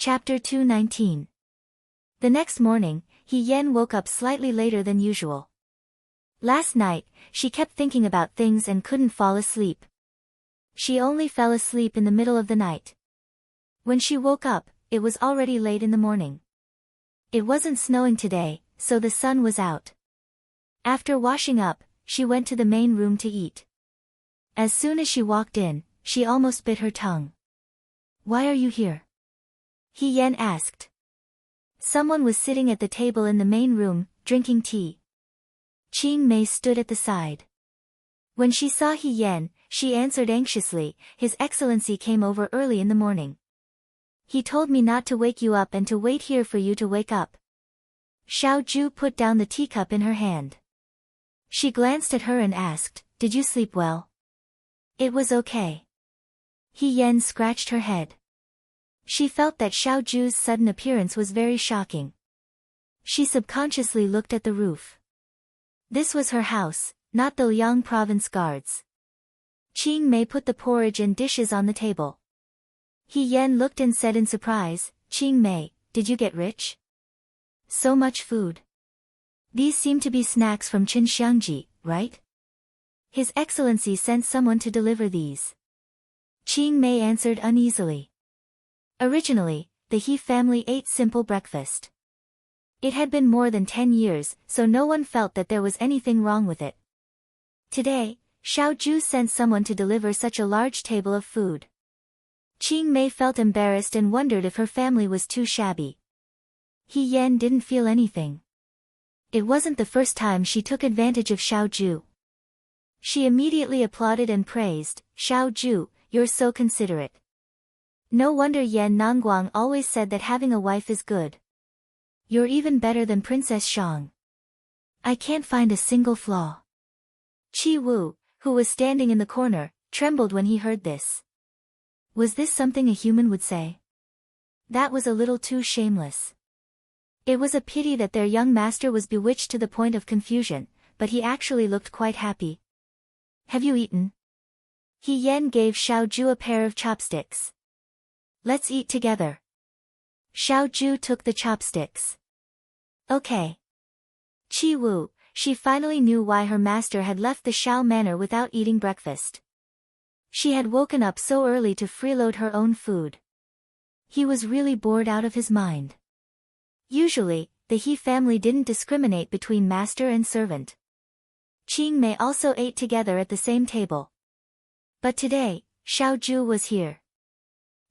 Chapter 219. The next morning, Yen woke up slightly later than usual. Last night, she kept thinking about things and couldn't fall asleep. She only fell asleep in the middle of the night. When she woke up, it was already late in the morning. It wasn't snowing today, so the sun was out. After washing up, she went to the main room to eat. As soon as she walked in, she almost bit her tongue. "Why are you here?" Yen asked. Someone was sitting at the table in the main room, drinking tea. Qing Mei stood at the side. When she saw Yen, she answered anxiously, "His Excellency came over early in the morning. He told me not to wake you up and to wait here for you to wake up." Xiaoju put down the teacup in her hand. She glanced at her and asked, "Did you sleep well?" "It was okay." Yen scratched her head. She felt that Xiaoju's sudden appearance was very shocking. She subconsciously looked at the roof. This was her house, not the Liang province guards. Qing Mei put the porridge and dishes on the table. Yen looked and said in surprise, "Qing Mei, did you get rich? So much food. These seem to be snacks from Qinxiangji, right? His Excellency sent someone to deliver these." Qing Mei answered uneasily. Originally, the He family ate simple breakfast. It had been more than 10 years, so no one felt that there was anything wrong with it. Today, Xiaoju sent someone to deliver such a large table of food. Qing Mei felt embarrassed and wondered if her family was too shabby. Yen didn't feel anything. It wasn't the first time she took advantage of Xiaoju. She immediately applauded and praised, "Xiaoju, you're so considerate. No wonder Yan Nangguang always said that having a wife is good. You're even better than Princess Shang. I can't find a single flaw." Qi Wu, who was standing in the corner, trembled when he heard this. Was this something a human would say? That was a little too shameless. It was a pity that their young master was bewitched to the point of confusion, but he actually looked quite happy. "Have you eaten?" Yen gave Xiaoju a pair of chopsticks. "Let's eat together." Xiaoju took the chopsticks. "Okay." Qi Wu, she finally knew why her master had left the Shao manor without eating breakfast. She had woken up so early to freeload her own food. He was really bored out of his mind. Usually, the He family didn't discriminate between master and servant. Qing Mei also ate together at the same table. But today, Xiaoju was here.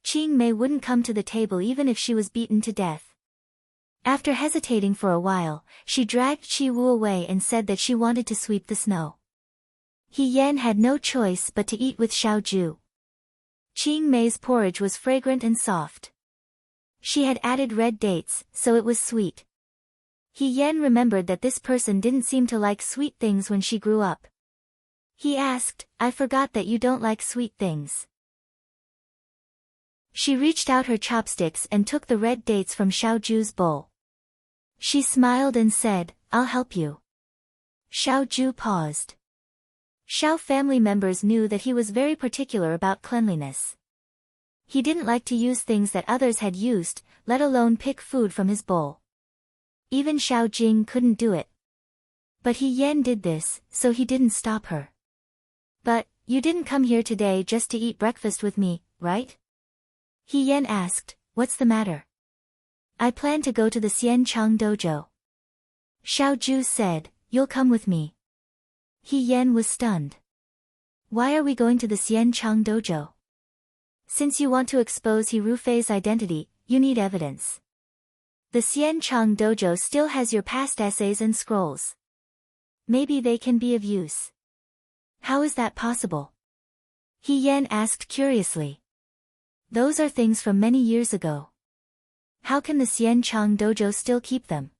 Qing Mei wouldn't come to the table even if she was beaten to death. After hesitating for a while, she dragged Qi Wu away and said that she wanted to sweep the snow. Yen had no choice but to eat with Xiaoju. Qing Mei's porridge was fragrant and soft. She had added red dates, so it was sweet. Yen remembered that this person didn't seem to like sweet things when she grew up. He asked, "I forgot that you don't like sweet things." She reached out her chopsticks and took the red dates from Xiaoju's bowl. She smiled and said, "I'll help you." Xiaoju paused. Xiao family members knew that he was very particular about cleanliness. He didn't like to use things that others had used, let alone pick food from his bowl. Even Xiao Jing couldn't do it. But Yen did this, so he didn't stop her. "But, you didn't come here today just to eat breakfast with me, right?" Yen asked, "What's the matter?" "I plan to go to the Xianchang dojo." Xiaoju said, "You'll come with me." Yen was stunned. "Why are we going to the Xianchang dojo?" "Since you want to expose He Rufei's identity, you need evidence. The Xianchang dojo still has your past essays and scrolls. Maybe they can be of use." "How is that possible?" Yen asked curiously. "Those are things from many years ago. How can the Xianchang dojo still keep them?"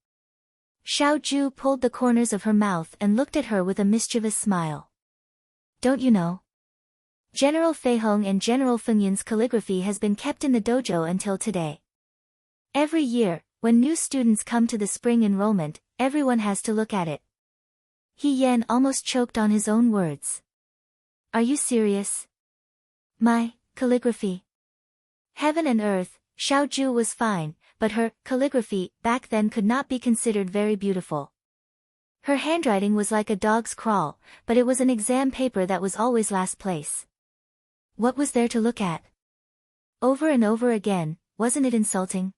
Xiaoju pulled the corners of her mouth and looked at her with a mischievous smile. "Don't you know? General Fei Hong and General Feng Yin's calligraphy has been kept in the dojo until today. Every year, when new students come to the spring enrollment, everyone has to look at it." Yen almost choked on his own words. "Are you serious? My calligraphy? Heaven and earth, Xiao Zhu was fine, but her calligraphy back then could not be considered very beautiful. Her handwriting was like a dog's crawl, but it was an exam paper that was always last place. What was there to look at? Over and over again, wasn't it insulting?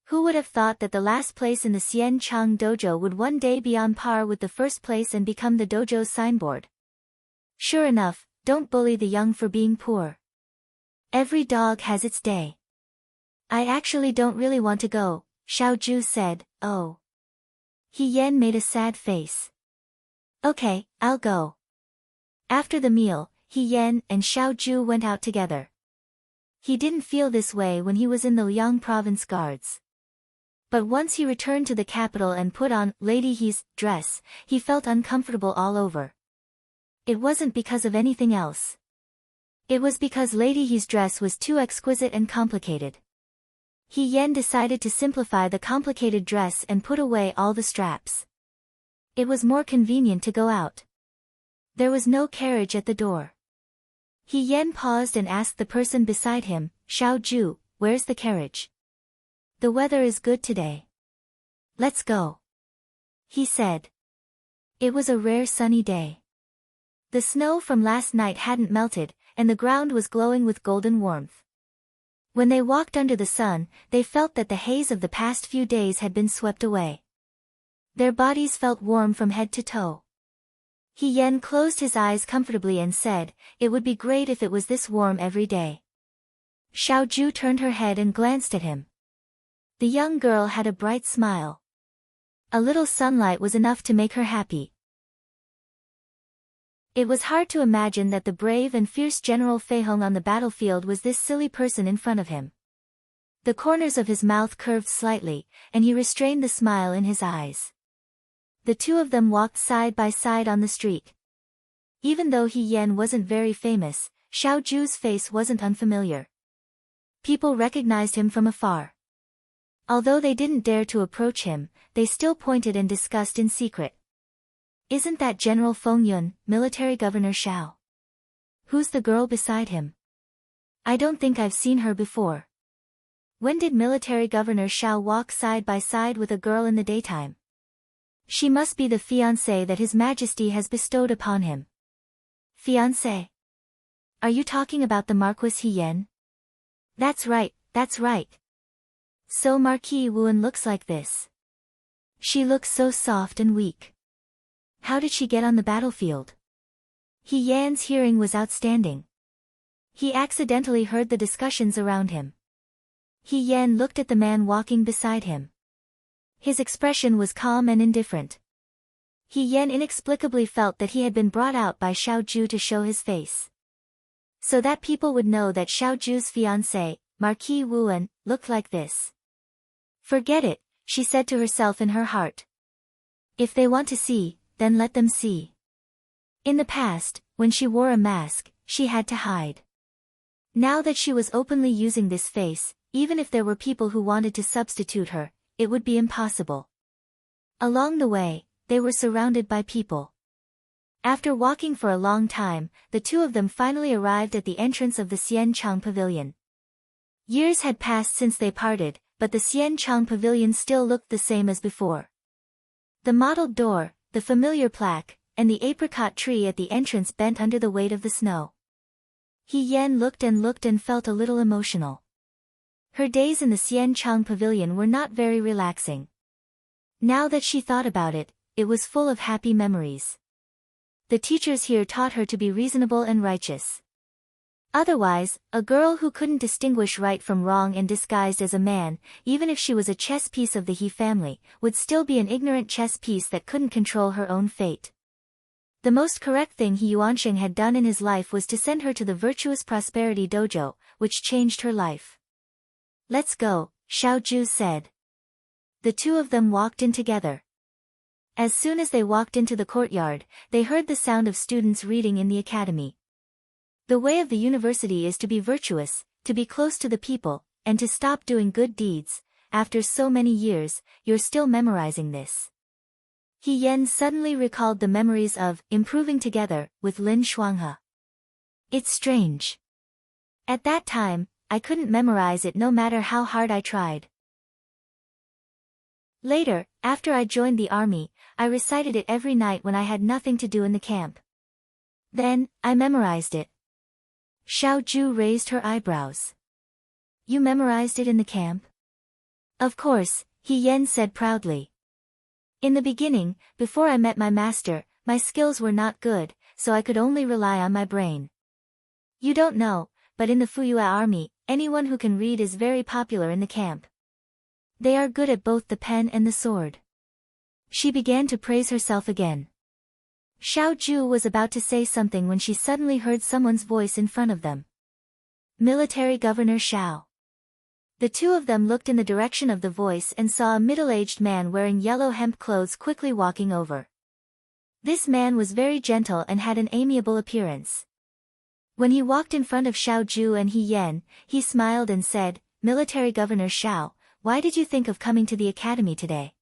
Who would have thought that the last place in the Xian Chang dojo would one day be on par with the first place and become the dojo's signboard? Sure enough, don't bully the young for being poor. Every dog has its day. I actually don't really want to go, Xiao Zhu said. Oh. He Yan made a sad face. Okay, I'll go. After the meal, He Yan and Xiao Zhu went out together. He didn't feel this way when he was in the Liang province guards. But once he returned to the capital and put on Lady He's dress, he felt uncomfortable all over. It wasn't because of anything else. It was because Lady He's dress was too exquisite and complicated. He Yan decided to simplify the complicated dress and put away all the straps. It was more convenient to go out. There was no carriage at the door. He Yan paused and asked the person beside him, Xiao Zhu, where's the carriage? The weather is good today. Let's go. He said. It was a rare sunny day. The snow from last night hadn't melted, and the ground was glowing with golden warmth. When they walked under the sun, they felt that the haze of the past few days had been swept away. Their bodies felt warm from head to toe. He Yan closed his eyes comfortably and said, it would be great if it was this warm every day. Xiao Zhu turned her head and glanced at him. The young girl had a bright smile. A little sunlight was enough to make her happy. It was hard to imagine that the brave and fierce General Fei Hong on the battlefield was this silly person in front of him. The corners of his mouth curved slightly, and he restrained the smile in his eyes. The two of them walked side by side on the street. Even though He Yan wasn't very famous, Xiao Zhu's face wasn't unfamiliar. People recognized him from afar. Although they didn't dare to approach him, they still pointed and discussed in secret. Isn't that General Feng Yun, military governor Xiao? Who's the girl beside him? I don't think I've seen her before. When did military governor Xiao walk side by side with a girl in the daytime? She must be the fiancée that His Majesty has bestowed upon him. Fiancée? Are you talking about the Marquis He Yan? That's right, that's right. So Marquis Wuan looks like this. She looks so soft and weak. How did she get on the battlefield? He Yan's hearing was outstanding. He accidentally heard the discussions around him. He Yan looked at the man walking beside him. His expression was calm and indifferent. He Yan inexplicably felt that he had been brought out by Xiao Zhu to show his face. So that people would know that Xiao Zhu's fiancé, Marquis Wuan, looked like this. Forget it, she said to herself in her heart. If they want to see, then let them see. In the past, when she wore a mask, she had to hide. Now that she was openly using this face, even if there were people who wanted to substitute her, it would be impossible. Along the way, they were surrounded by people. After walking for a long time, the two of them finally arrived at the entrance of the Xian Chang Pavilion. Years had passed since they parted, but the Xian Chang Pavilion still looked the same as before. The mottled door, the familiar plaque, and the apricot tree at the entrance bent under the weight of the snow. He Yan looked and felt a little emotional. Her days in the Xian Chang Pavilion were not very relaxing. Now that she thought about it, it was full of happy memories. The teachers here taught her to be reasonable and righteous. Otherwise, a girl who couldn't distinguish right from wrong and disguised as a man, even if she was a chess piece of the He family, would still be an ignorant chess piece that couldn't control her own fate. The most correct thing He Yuansheng had done in his life was to send her to the Virtuous Prosperity Dojo, which changed her life. Let's go, Xiao Zhu said. The two of them walked in together. As soon as they walked into the courtyard, they heard the sound of students reading in the academy. The way of the university is to be virtuous, to be close to the people, and to stop doing good deeds. After so many years, you're still memorizing this. He Yan suddenly recalled the memories of improving together with Lin Shuanghe. It's strange. At that time, I couldn't memorize it no matter how hard I tried. Later, after I joined the army, I recited it every night when I had nothing to do in the camp. Then, I memorized it. Xiao Ju raised her eyebrows. You memorized it in the camp? Of course, He Yan said proudly. In the beginning, before I met my master, my skills were not good, so I could only rely on my brain. You don't know, but in the Fuyue army, anyone who can read is very popular in the camp. They are good at both the pen and the sword. She began to praise herself again. Xiao Ju was about to say something when she suddenly heard someone's voice in front of them. Military Governor Xiao. The two of them looked in the direction of the voice and saw a middle-aged man wearing yellow hemp clothes quickly walking over. This man was very gentle and had an amiable appearance. When he walked in front of Xiao Ju and He Yan, he smiled and said, Military Governor Xiao, why did you think of coming to the academy today?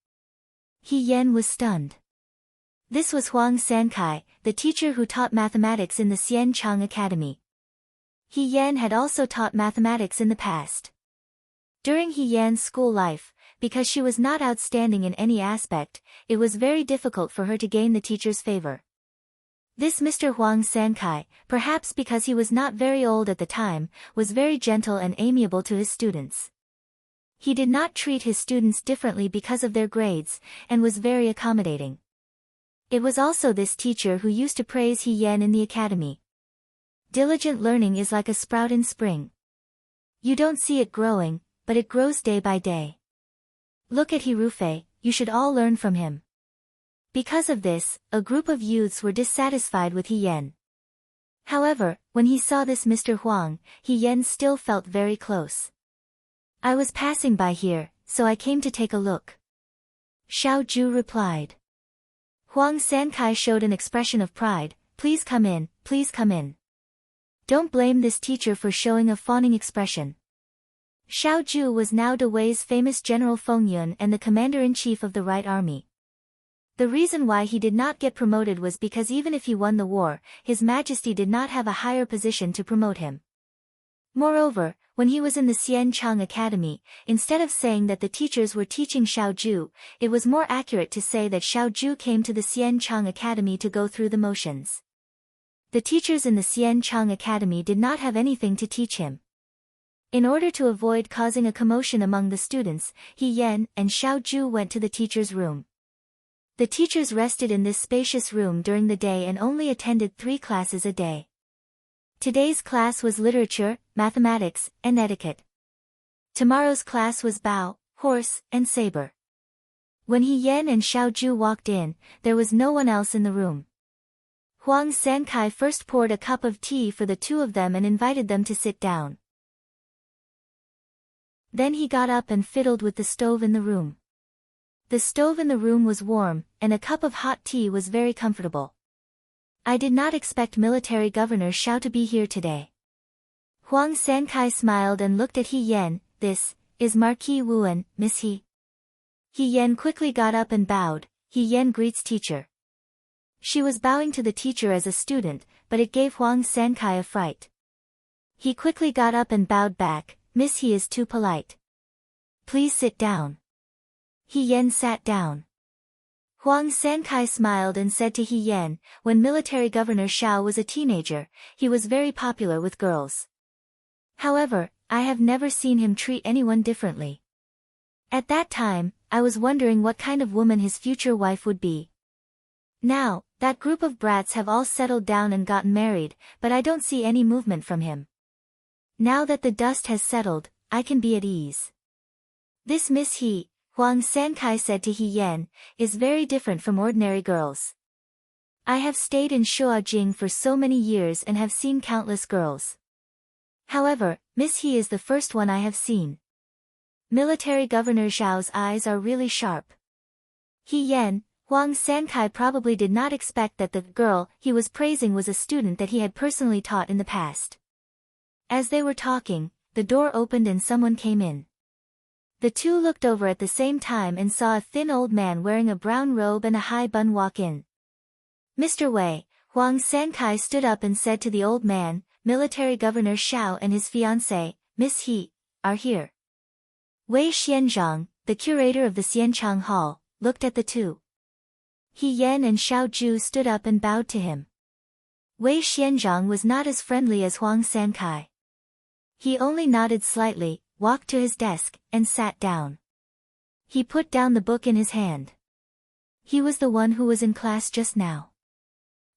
He Yan was stunned. This was Huang Sankai, the teacher who taught mathematics in the Xianchang Academy. He Yan had also taught mathematics in the past. During He Yan's school life, because she was not outstanding in any aspect, it was very difficult for her to gain the teacher's favor. This Mr. Huang Sankai, perhaps because he was not very old at the time, was very gentle and amiable to his students. He did not treat his students differently because of their grades, and was very accommodating. It was also this teacher who used to praise He Yan in the academy. Diligent learning is like a sprout in spring. You don't see it growing, but it grows day by day. Look at Hirufei, you should all learn from him. Because of this, a group of youths were dissatisfied with He Yan. However, when he saw this Mr. Huang, He Yan still felt very close. I was passing by here, so I came to take a look. Xiao Ju replied. Huang Sankai showed an expression of pride, please come in, please come in. Don't blame this teacher for showing a fawning expression. Xiao Ju was now Dewey's famous General Feng Yun and the commander-in-chief of the Right Army. The reason why he did not get promoted was because even if he won the war, His Majesty did not have a higher position to promote him. Moreover, when he was in the Xianchang Academy, instead of saying that the teachers were teaching Xiao Ju, it was more accurate to say that Xiao Ju came to the Xianchang Academy to go through the motions. The teachers in the Xianchang Academy did not have anything to teach him. In order to avoid causing a commotion among the students, He Yan and Xiao Ju went to the teacher's room. The teachers rested in this spacious room during the day and only attended 3 classes a day. Today's class was literature, mathematics, and etiquette. Tomorrow's class was bow, horse, and saber. When He Yan and Xiao Ju walked in, there was no one else in the room. Huang Sankai first poured a cup of tea for the two of them and invited them to sit down. Then he got up and fiddled with the stove in the room. The stove in the room was warm, and a cup of hot tea was very comfortable. I did not expect Military Governor Xiao to be here today. Huang Sankai smiled and looked at He Yan. This is Marquis Wuan, Miss He. He Yan quickly got up and bowed. He Yan greets teacher. She was bowing to the teacher as a student, but it gave Huang Sankai a fright. He quickly got up and bowed back. Miss He is too polite. Please sit down. He Yan sat down. Huang Sankai smiled and said to He Yan, when Military Governor Xiao was a teenager, he was very popular with girls. However, I have never seen him treat anyone differently. At that time, I was wondering what kind of woman his future wife would be. Now, that group of brats have all settled down and gotten married, but I don't see any movement from him. Now that the dust has settled, I can be at ease. This Miss He, Huang Sankai said to He Yan, is very different from ordinary girls. I have stayed in Shuaojing for so many years and have seen countless girls. However, Miss He is the first one I have seen. Military Governor Zhao's eyes are really sharp. He Yan, Huang Sankai probably did not expect that the girl he was praising was a student that he had personally taught in the past. As they were talking, the door opened and someone came in. The two looked over at the same time and saw a thin old man wearing a brown robe and a high bun walk in. Mr. Wei, Huang Sankai stood up and said to the old man, Military Governor Xiao and his fiancée, Miss He, are here. Wei Xianzhang, the curator of the Xianchang Hall, looked at the two. He Yan and Xiao Ju stood up and bowed to him. Wei Xianzhang was not as friendly as Huang Sankai. He only nodded slightly, walked to his desk, and sat down. He put down the book in his hand. He was the one who was in class just now.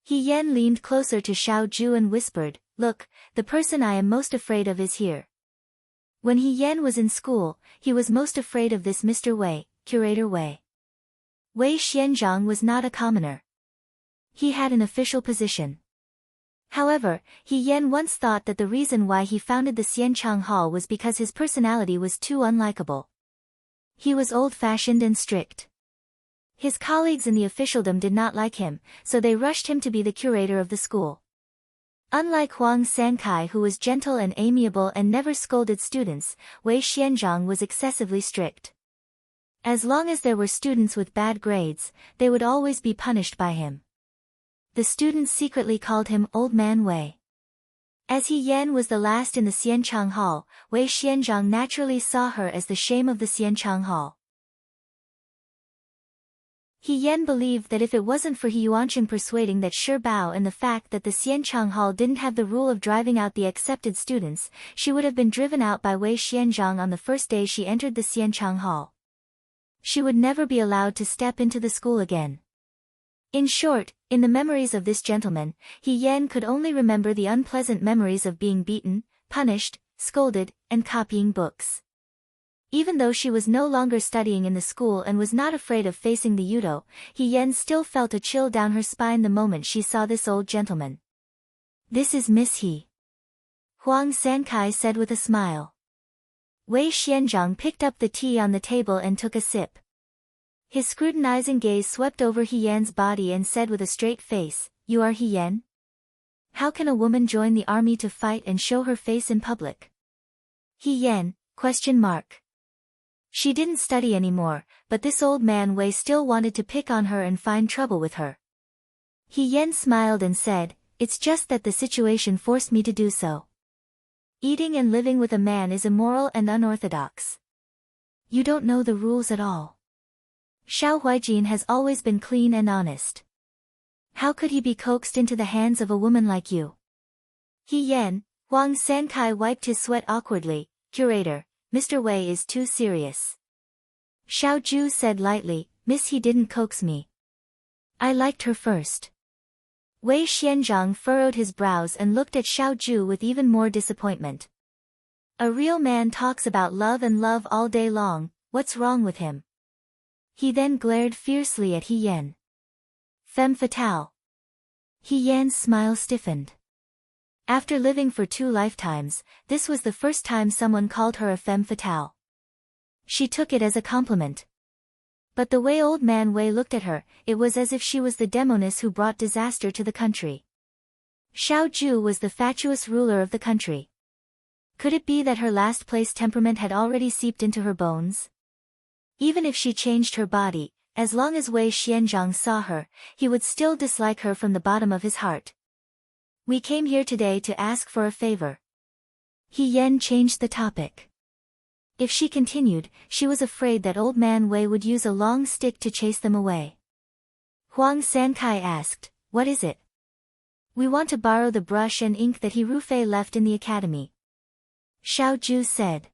He Yan leaned closer to Xiao Ju and whispered, "Look, the person I am most afraid of is here." When He Yan was in school, he was most afraid of this Mr. Wei, Curator Wei. Wei Xianzhang was not a commoner. He had an official position. However, He Yan once thought that the reason why he founded the Xianchang Hall was because his personality was too unlikable. He was old-fashioned and strict. His colleagues in the officialdom did not like him, so they rushed him to be the curator of the school. Unlike Huang Sankai, who was gentle and amiable and never scolded students, Wei Xianzhang was excessively strict. As long as there were students with bad grades, they would always be punished by him. The students secretly called him Old Man Wei. As He Yan was the last in the Xianchang Hall, Wei Xianzhang naturally saw her as the shame of the Xianchang Hall. He Yan believed that if it wasn't for He Yuanqing persuading that Shi Bao and the fact that the Xianchang Hall didn't have the rule of driving out the accepted students, she would have been driven out by Wei Xianzhang on the first day she entered the Xianchang Hall. She would never be allowed to step into the school again. In short, in the memories of this gentleman, He Yan could only remember the unpleasant memories of being beaten, punished, scolded, and copying books. Even though she was no longer studying in the school and was not afraid of facing the Yudo, He Yan still felt a chill down her spine the moment she saw this old gentleman. "This is Miss He," Huang Sankai said with a smile. Wei Xianzhang picked up the tea on the table and took a sip. His scrutinizing gaze swept over He Yan's body and said with a straight face, "You are He Yan? How can a woman join the army to fight and show her face in public?" He Yan? She didn't study anymore, but this old man Wei still wanted to pick on her and find trouble with her. He Yan smiled and said, "It's just that the situation forced me to do so. Eating and living with a man is immoral and unorthodox. You don't know the rules at all. Xiao Huijin has always been clean and honest. How could he be coaxed into the hands of a woman like you?" He Yan, Huang Sankai wiped his sweat awkwardly. "Curator, Mr. Wei is too serious." Xiao Ju said lightly, "Miss He didn't coax me. I liked her first." Wei Xianzhang furrowed his brows and looked at Xiao Ju with even more disappointment. A real man talks about love and love all day long, what's wrong with him? He then glared fiercely at He Yan. "Femme fatale." He Yan's smile stiffened. After living for 2 lifetimes, this was the first time someone called her a femme fatale. She took it as a compliment. But the way old man Wei looked at her, it was as if she was the demoness who brought disaster to the country. Xiao Ju was the fatuous ruler of the country. Could it be that her last place temperament had already seeped into her bones? Even if she changed her body, as long as Wei Xianzhang saw her, he would still dislike her from the bottom of his heart. "We came here today to ask for a favor." He Yan changed the topic. If she continued, she was afraid that old man Wei would use a long stick to chase them away. Huang Sankai asked, "What is it?" "We want to borrow the brush and ink that He Rufei left in the academy," Xiao Ju said.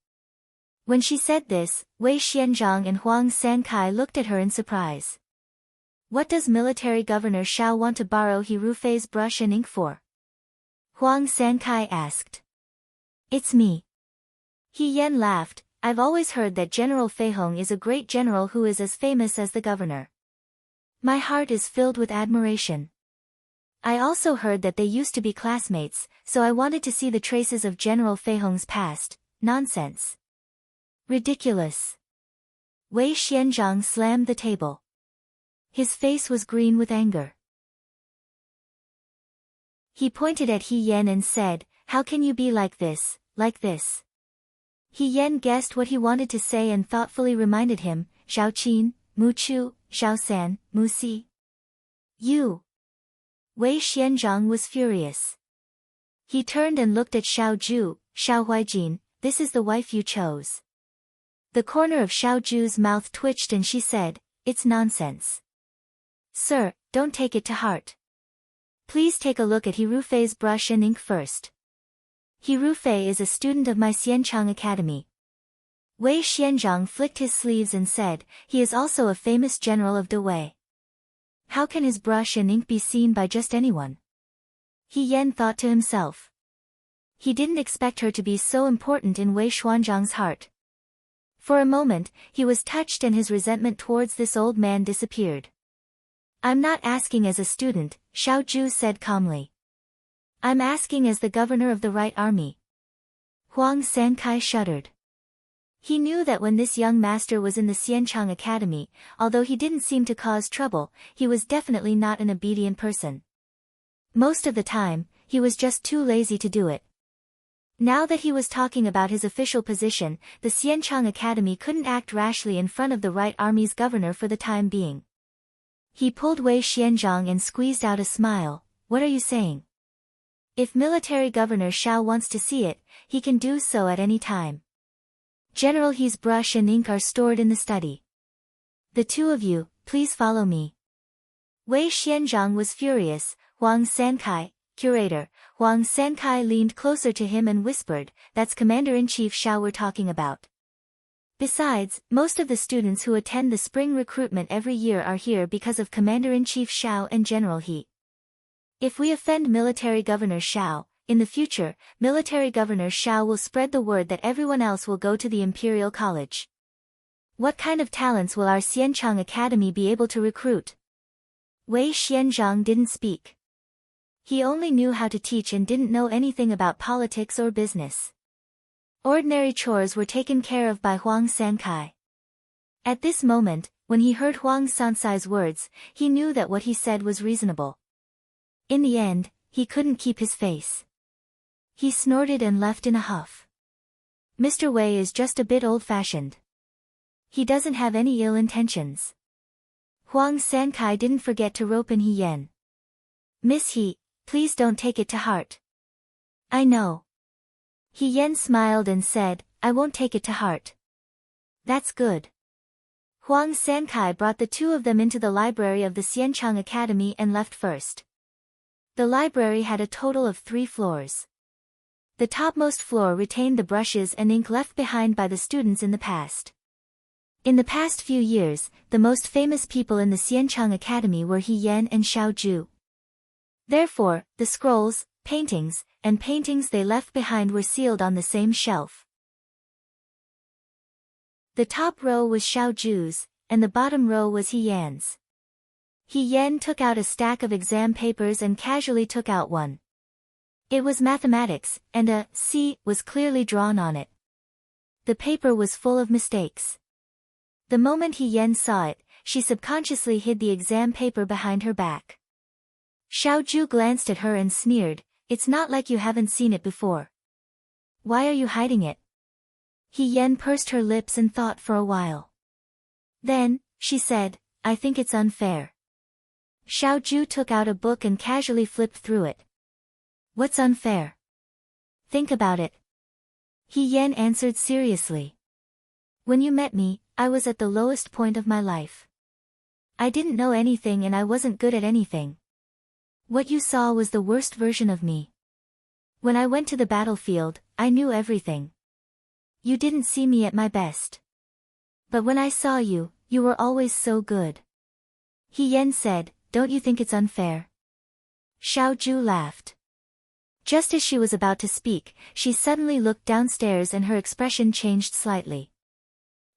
When she said this, Wei Xianzhang and Huang Sankai looked at her in surprise. "What does military governor Xiao want to borrow He Rufei's brush and ink for?" Huang Sankai asked. "It's me." He Yan laughed. "I've always heard that General Feihong is a great general who is as famous as the governor. My heart is filled with admiration. I also heard that they used to be classmates, so I wanted to see the traces of General Feihong's past." "Nonsense. Ridiculous." Wei Xianzhang slammed the table. His face was green with anger. He pointed at He Yan and said, "How can you be like this, like this?" He Yan guessed what he wanted to say and thoughtfully reminded him, "Xiao Qin, Mu Chu, Xiao San, Mu Si." "You." Wei Xianzhang was furious. He turned and looked at Xiao Ju, Xiao Huijin, this is the wife you chose. The corner of Xiao Zhu's mouth twitched and she said, it's nonsense. Sir, don't take it to heart. Please take a look at He Rufei's brush and ink first. He Rufei is a student of my Xianchang Academy. Wei Xianzhang flicked his sleeves and said, he is also a famous general of Dewei. How can his brush and ink be seen by just anyone? He Yan thought to himself. He didn't expect her to be so important in Wei Xuanzhang's heart. For a moment, he was touched and his resentment towards this old man disappeared. I'm not asking as a student, Xiao Zhu said calmly. I'm asking as the governor of the right army. Huang Sankai shuddered. He knew that when this young master was in the Xianchang Academy, although he didn't seem to cause trouble, he was definitely not an obedient person. Most of the time, he was just too lazy to do it. Now that he was talking about his official position, the Xianchang Academy couldn't act rashly in front of the right army's governor for the time being. He pulled Wei Xianzhang and squeezed out a smile. What are you saying? If military governor Xiao wants to see it, he can do so at any time. General He's brush and ink are stored in the study. The two of you, please follow me. Wei Xianzhang was furious. Huang Sankai, curator. Huang Sankai leaned closer to him and whispered, that's Commander-in-Chief Xiao we're talking about. Besides, most of the students who attend the spring recruitment every year are here because of Commander-in-Chief Xiao and General He. If we offend military governor Xiao, in the future, military governor Xiao will spread the word that everyone else will go to the Imperial College. What kind of talents will our Xianchang Academy be able to recruit? Wei Xianzhang didn't speak. He only knew how to teach and didn't know anything about politics or business. Ordinary chores were taken care of by Huang Sankai. At this moment, when he heard Huang Sansai's words, he knew that what he said was reasonable. In the end, he couldn't keep his face. He snorted and left in a huff. Mr. Wei is just a bit old-fashioned. He doesn't have any ill intentions. Huang Sankai didn't forget to rope in He Yan. Miss He, please don't take it to heart. I know. He Yan smiled and said, I won't take it to heart. That's good. Huang Sankai brought the two of them into the library of the Xianchang Academy and left first. The library had a total of 3 floors. The topmost floor retained the brushes and ink left behind by the students in the past. In the past few years, the most famous people in the Xianchang Academy were He Yan and Xiao Zhu. Therefore, the scrolls, paintings, and paintings they left behind were sealed on the same shelf. The top row was Xiao Zhu's, and the bottom row was He Yan's. He Yan took out a stack of exam papers and casually took out one. It was mathematics, and a C was clearly drawn on it. The paper was full of mistakes. The moment He Yan saw it, she subconsciously hid the exam paper behind her back. Xiao Zhu glanced at her and sneered, it's not like you haven't seen it before. Why are you hiding it? He Yan pursed her lips and thought for a while. Then, she said, I think it's unfair. Xiao Zhu took out a book and casually flipped through it. What's unfair? Think about it. He Yan answered seriously. When you met me, I was at the lowest point of my life. I didn't know anything and I wasn't good at anything. What you saw was the worst version of me. When I went to the battlefield, I knew everything. You didn't see me at my best. But when I saw you, you were always so good. He Yan said, don't you think it's unfair? Xiao Zhu laughed. Just as she was about to speak, she suddenly looked downstairs and her expression changed slightly.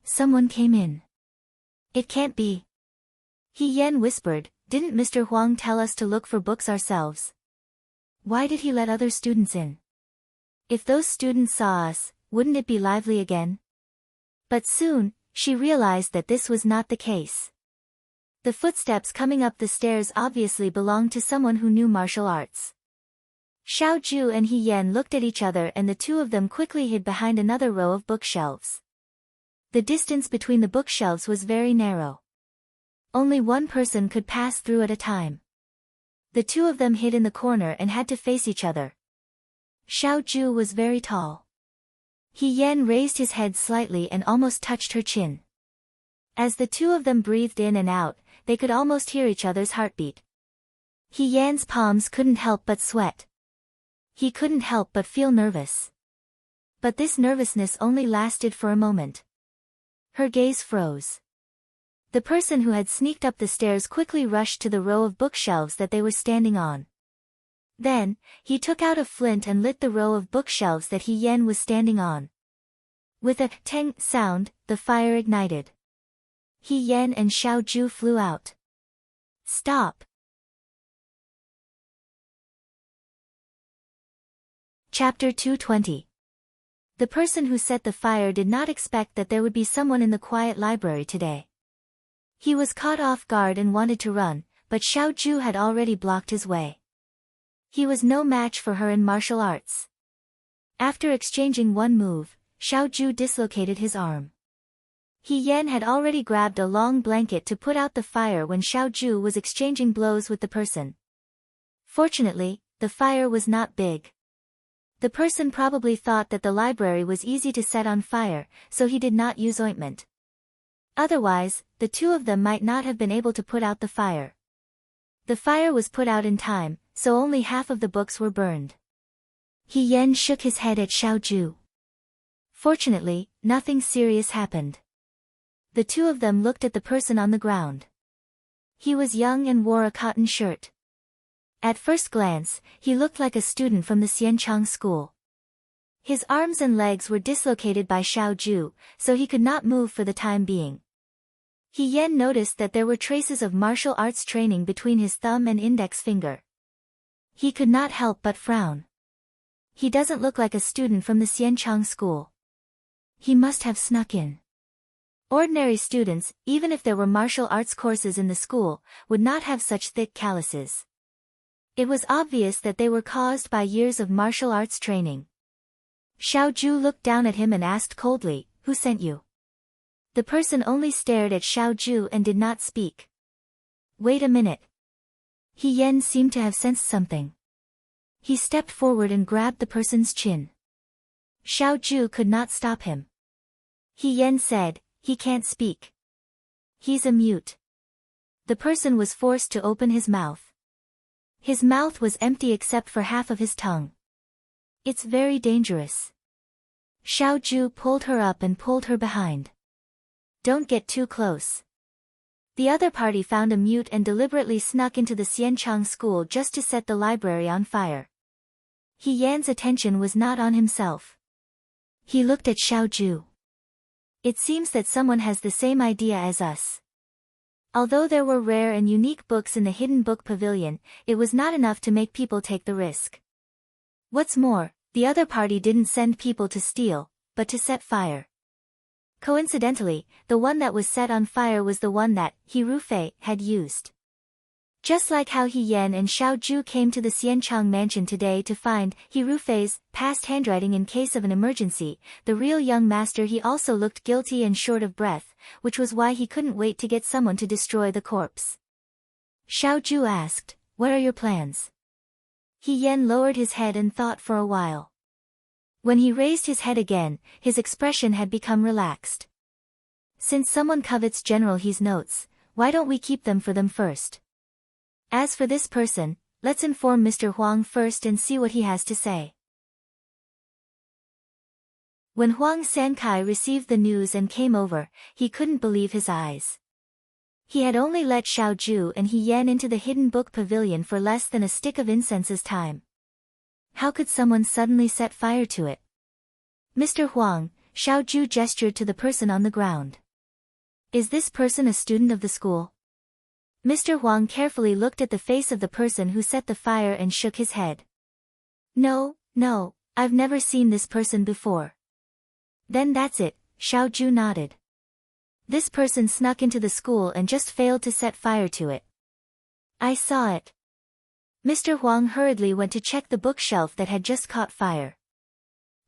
Someone came in. It can't be. He Yan whispered, didn't Mr. Huang tell us to look for books ourselves? Why did he let other students in? If those students saw us, wouldn't it be lively again? But soon, she realized that this was not the case. The footsteps coming up the stairs obviously belonged to someone who knew martial arts. Xiao Zhu and He Yan looked at each other and the two of them quickly hid behind another row of bookshelves. The distance between the bookshelves was very narrow. Only one person could pass through at a time. The two of them hid in the corner and had to face each other. Xiao Zhu was very tall. He Yan raised his head slightly and almost touched her chin. As the two of them breathed in and out, they could almost hear each other's heartbeat. He Yan's palms couldn't help but sweat. He couldn't help but feel nervous. But this nervousness only lasted for a moment. Her gaze froze. The person who had sneaked up the stairs quickly rushed to the row of bookshelves that they were standing on. Then, he took out a flint and lit the row of bookshelves that He Yan was standing on. With a tang sound, the fire ignited. He Yan and Xiao Ju flew out. Stop! Chapter 220. The person who set the fire did not expect that there would be someone in the quiet library today. He was caught off guard and wanted to run, but Xiao Ju had already blocked his way. He was no match for her in martial arts. After exchanging one move, Xiao Ju dislocated his arm. He Yan had already grabbed a long blanket to put out the fire when Xiao Ju was exchanging blows with the person. Fortunately, the fire was not big. The person probably thought that the library was easy to set on fire, so he did not use ointment. Otherwise, the two of them might not have been able to put out the fire. The fire was put out in time, so only half of the books were burned. He Yan shook his head at Xiao Ju. Fortunately, nothing serious happened. The two of them looked at the person on the ground. He was young and wore a cotton shirt. At first glance, he looked like a student from the Xianchang school. His arms and legs were dislocated by Xiao Ju, so he could not move for the time being. He Yan noticed that there were traces of martial arts training between his thumb and index finger. He could not help but frown. He doesn't look like a student from the Xianchang school. He must have snuck in. Ordinary students, even if there were martial arts courses in the school, would not have such thick calluses. It was obvious that they were caused by years of martial arts training. Xiao Ju looked down at him and asked coldly, "Who sent you?" The person only stared at Xiao Ju and did not speak. Wait a minute. He Yan seemed to have sensed something. He stepped forward and grabbed the person's chin. Xiao Ju could not stop him. He Yan said, "He can't speak. He's a mute." The person was forced to open his mouth. His mouth was empty except for half of his tongue. It's very dangerous. Xiao Ju pulled her up and pulled her behind. Don't get too close. The other party found a mute and deliberately snuck into the Xianchang school just to set the library on fire. He Yan's attention was not on himself. He looked at Xiao Ju. It seems that someone has the same idea as us. Although there were rare and unique books in the hidden book pavilion, it was not enough to make people take the risk. What's more, the other party didn't send people to steal, but to set fire. Coincidentally, the one that was set on fire was the one that He Rufei had used. Just like how He Yan and Xiao Ju came to the Xianchang mansion today to find He Rufei's past handwriting in case of an emergency, the real young master he also looked guilty and short of breath, which was why he couldn't wait to get someone to destroy the corpse. Xiao Ju asked, "What are your plans?" He Yan lowered his head and thought for a while. When he raised his head again, his expression had become relaxed. Since someone covets General He's notes, why don't we keep them for them first? As for this person, let's inform Mr. Huang first and see what he has to say. When Huang Sankai received the news and came over, he couldn't believe his eyes. He had only let Xiao Ju and He Yan into the hidden book pavilion for less than a stick of incense's time. How could someone suddenly set fire to it? Mr. Huang, Xiao Ju gestured to the person on the ground. Is this person a student of the school? Mr. Huang carefully looked at the face of the person who set the fire and shook his head. No, I've never seen this person before. Then that's it, Xiao Ju nodded. This person snuck into the school and just failed to set fire to it. I saw it. Mr. Huang hurriedly went to check the bookshelf that had just caught fire.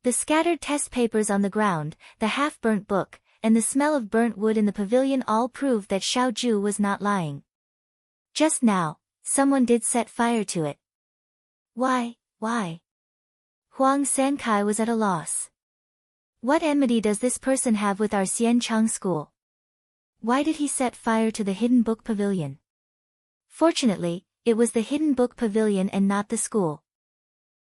The scattered test papers on the ground, the half-burnt book, and the smell of burnt wood in the pavilion all proved that Xiao Ju was not lying. Just now, someone did set fire to it. Why? Huang Sankai was at a loss. What enmity does this person have with our Xianchang school? Why did he set fire to the hidden book pavilion? Fortunately, it was the hidden book pavilion and not the school.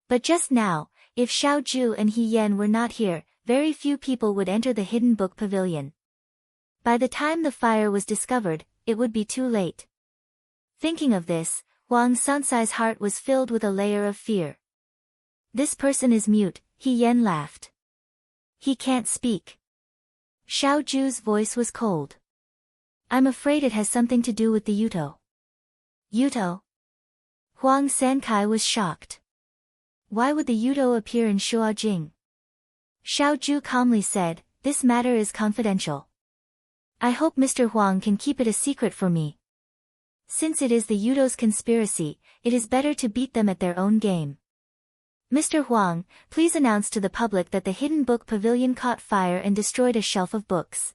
But just now, if Xiao Ju and He Yan were not here, very few people would enter the hidden book pavilion. By the time the fire was discovered, it would be too late. Thinking of this, Huang Sansai's heart was filled with a layer of fear. This person is mute, He Yan laughed. He can't speak. Xiao Ju's voice was cold. I'm afraid it has something to do with the Yuto. Yuto? Huang Sankai was shocked. Why would the Yuto appear in Shuajing? Xiao Ju calmly said, this matter is confidential. I hope Mr. Huang can keep it a secret for me. Since it is the Yuto's conspiracy, it is better to beat them at their own game. Mr. Huang, please announce to the public that the hidden book pavilion caught fire and destroyed a shelf of books.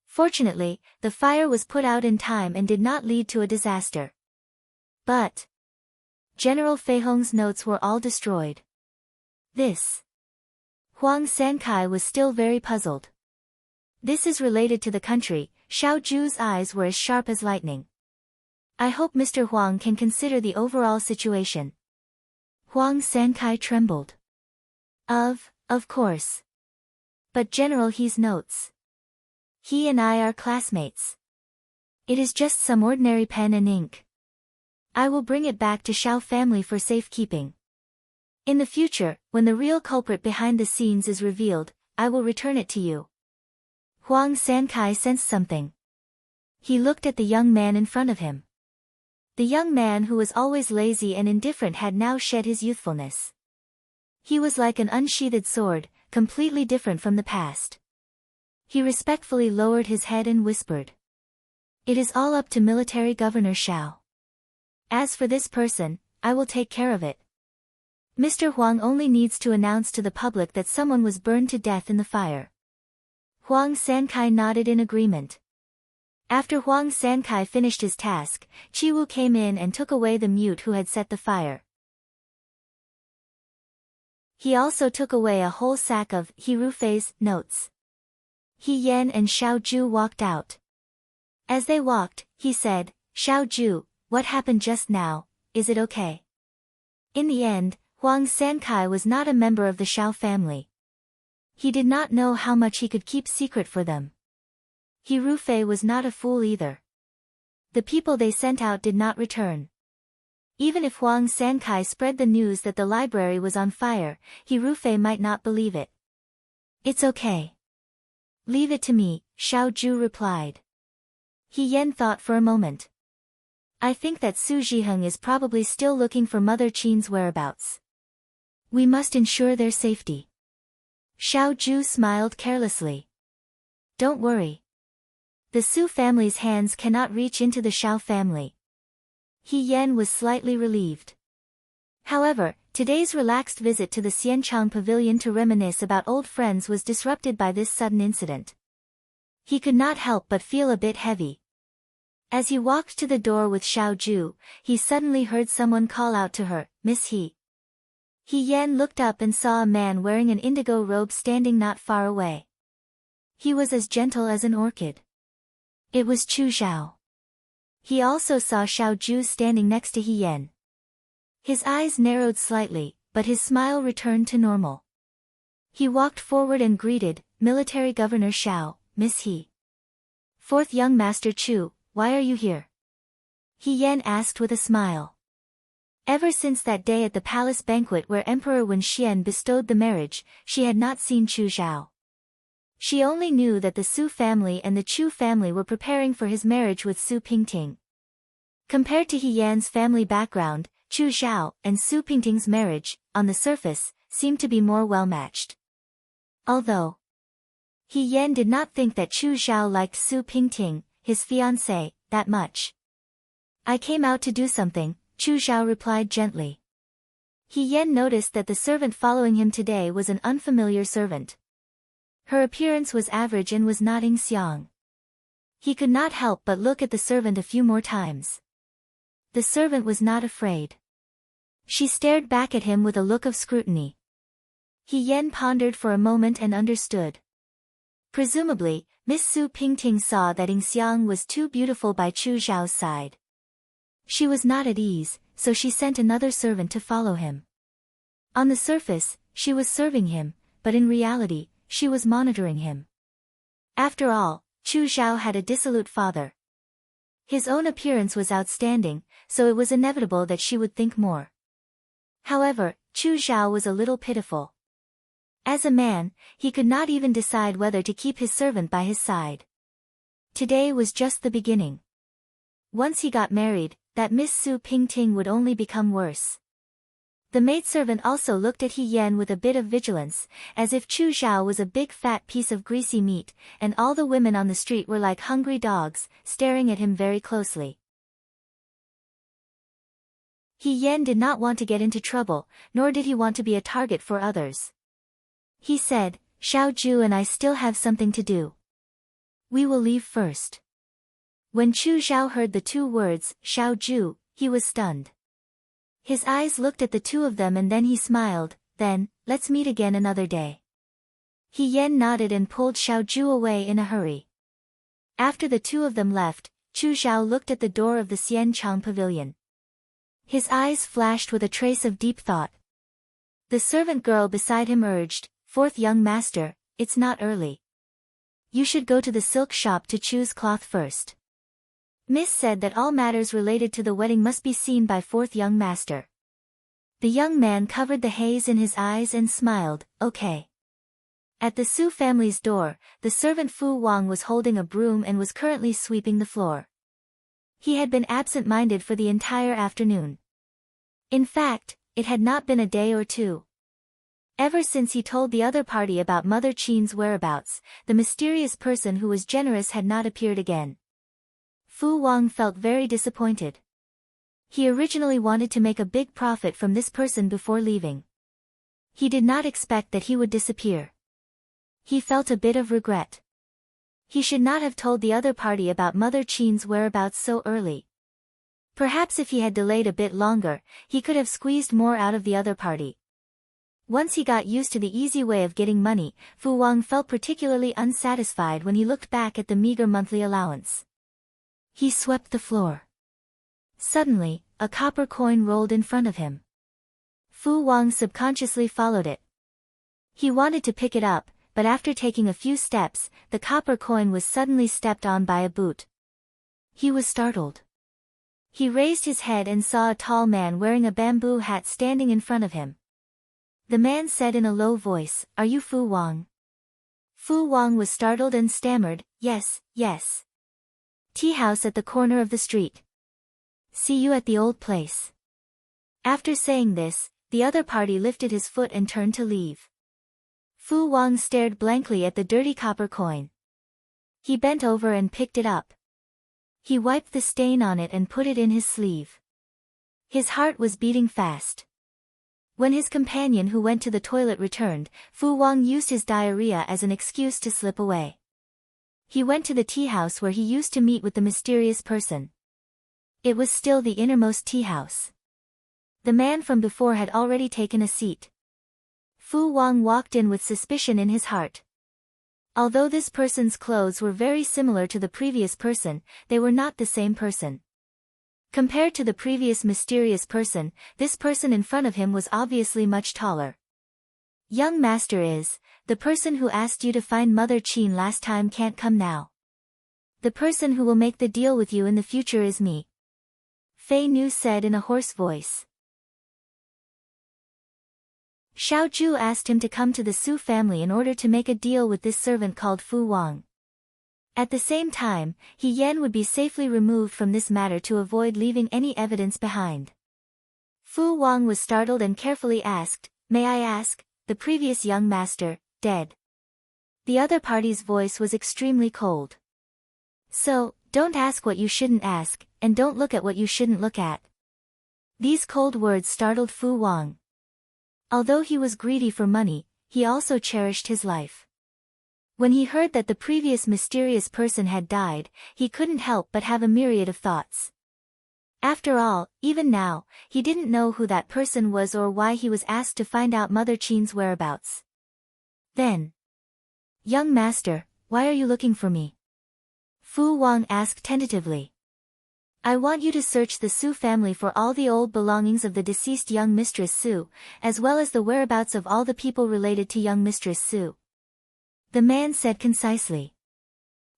Fortunately, the fire was put out in time and did not lead to a disaster. But General Fei Hong's notes were all destroyed. This. Huang Sankai was still very puzzled. This is related to the country. Xiao Ju's eyes were as sharp as lightning. I hope Mr. Huang can consider the overall situation. Huang Sankai trembled. Of course. But General He's notes. He and I are classmates. It is just some ordinary pen and ink. I will bring it back to Xiao family for safekeeping. In the future, when the real culprit behind the scenes is revealed, I will return it to you. Huang Sankai sensed something. He looked at the young man in front of him. The young man who was always lazy and indifferent had now shed his youthfulness. He was like an unsheathed sword, completely different from the past. He respectfully lowered his head and whispered. It is all up to Military Governor Xiao. As for this person, I will take care of it. Mr. Huang only needs to announce to the public that someone was burned to death in the fire. Huang Sankai nodded in agreement. After Huang Sankai finished his task, Chiwu came in and took away the mute who had set the fire. He also took away a whole sack of Hirufei's notes. He Yan and Xiao Ju walked out. As they walked, he said, Xiao Ju, what happened just now, is it okay? In the end, Huang Sankai was not a member of the Xiao family. He did not know how much he could keep secret for them. Hirufei was not a fool either. The people they sent out did not return. Even if Huang Sankai spread the news that the library was on fire, Hirufei might not believe it. It's okay. Leave it to me, Xiao Ju replied. He Yan thought for a moment. I think that Su Zhiheng is probably still looking for Mother Qin's whereabouts. We must ensure their safety. Xiao Ju smiled carelessly. Don't worry. The Su family's hands cannot reach into the Xiao family. He Yan was slightly relieved. However, today's relaxed visit to the Xianchang pavilion to reminisce about old friends was disrupted by this sudden incident. He could not help but feel a bit heavy. As he walked to the door with Xiao Ju, he suddenly heard someone call out to her, Miss He. He Yan looked up and saw a man wearing an indigo robe standing not far away. He was as gentle as an orchid. It was Chu Zhao. He also saw Xiao Ju standing next to He Yan. His eyes narrowed slightly, but his smile returned to normal. He walked forward and greeted, Military Governor Xiao, Miss He. Fourth young Master Chu, why are you here? He Yan asked with a smile. Ever since that day at the palace banquet where Emperor Wen Xian bestowed the marriage, she had not seen Chu Zhao. She only knew that the Su family and the Chu family were preparing for his marriage with Su Pingting. Compared to He Yan's family background, Chu Zhao and Su Pingting's marriage, on the surface, seemed to be more well-matched. Although He Yan did not think that Chu Zhao liked Su Pingting, his fiancée, that much. I came out to do something, Chu Zhao replied gently. He Yan noticed that the servant following him today was an unfamiliar servant. Her appearance was average and was nodding Xiang. He could not help but look at the servant a few more times. The servant was not afraid. She stared back at him with a look of scrutiny. He Yen pondered for a moment and understood. Presumably, Miss Su Pingting saw that Ing Xiang was too beautiful by Chu Zhao's side. She was not at ease, so she sent another servant to follow him. On the surface, she was serving him, but in reality, she was monitoring him. After all, Chu Zhao had a dissolute father. His own appearance was outstanding, so it was inevitable that she would think more. However, Chu Zhao was a little pitiful. As a man, he could not even decide whether to keep his servant by his side. Today was just the beginning. Once he got married, that Miss Su Pingting would only become worse. The maidservant also looked at He Yen with a bit of vigilance, as if Chu Zhao was a big fat piece of greasy meat, and all the women on the street were like hungry dogs, staring at him very closely. He Yen did not want to get into trouble, nor did he want to be a target for others. He said, "Xiao Ju and I still have something to do. We will leave first." When Chu Zhao heard the two words, Xiao Ju, he was stunned. His eyes looked at the two of them and then he smiled, "Then, let's meet again another day." He Yen nodded and pulled Xiao Ju away in a hurry. After the two of them left, Chu Zhao looked at the door of the Xian Chang pavilion. His eyes flashed with a trace of deep thought. The servant girl beside him urged, "Fourth young master, it's not early. You should go to the silk shop to choose cloth first." Miss said that all matters related to the wedding must be seen by fourth young master. The young man covered the haze in his eyes and smiled, "Okay." At the Su family's door, the servant Fu Wang was holding a broom and was currently sweeping the floor. He had been absent-minded for the entire afternoon. In fact, it had not been a day or two. Ever since he told the other party about Mother Qin's whereabouts, the mysterious person who was generous had not appeared again. Fu Wang felt very disappointed. He originally wanted to make a big profit from this person before leaving. He did not expect that he would disappear. He felt a bit of regret. He should not have told the other party about Mother Qin's whereabouts so early. Perhaps if he had delayed a bit longer, he could have squeezed more out of the other party. Once he got used to the easy way of getting money, Fu Wang felt particularly unsatisfied when he looked back at the meager monthly allowance. He swept the floor. Suddenly, a copper coin rolled in front of him. Fu Wang subconsciously followed it. He wanted to pick it up, but after taking a few steps, the copper coin was suddenly stepped on by a boot. He was startled. He raised his head and saw a tall man wearing a bamboo hat standing in front of him. The man said in a low voice, "Are you Fu Wang?" Fu Wang was startled and stammered, "Yes, yes. Tea house at the corner of the street. See you at the old place." After saying this, the other party lifted his foot and turned to leave. Fu Wang stared blankly at the dirty copper coin. He bent over and picked it up. He wiped the stain on it and put it in his sleeve. His heart was beating fast. When his companion who went to the toilet returned, Fu Wang used his diarrhea as an excuse to slip away. He went to the tea house where he used to meet with the mysterious person. It was still the innermost tea house. The man from before had already taken a seat. Fu Wang walked in with suspicion in his heart. Although this person's clothes were very similar to the previous person, they were not the same person. Compared to the previous mysterious person, this person in front of him was obviously much taller. "Young master is, the person who asked you to find Mother Qin last time can't come now. The person who will make the deal with you in the future is me," Fei Nu said in a hoarse voice. Xiao Ju asked him to come to the Su family in order to make a deal with this servant called Fu Wang. At the same time, He Yen would be safely removed from this matter to avoid leaving any evidence behind. Fu Wang was startled and carefully asked, "May I ask, the previous young master, dead?" The other party's voice was extremely cold. "So, don't ask what you shouldn't ask, and don't look at what you shouldn't look at." These cold words startled Fu Wang. Although he was greedy for money, he also cherished his life. When he heard that the previous mysterious person had died, he couldn't help but have a myriad of thoughts. After all, even now, he didn't know who that person was or why he was asked to find out Mother Qin's whereabouts. Then, "Young master, why are you looking for me?" Fu Wang asked tentatively. "I want you to search the Su family for all the old belongings of the deceased young Mistress Su, as well as the whereabouts of all the people related to young Mistress Su," the man said concisely.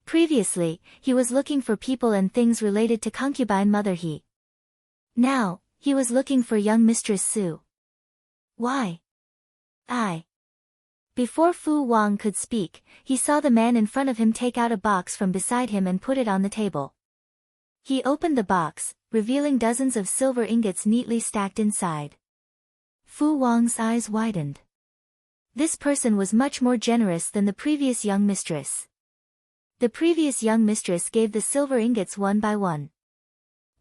Previously, he was looking for people and things related to concubine Mother He. Now, he was looking for young Mistress Su. Why? Before Fu Wang could speak, he saw the man in front of him take out a box from beside him and put it on the table. He opened the box, revealing dozens of silver ingots neatly stacked inside. Fu Wang's eyes widened. This person was much more generous than the previous young mistress. The previous young mistress gave the silver ingots one by one.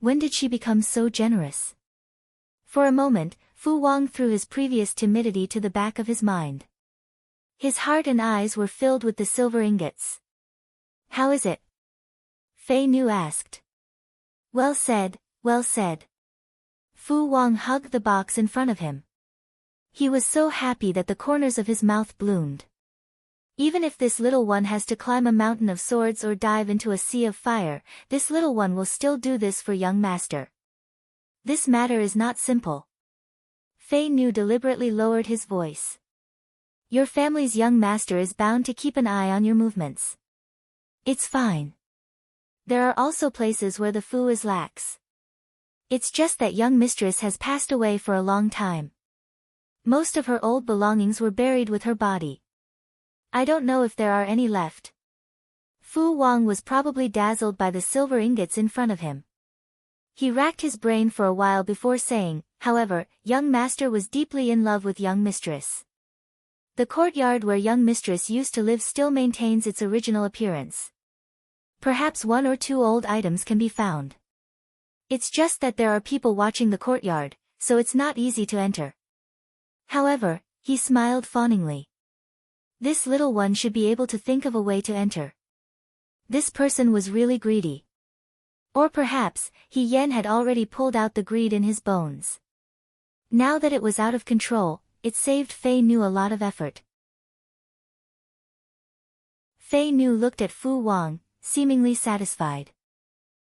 When did she become so generous? For a moment, Fu Wang threw his previous timidity to the back of his mind. His heart and eyes were filled with the silver ingots. "How is it?" Fei Nu asked. Well said, well said." Fu Wang hugged the box in front of him. He was so happy that the corners of his mouth bloomed. Even if this little one has to climb a mountain of swords or dive into a sea of fire, this little one will still do this for young master. This matter is not simple. Fei Nu deliberately lowered his voice. Your family's young master is bound to keep an eye on your movements. It's fine. There are also places where the Fu is lax. It's just that young mistress has passed away for a long time. Most of her old belongings were buried with her body. I don't know if there are any left. Fu Wang was probably dazzled by the silver ingots in front of him. He racked his brain for a while before saying, however, young master was deeply in love with young mistress. The courtyard where young mistress used to live still maintains its original appearance. Perhaps one or two old items can be found. It's just that there are people watching the courtyard, so it's not easy to enter. However, he smiled fawningly. This little one should be able to think of a way to enter. This person was really greedy. Or perhaps, He Yen had already pulled out the greed in his bones. Now that it was out of control, it saved Fei Nu a lot of effort. Fei Nu looked at Fu Wang, seemingly satisfied.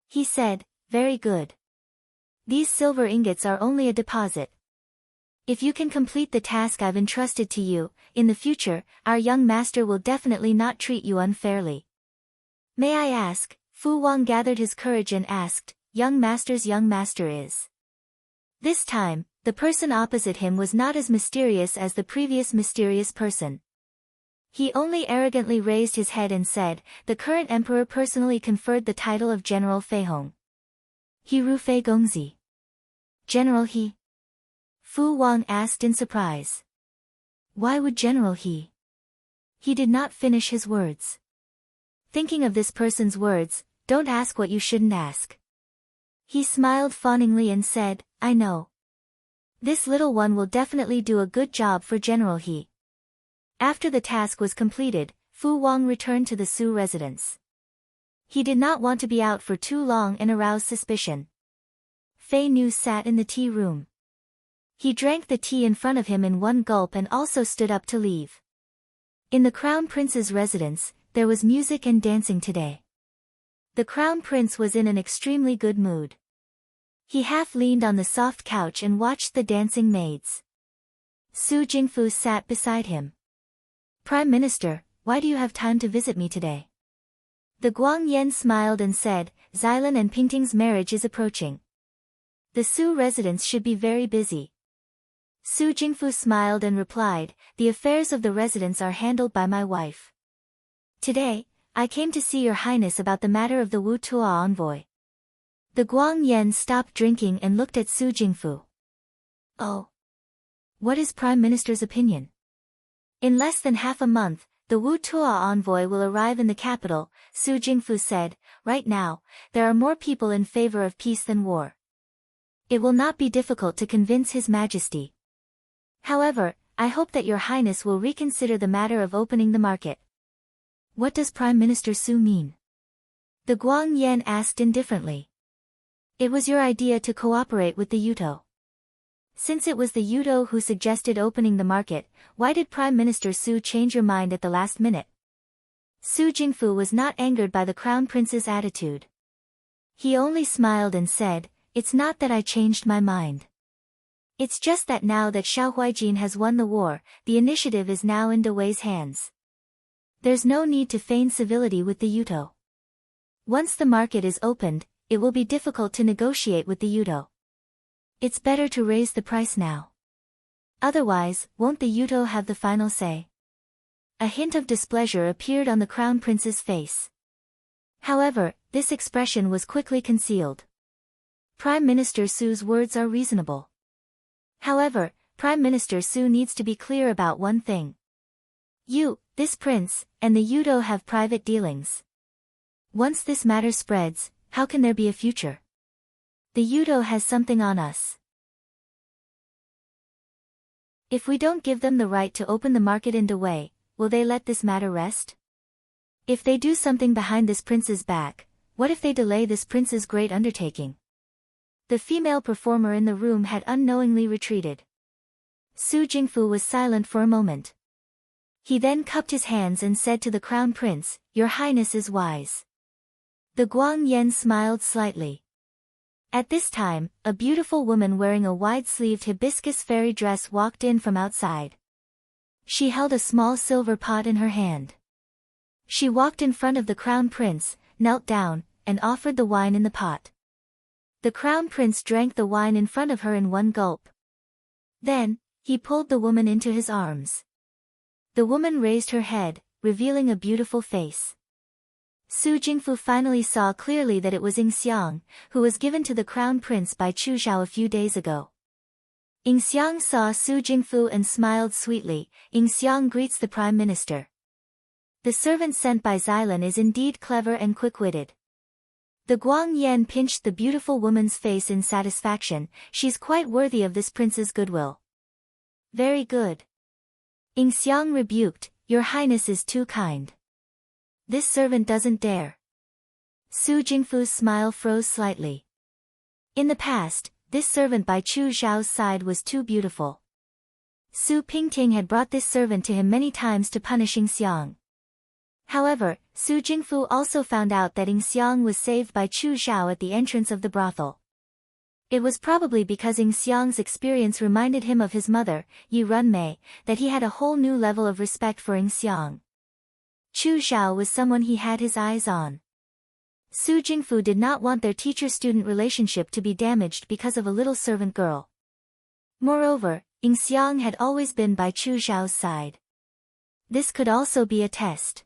He said, very good. These silver ingots are only a deposit. If you can complete the task I've entrusted to you, in the future, our young master will definitely not treat you unfairly. May I ask? Fu Wang gathered his courage and asked, young master is. This time, the person opposite him was not as mysterious as the previous mysterious person. He only arrogantly raised his head and said, the current emperor personally conferred the title of General Feihong. He Ru Fei Gongzi. General He? Fu Wang asked in surprise. Why would General He? He did not finish his words. Thinking of this person's words, don't ask what you shouldn't ask. He smiled fawningly and said, I know. This little one will definitely do a good job for General He. After the task was completed, Fu Wang returned to the Su residence. He did not want to be out for too long and arouse suspicion. Fei Nu sat in the tea room. He drank the tea in front of him in one gulp and also stood up to leave. In the Crown Prince's residence, there was music and dancing today. The Crown Prince was in an extremely good mood. He half leaned on the soft couch and watched the dancing maids. Su Jingfu sat beside him. Prime Minister, why do you have time to visit me today? The Guang Yan smiled and said, Xilan and Pingting's marriage is approaching. The Su residence should be very busy. Su Jingfu smiled and replied, the affairs of the residence are handled by my wife. Today, I came to see Your Highness about the matter of the Wu Tua envoy. The Guang Yan stopped drinking and looked at Su Jingfu. Oh. What is Prime Minister's opinion? In less than half a month, the Wu Tua envoy will arrive in the capital, Su Jingfu said. Right now, there are more people in favor of peace than war. It will not be difficult to convince His Majesty. However, I hope that Your Highness will reconsider the matter of opening the market. What does Prime Minister Su mean? The Guang Yan asked indifferently. It was your idea to cooperate with the Yuto. Since it was the Yuto who suggested opening the market, why did Prime Minister Su change your mind at the last minute? Su Jingfu was not angered by the Crown Prince's attitude. He only smiled and said, "It's not that I changed my mind. It's just that now that Xiao Huaijin has won the war, the initiative is now in Dewey's hands. There's no need to feign civility with the Yuto. Once the market is opened, it will be difficult to negotiate with the Yuto. It's better to raise the price now. Otherwise, won't the Yuto have the final say?" A hint of displeasure appeared on the Crown Prince's face. However, this expression was quickly concealed. Prime Minister Su's words are reasonable. However, Prime Minister Su needs to be clear about one thing. You, this prince, and the Yuto have private dealings. Once this matter spreads, how can there be a future? The Yuto has something on us. If we don't give them the right to open the market in Dewey, will they let this matter rest? If they do something behind this prince's back, what if they delay this prince's great undertaking? The female performer in the room had unknowingly retreated. Su Jingfu was silent for a moment. He then cupped his hands and said to the Crown Prince, "Your Highness is wise." The Guang Yan smiled slightly. At this time, a beautiful woman wearing a wide-sleeved hibiscus fairy dress walked in from outside. She held a small silver pot in her hand. She walked in front of the Crown Prince, knelt down, and offered the wine in the pot. The Crown Prince drank the wine in front of her in one gulp. Then, he pulled the woman into his arms. The woman raised her head, revealing a beautiful face. Su Jingfu finally saw clearly that it was Ying Xiang, who was given to the Crown Prince by Chu Zhao a few days ago. Ying Xiang saw Su Jingfu and smiled sweetly. "Ying Xiang greets the Prime Minister. The servant sent by Xilan is indeed clever and quick-witted." The Guang Yan pinched the beautiful woman's face in satisfaction. "She's quite worthy of this prince's goodwill." "Very good." Ying Xiang rebuked, "Your Highness is too kind. This servant doesn't dare." Su Jingfu's smile froze slightly. In the past, this servant by Chu Zhao's side was too beautiful. Su Pingting had brought this servant to him many times to punish Ying Xiang. However, Su Jingfu also found out that Ying Xiang was saved by Chu Zhao at the entrance of the brothel. It was probably because Ying Xiang's experience reminded him of his mother, Yi Runmei, that he had a whole new level of respect for Ying Xiang. Chu Zhao was someone he had his eyes on. Su Jingfu did not want their teacher-student relationship to be damaged because of a little servant girl. Moreover, Ying Xiang had always been by Chu Zhao's side. This could also be a test.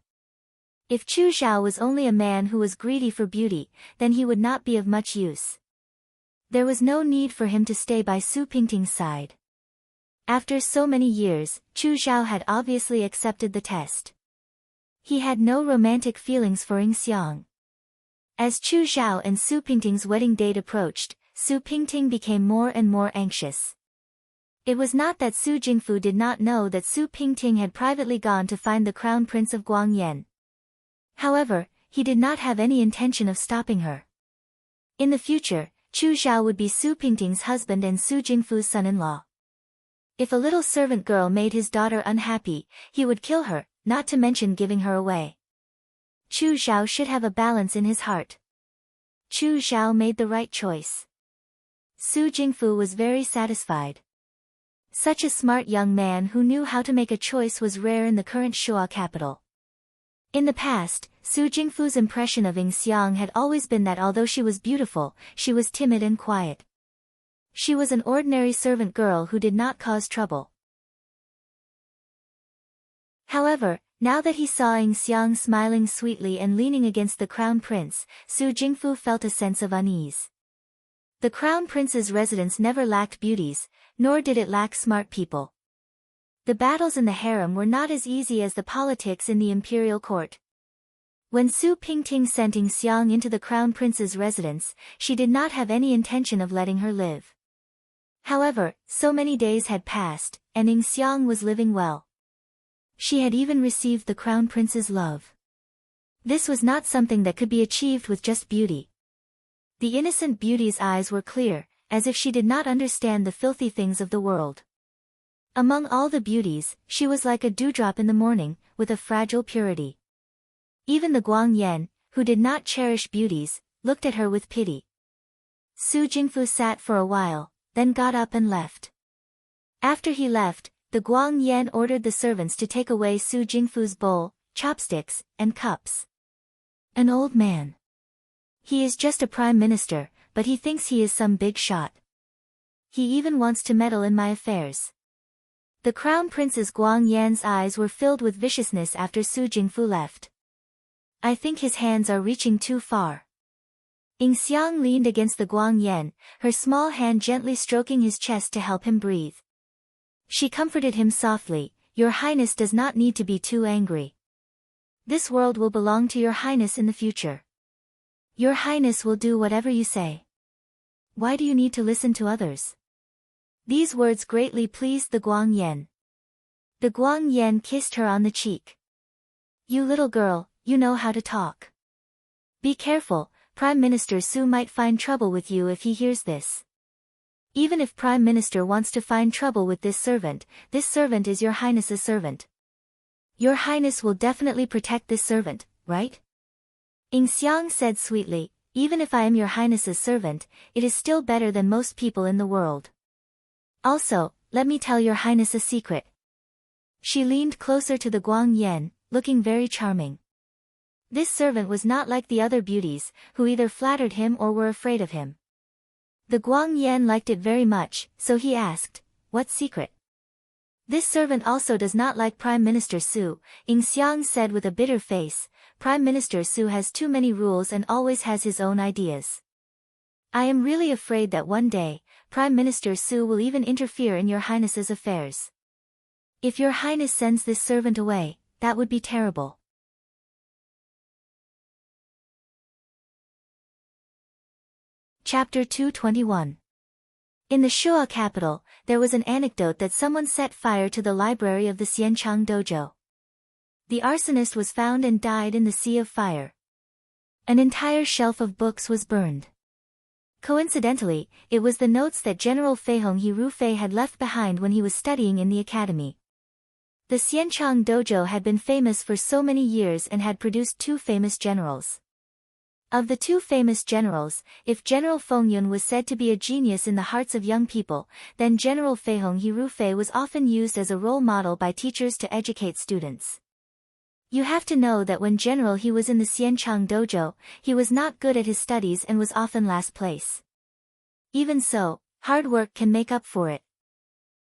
If Chu Zhao was only a man who was greedy for beauty, then he would not be of much use. There was no need for him to stay by Su Pingting's side. After so many years, Chu Zhao had obviously accepted the test. He had no romantic feelings for Ying Xiang. As Chu Zhao and Su Pingting's wedding date approached, Su Pingting became more and more anxious. It was not that Su Jingfu did not know that Su Pingting had privately gone to find the Crown Prince of Guangyan. However, he did not have any intention of stopping her. In the future, Chu Zhao would be Su Pingting's husband and Su Jingfu's son-in-law. If a little servant girl made his daughter unhappy, he would kill her, not to mention giving her away. Chu Zhao should have a balance in his heart. Chu Zhao made the right choice. Su Jingfu was very satisfied. Such a smart young man who knew how to make a choice was rare in the current Shuo capital. In the past, Su Jingfu's impression of Ying Xiang had always been that although she was beautiful, she was timid and quiet. She was an ordinary servant girl who did not cause trouble. However, now that he saw Ying Xiang smiling sweetly and leaning against the Crown Prince, Su Jingfu felt a sense of unease. The Crown Prince's residence never lacked beauties, nor did it lack smart people. The battles in the harem were not as easy as the politics in the imperial court. When Su Pingting sent Ying Xiang into the Crown Prince's residence, she did not have any intention of letting her live. However, so many days had passed, and Ying Xiang was living well. She had even received the Crown Prince's love. This was not something that could be achieved with just beauty. The innocent beauty's eyes were clear, as if she did not understand the filthy things of the world. Among all the beauties, she was like a dewdrop in the morning, with a fragile purity. Even the Guang Yan, who did not cherish beauties, looked at her with pity. Su Jingfu sat for a while, then got up and left. After he left, the Guang Yan ordered the servants to take away Su Jingfu's bowl, chopsticks, and cups. An old man. He is just a prime minister, but he thinks he is some big shot. He even wants to meddle in my affairs. The crown princess Guang Yan's eyes were filled with viciousness after Su Jingfu left. I think his hands are reaching too far. Ying Xiang leaned against the Guang Yan, her small hand gently stroking his chest to help him breathe. She comforted him softly, Your Highness does not need to be too angry. This world will belong to Your Highness in the future. Your Highness will do whatever you say. Why do you need to listen to others? These words greatly pleased the Guang Yan. The Guang Yan kissed her on the cheek. You little girl, you know how to talk. Be careful, Prime Minister Su might find trouble with you if he hears this. Even if Prime Minister wants to find trouble with this servant is Your Highness's servant. Your Highness will definitely protect this servant, right? Ying Xiang said sweetly, Even if I am Your Highness's servant, it is still better than most people in the world. Also, let me tell Your Highness a secret. She leaned closer to the Guang Yan, looking very charming. This servant was not like the other beauties, who either flattered him or were afraid of him. The Guang Yan liked it very much, so he asked, What secret? This servant also does not like Prime Minister Su, Ying Xiang said with a bitter face. Prime Minister Su has too many rules and always has his own ideas. I am really afraid that one day, Prime Minister Su will even interfere in Your Highness's affairs. If Your Highness sends this servant away, that would be terrible. Chapter 221. In the Shuo capital, there was an anecdote that someone set fire to the library of the Xianchang dojo. The arsonist was found and died in the sea of fire. An entire shelf of books was burned. Coincidentally, it was the notes that General Feihong He Rufei had left behind when he was studying in the academy. The Xianchang dojo had been famous for so many years and had produced two famous generals. Of the two famous generals, if General Fengyun was said to be a genius in the hearts of young people, then General Feihong He Rufei was often used as a role model by teachers to educate students. You have to know that when General He was in the Xianchang dojo, he was not good at his studies and was often last place. Even so, hard work can make up for it.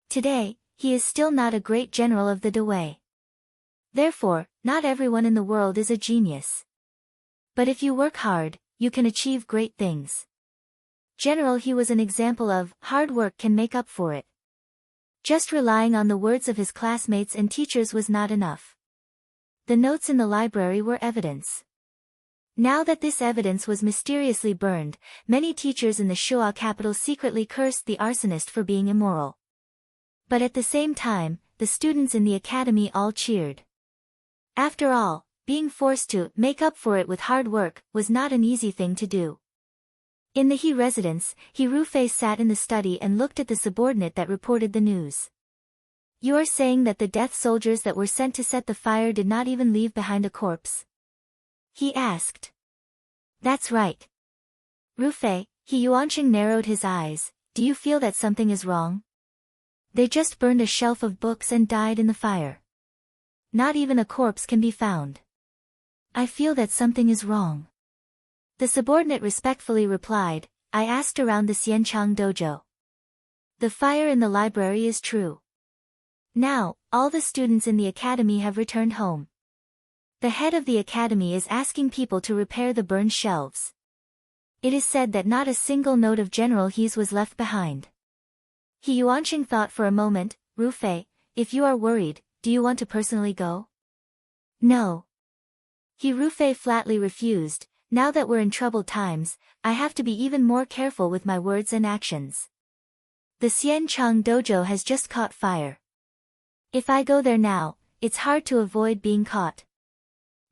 Today, he is still not a great general of the Dewei. Therefore, not everyone in the world is a genius. But if you work hard, you can achieve great things. General He was an example of, hard work can make up for it. Just relying on the words of his classmates and teachers was not enough. The notes in the library were evidence. Now that this evidence was mysteriously burned, many teachers in the Shuo capital secretly cursed the arsonist for being immoral. But at the same time, the students in the academy all cheered. After all, being forced to make up for it with hard work was not an easy thing to do. In the He residence, He Rufei sat in the study and looked at the subordinate that reported the news. You are saying that the death soldiers that were sent to set the fire did not even leave behind a corpse? He asked. That's right. Rufei, He Yuanqing narrowed his eyes, do you feel that something is wrong? They just burned a shelf of books and died in the fire. Not even a corpse can be found. I feel that something is wrong. The subordinate respectfully replied, I asked around the Xianchang dojo. The fire in the library is true. Now, all the students in the academy have returned home. The head of the academy is asking people to repair the burned shelves. It is said that not a single note of General He's was left behind. He Yuanqing thought for a moment, Rufei, if you are worried, do you want to personally go? No. He Rufei flatly refused, now that we're in troubled times, I have to be even more careful with my words and actions. The Xianchang dojo has just caught fire. If I go there now, it's hard to avoid being caught.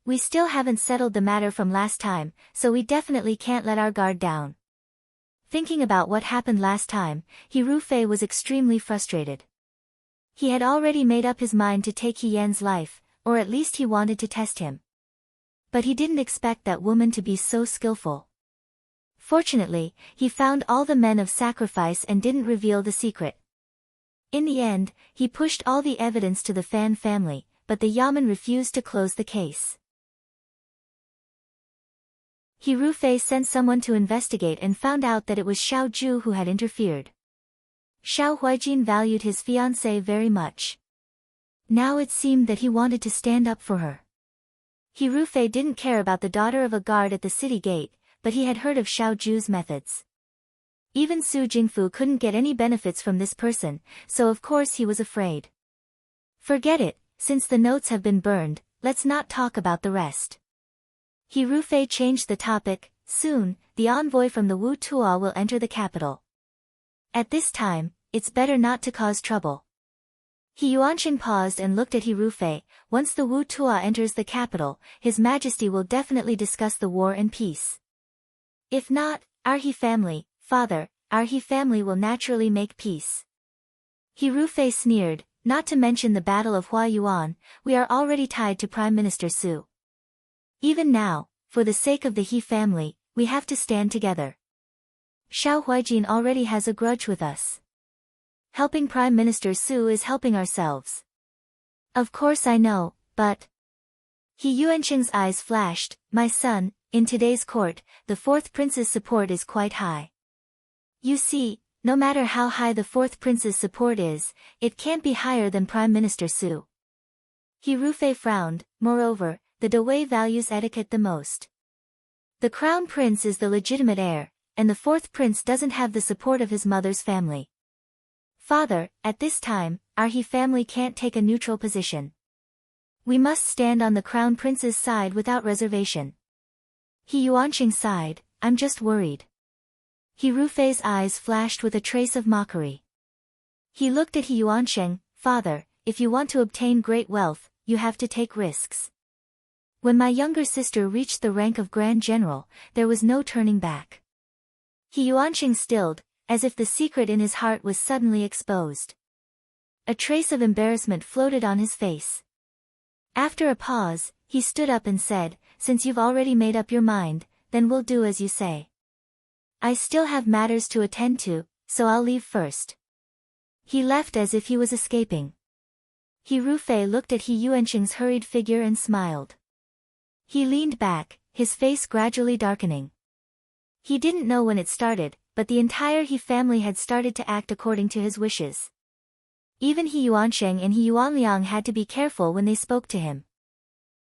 We still haven't settled the matter from last time, so we definitely can't let our guard down. Thinking about what happened last time, He Rufei was extremely frustrated. He had already made up his mind to take He Yan's life, or at least he wanted to test him. But he didn't expect that woman to be so skillful. Fortunately, he found all the men of sacrifice and didn't reveal the secret. In the end, he pushed all the evidence to the Fan family, but the Yamen refused to close the case. He Rufei sent someone to investigate and found out that it was Xiao Zhu who had interfered. Xiao Huijin valued his fiancée very much. Now it seemed that he wanted to stand up for her. He Rufei didn't care about the daughter of a guard at the city gate, but he had heard of Xiao Zhu's methods. Even Su Jingfu couldn't get any benefits from this person, so of course he was afraid. Forget it, since the notes have been burned, let's not talk about the rest. He Rufei changed the topic. Soon, the envoy from the Wu Tuo will enter the capital. At this time, it's better not to cause trouble. He Yuanqing paused and looked at He Rufei. Once the Wu Tuo enters the capital, His Majesty will definitely discuss the war and peace. If not, our He family, father, our He family will naturally make peace. He Rufei sneered, not to mention the Battle of Huayuan, we are already tied to Prime Minister Su. Even now, for the sake of the He family, we have to stand together. Xiao Huijin already has a grudge with us. Helping Prime Minister Su is helping ourselves. Of course I know, but... He Yuanqing's eyes flashed, my son, in today's court, the fourth prince's support is quite high. You see, no matter how high the fourth prince's support is, it can't be higher than Prime Minister Su. He Rufei frowned. Moreover, the Dewei values etiquette the most. The crown prince is the legitimate heir, and the fourth prince doesn't have the support of his mother's family. Father, at this time, our He family can't take a neutral position. We must stand on the crown prince's side without reservation. He Yuanqing sighed, I'm just worried. He Rufei's eyes flashed with a trace of mockery. He looked at He Yuanqing, Father, if you want to obtain great wealth, you have to take risks. When my younger sister reached the rank of Grand General, there was no turning back. He Yuanqing stilled, as if the secret in his heart was suddenly exposed. A trace of embarrassment floated on his face. After a pause, he stood up and said, since you've already made up your mind, then we'll do as you say. I still have matters to attend to, so I'll leave first. He left as if he was escaping. He Rufei looked at He Yuanqing's hurried figure and smiled. He leaned back, his face gradually darkening. He didn't know when it started, but the entire He family had started to act according to his wishes. Even He Yuanqing and He Yuanliang had to be careful when they spoke to him.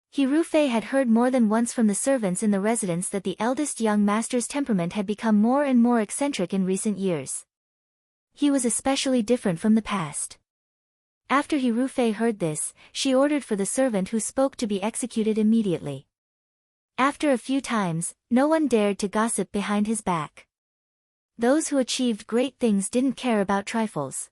He Rufei had heard more than once from the servants in the residence that the eldest young master's temperament had become more and more eccentric in recent years. He was especially different from the past. After He Rufei heard this, she ordered for the servant who spoke to be executed immediately. After a few times, no one dared to gossip behind his back. Those who achieved great things didn't care about trifles.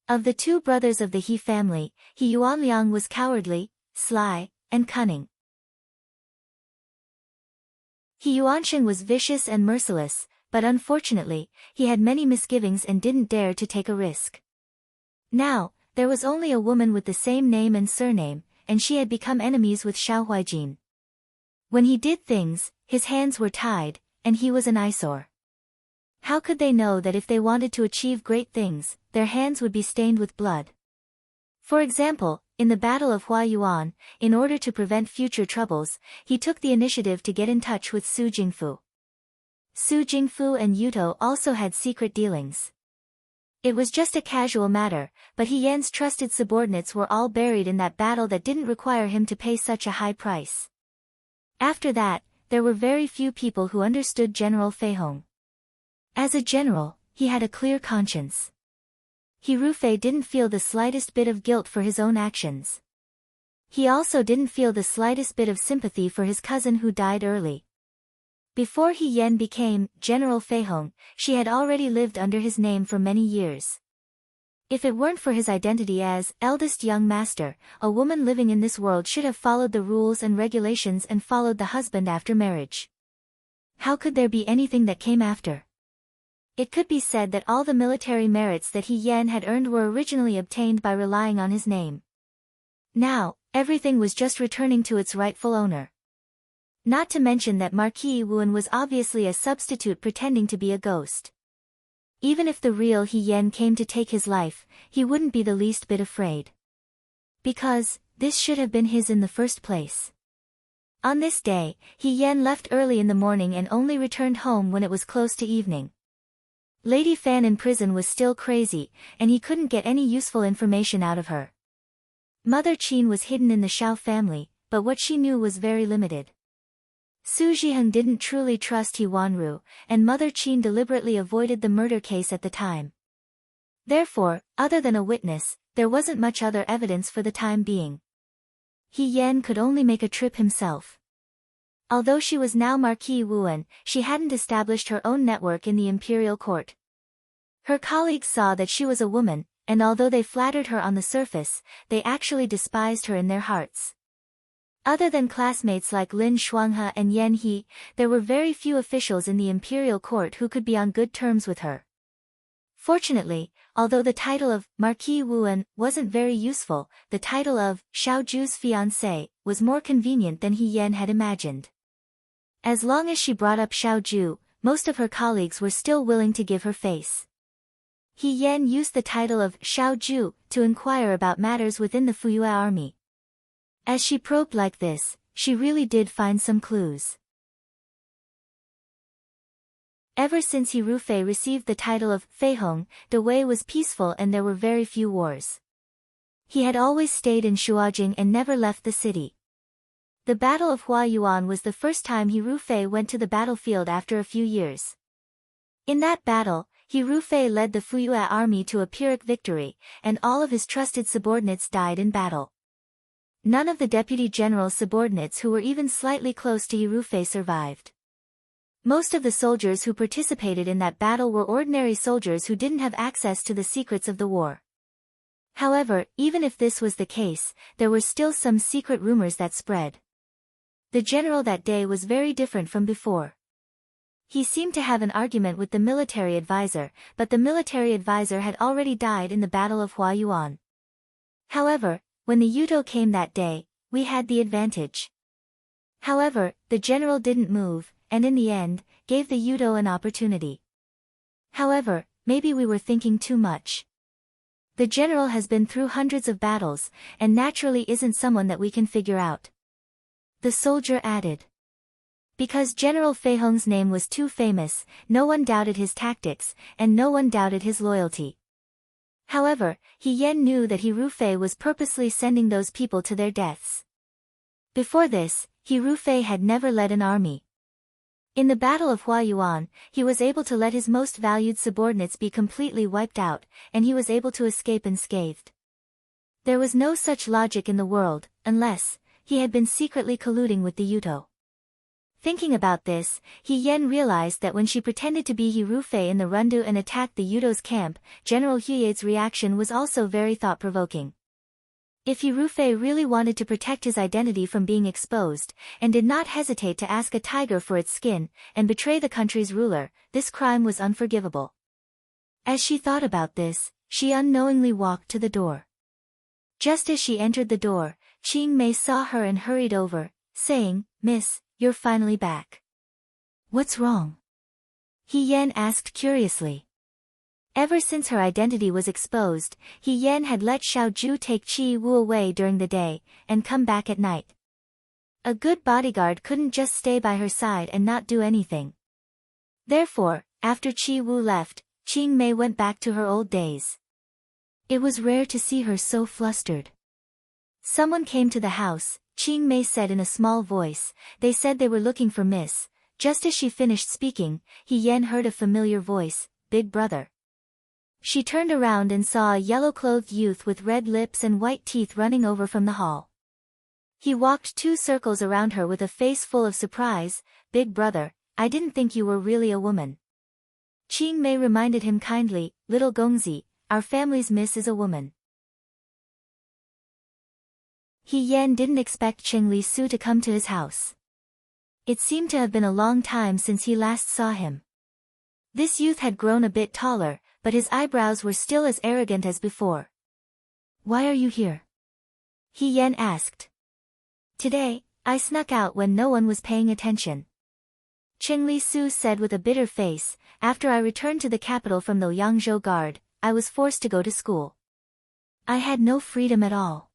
Of the two brothers of the He family, He Yuanliang was cowardly, sly, and cunning. He Yuanqing was vicious and merciless, but unfortunately, he had many misgivings and didn't dare to take a risk. Now, there was only a woman with the same name and surname, and she had become enemies with Xiao Huijin. When he did things, his hands were tied, and he was an eyesore. How could they know that if they wanted to achieve great things, their hands would be stained with blood? For example, in the Battle of Huayuan, in order to prevent future troubles, he took the initiative to get in touch with Su Jingfu. Su Jingfu and Yuto also had secret dealings. It was just a casual matter, but He Yan's trusted subordinates were all buried in that battle that didn't require him to pay such a high price. After that, there were very few people who understood General Fei Hong. As a general, he had a clear conscience. He Rufei didn't feel the slightest bit of guilt for his own actions. He also didn't feel the slightest bit of sympathy for his cousin who died early. Before He Yan became General Fei Hong, she had already lived under his name for many years. If it weren't for his identity as eldest young master, a woman living in this world should have followed the rules and regulations and followed the husband after marriage. How could there be anything that came after? It could be said that all the military merits that He Yan had earned were originally obtained by relying on his name. Now, everything was just returning to its rightful owner. Not to mention that Marquis Wuan was obviously a substitute pretending to be a ghost. Even if the real He Yan came to take his life, he wouldn't be the least bit afraid. Because, this should have been his in the first place. On this day, He Yan left early in the morning and only returned home when it was close to evening. Lady Fan in prison was still crazy, and he couldn't get any useful information out of her. Mother Qin was hidden in the Xiao family, but what she knew was very limited. Su Zhiheng didn't truly trust He Wanru, and Mother Qin deliberately avoided the murder case at the time. Therefore, other than a witness, there wasn't much other evidence for the time being. He Yan could only make a trip himself. Although she was now Marquis Wuan, she hadn't established her own network in the imperial court. Her colleagues saw that she was a woman, and although they flattered her on the surface, they actually despised her in their hearts. Other than classmates like Lin Shuanghe and Yan He, there were very few officials in the imperial court who could be on good terms with her. Fortunately, although the title of Marquis Wuan wasn't very useful, the title of Xiao Zhu's fiancé was more convenient than He Yan had imagined. As long as she brought up Xiao Zhu, most of her colleagues were still willing to give her face. He Yan used the title of Xiao Zhu to inquire about matters within the Fuyue army. As she probed like this, she really did find some clues. Ever since He Rufei received the title of Feihong, the Wei was peaceful and there were very few wars. He had always stayed in Shuajing and never left the city. The Battle of Huayuan was the first time He Rufei went to the battlefield after a few years. In that battle, He Rufei led the Fuyue army to a Pyrrhic victory, and all of his trusted subordinates died in battle. None of the deputy general's subordinates who were even slightly close to He Rufei survived. Most of the soldiers who participated in that battle were ordinary soldiers who didn't have access to the secrets of the war. However, even if this was the case, there were still some secret rumors that spread. The general that day was very different from before. He seemed to have an argument with the military advisor, but the military advisor had already died in the Battle of Huayuan. However, when the Yudo came that day, we had the advantage. However, the general didn't move, and in the end, gave the Yudo an opportunity. However, maybe we were thinking too much. The general has been through hundreds of battles, and naturally isn't someone that we can figure out. The soldier added. Because General Feihong's name was too famous, no one doubted his tactics, and no one doubted his loyalty. However, He Yan knew that He Rufei was purposely sending those people to their deaths. Before this, He Rufei had never led an army. In the Battle of Huayuan, he was able to let his most valued subordinates be completely wiped out, and he was able to escape unscathed. There was no such logic in the world, unless he had been secretly colluding with the Yudo. Thinking about this, He Yan realized that when she pretended to be He Rufei in the Rundu and attacked the Yudo's camp, General Huye's reaction was also very thought-provoking. If He Rufei really wanted to protect his identity from being exposed, and did not hesitate to ask a tiger for its skin, and betray the country's ruler, this crime was unforgivable. As she thought about this, she unknowingly walked to the door. Just as she entered the door, Qing Mei saw her and hurried over, saying, "Miss, you're finally back. What's wrong?" He Yan asked curiously. Ever since her identity was exposed, He Yan had let Xiao Zhu take Qi Wu away during the day, and come back at night. A good bodyguard couldn't just stay by her side and not do anything. Therefore, after Qi Wu left, Qing Mei went back to her old days. It was rare to see her so flustered. Someone came to the house, Qing Mei said in a small voice. They said they were looking for Miss. Just as she finished speaking, He Yan heard a familiar voice, "Big brother." She turned around and saw a yellow-clothed youth with red lips and white teeth running over from the hall. He walked 2 circles around her with a face full of surprise. "Big brother, I didn't think you were really a woman." Qing Mei reminded him kindly, "Little Gongzi, our family's miss is a woman." He Yan didn't expect Cheng Li Su to come to his house. It seemed to have been a long time since he last saw him. This youth had grown a bit taller, but his eyebrows were still as arrogant as before. "Why are you here?" He Yan asked. "Today, I snuck out when no one was paying attention," Qingli Su said with a bitter face. "After I returned to the capital from the Yangzhou Guard, I was forced to go to school. I had no freedom at all.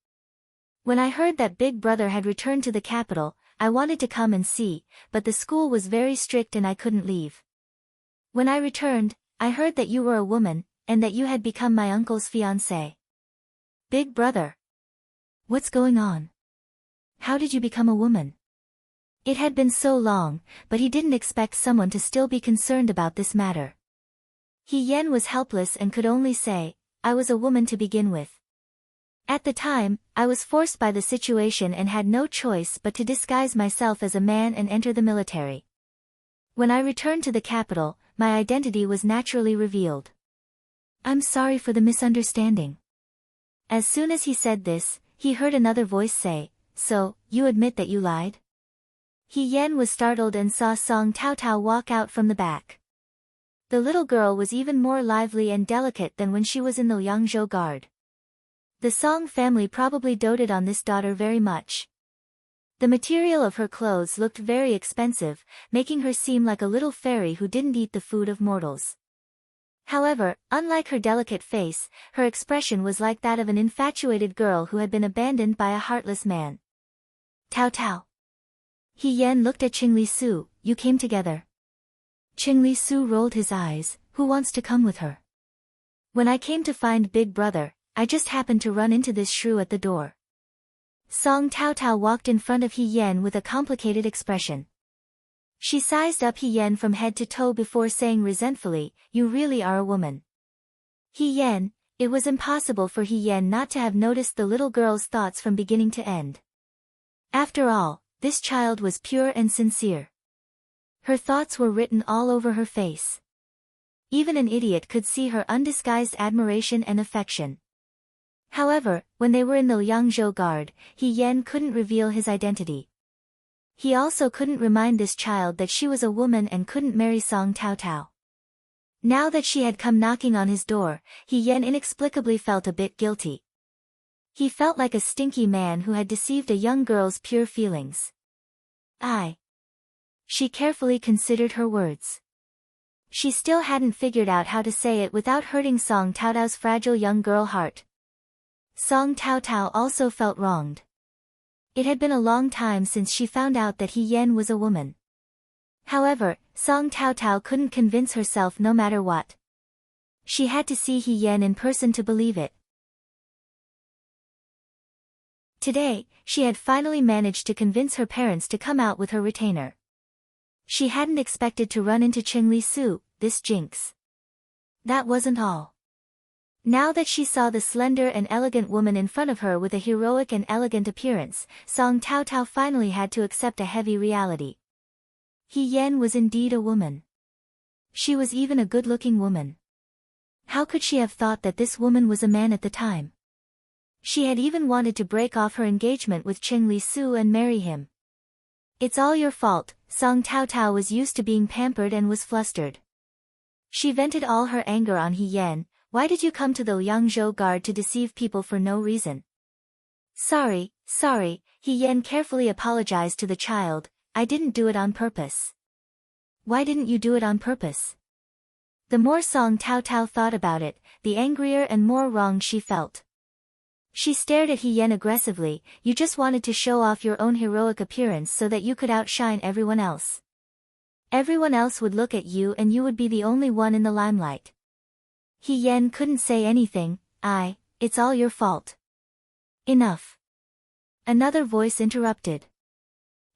When I heard that Big Brother had returned to the capital, I wanted to come and see, but the school was very strict and I couldn't leave. When I returned, I heard that you were a woman, and that you had become my uncle's fiancé." "Big Brother? What's going on? How did you become a woman?" It had been so long, but he didn't expect someone to still be concerned about this matter. He Yan was helpless and could only say, "I was a woman to begin with. At the time, I was forced by the situation and had no choice but to disguise myself as a man and enter the military. When I returned to the capital, my identity was naturally revealed. I'm sorry for the misunderstanding." As soon as he said this, he heard another voice say, "So, you admit that you lied?" He Yan was startled and saw Song Taotao walk out from the back. The little girl was even more lively and delicate than when she was in the Yangzhou Guard. The Song family probably doted on this daughter very much. The material of her clothes looked very expensive, making her seem like a little fairy who didn't eat the food of mortals. However, unlike her delicate face, her expression was like that of an infatuated girl who had been abandoned by a heartless man. "Tao Tao." He Yan looked at Qingli Su. "You came together." Qingli Su rolled his eyes. "Who wants to come with her?" "When I came to find Big Brother, I just happened to run into this shrew at the door." Song Taotao walked in front of He Yan with a complicated expression. She sized up He Yan from head to toe before saying resentfully, "You really are a woman." He Yan, it was impossible for He Yan not to have noticed the little girl's thoughts from beginning to end. After all, this child was pure and sincere. Her thoughts were written all over her face. Even an idiot could see her undisguised admiration and affection. However, when they were in the Yangzhou Guard, He Yan couldn't reveal his identity. He also couldn't remind this child that she was a woman and couldn't marry Song Taotao. Now that she had come knocking on his door, He Yan inexplicably felt a bit guilty. He felt like a stinky man who had deceived a young girl's pure feelings. She carefully considered her words. She still hadn't figured out how to say it without hurting Song Taotao's fragile young girl heart. Song Taotao also felt wronged. It had been a long time since she found out that He Yan was a woman. However, Song Taotao couldn't convince herself no matter what. She had to see He Yan in person to believe it. Today, she had finally managed to convince her parents to come out with her retainer. She hadn't expected to run into Qingli Su, this jinx. That wasn't all. Now that she saw the slender and elegant woman in front of her with a heroic and elegant appearance, Song Taotao finally had to accept a heavy reality. He Yan was indeed a woman. She was even a good-looking woman. How could she have thought that this woman was a man at the time? She had even wanted to break off her engagement with Qingli Su and marry him. "It's all your fault." Song Taotao was used to being pampered and was flustered. She vented all her anger on He Yan. "Why did you come to the Yangzhou Guard to deceive people for no reason?" Sorry, He Yan carefully apologized to the child. "I didn't do it on purpose." "Why didn't you do it on purpose?" The more Song Taotao thought about it, the angrier and more wronged she felt. She stared at He Yan aggressively. "You just wanted to show off your own heroic appearance so that you could outshine everyone else. Everyone else would look at you and you would be the only one in the limelight." He Yan couldn't say anything. It's all your fault." "Enough." Another voice interrupted.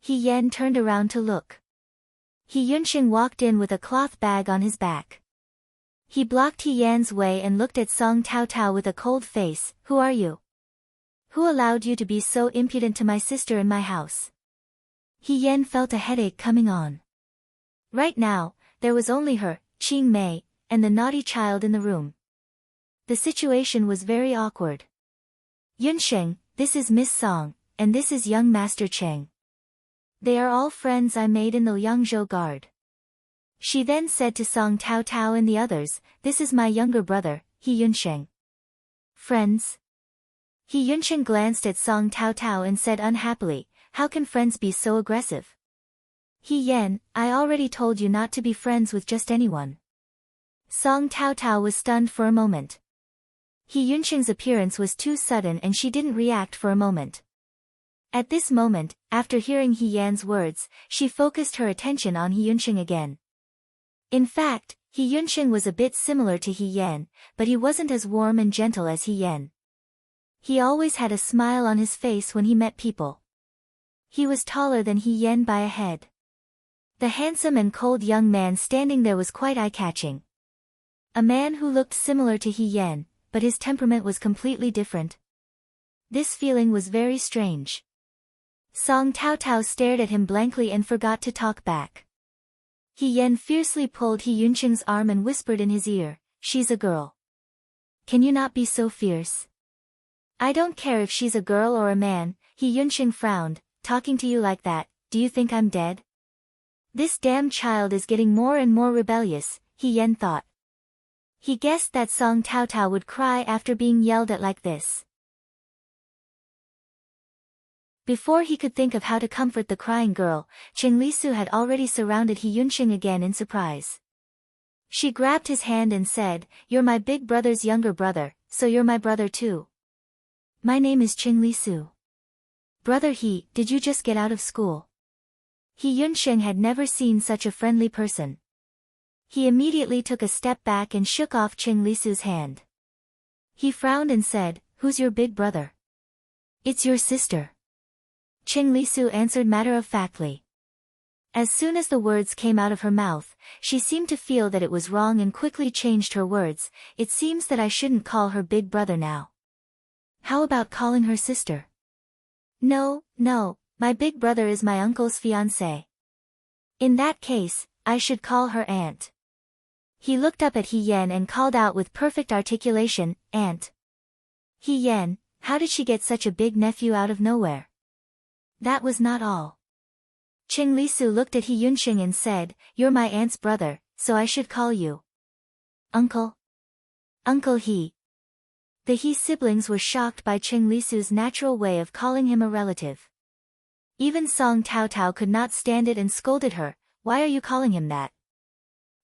He Yan turned around to look. He Yunxing walked in with a cloth bag on his back. He blocked He Yan's way and looked at Song Taotao with a cold face. "Who are you? Who allowed you to be so impudent to my sister in my house?" He Yan felt a headache coming on. Right now, there was only her, Qing Mei, and the naughty child in the room. The situation was very awkward. "Yunsheng, this is Miss Song, and this is young Master Cheng. They are all friends I made in the Yangzhou Guard." She then said to Song Tao Tao and the others, "This is my younger brother, He Yunsheng." "Friends?" He Yunsheng glanced at Song Tao Tao and said unhappily, "How can friends be so aggressive?" "He Yan, I already told you not to be friends with just anyone." Song Tao Tao was stunned for a moment. He Yunsheng's appearance was too sudden and she didn't react for a moment. At this moment, after hearing He Yan's words, she focused her attention on He Yunsheng again. In fact, He Yunsheng was a bit similar to He Yan, but he wasn't as warm and gentle as He Yan. He always had a smile on his face when he met people. He was taller than He Yan by a head. The handsome and cold young man standing there was quite eye-catching. A man who looked similar to He Yan, but his temperament was completely different. This feeling was very strange. Song Tao Tao stared at him blankly and forgot to talk back. He Yan fiercely pulled He Yunsheng's arm and whispered in his ear, "She's a girl. Can you not be so fierce?" "I don't care if she's a girl or a man," He Yunsheng frowned, "talking to you like that, do you think I'm dead?" This damn child is getting more and more rebellious, He Yan thought. He guessed that Song Tao Tao would cry after being yelled at like this. Before he could think of how to comfort the crying girl, Cheng Lisu had already surrounded He Yunsheng again in surprise. She grabbed his hand and said, "You're my big brother's younger brother, so you're my brother too." "My name is Cheng Lisu." "Brother He, did you just get out of school?" He Yunsheng had never seen such a friendly person. He immediately took a step back and shook off Cheng Lisu's hand. He frowned and said, "Who's your big brother?" "It's your sister." Cheng Lisu answered matter-of-factly. As soon as the words came out of her mouth, she seemed to feel that it was wrong and quickly changed her words. "It seems that I shouldn't call her big brother now. How about calling her sister?" No, my big brother is my uncle's fiancé. In that case, I should call her aunt." He looked up at He Yan and called out with perfect articulation, "Aunt." "He Yan, how did she get such a big nephew out of nowhere?" That was not all. Cheng Lisu looked at He Yunsheng and said, "You're my aunt's brother, so I should call you Uncle." "Uncle He." The He siblings were shocked by Cheng Lisu's natural way of calling him a relative. Even Song Tao Tao could not stand it and scolded her, "Why are you calling him that?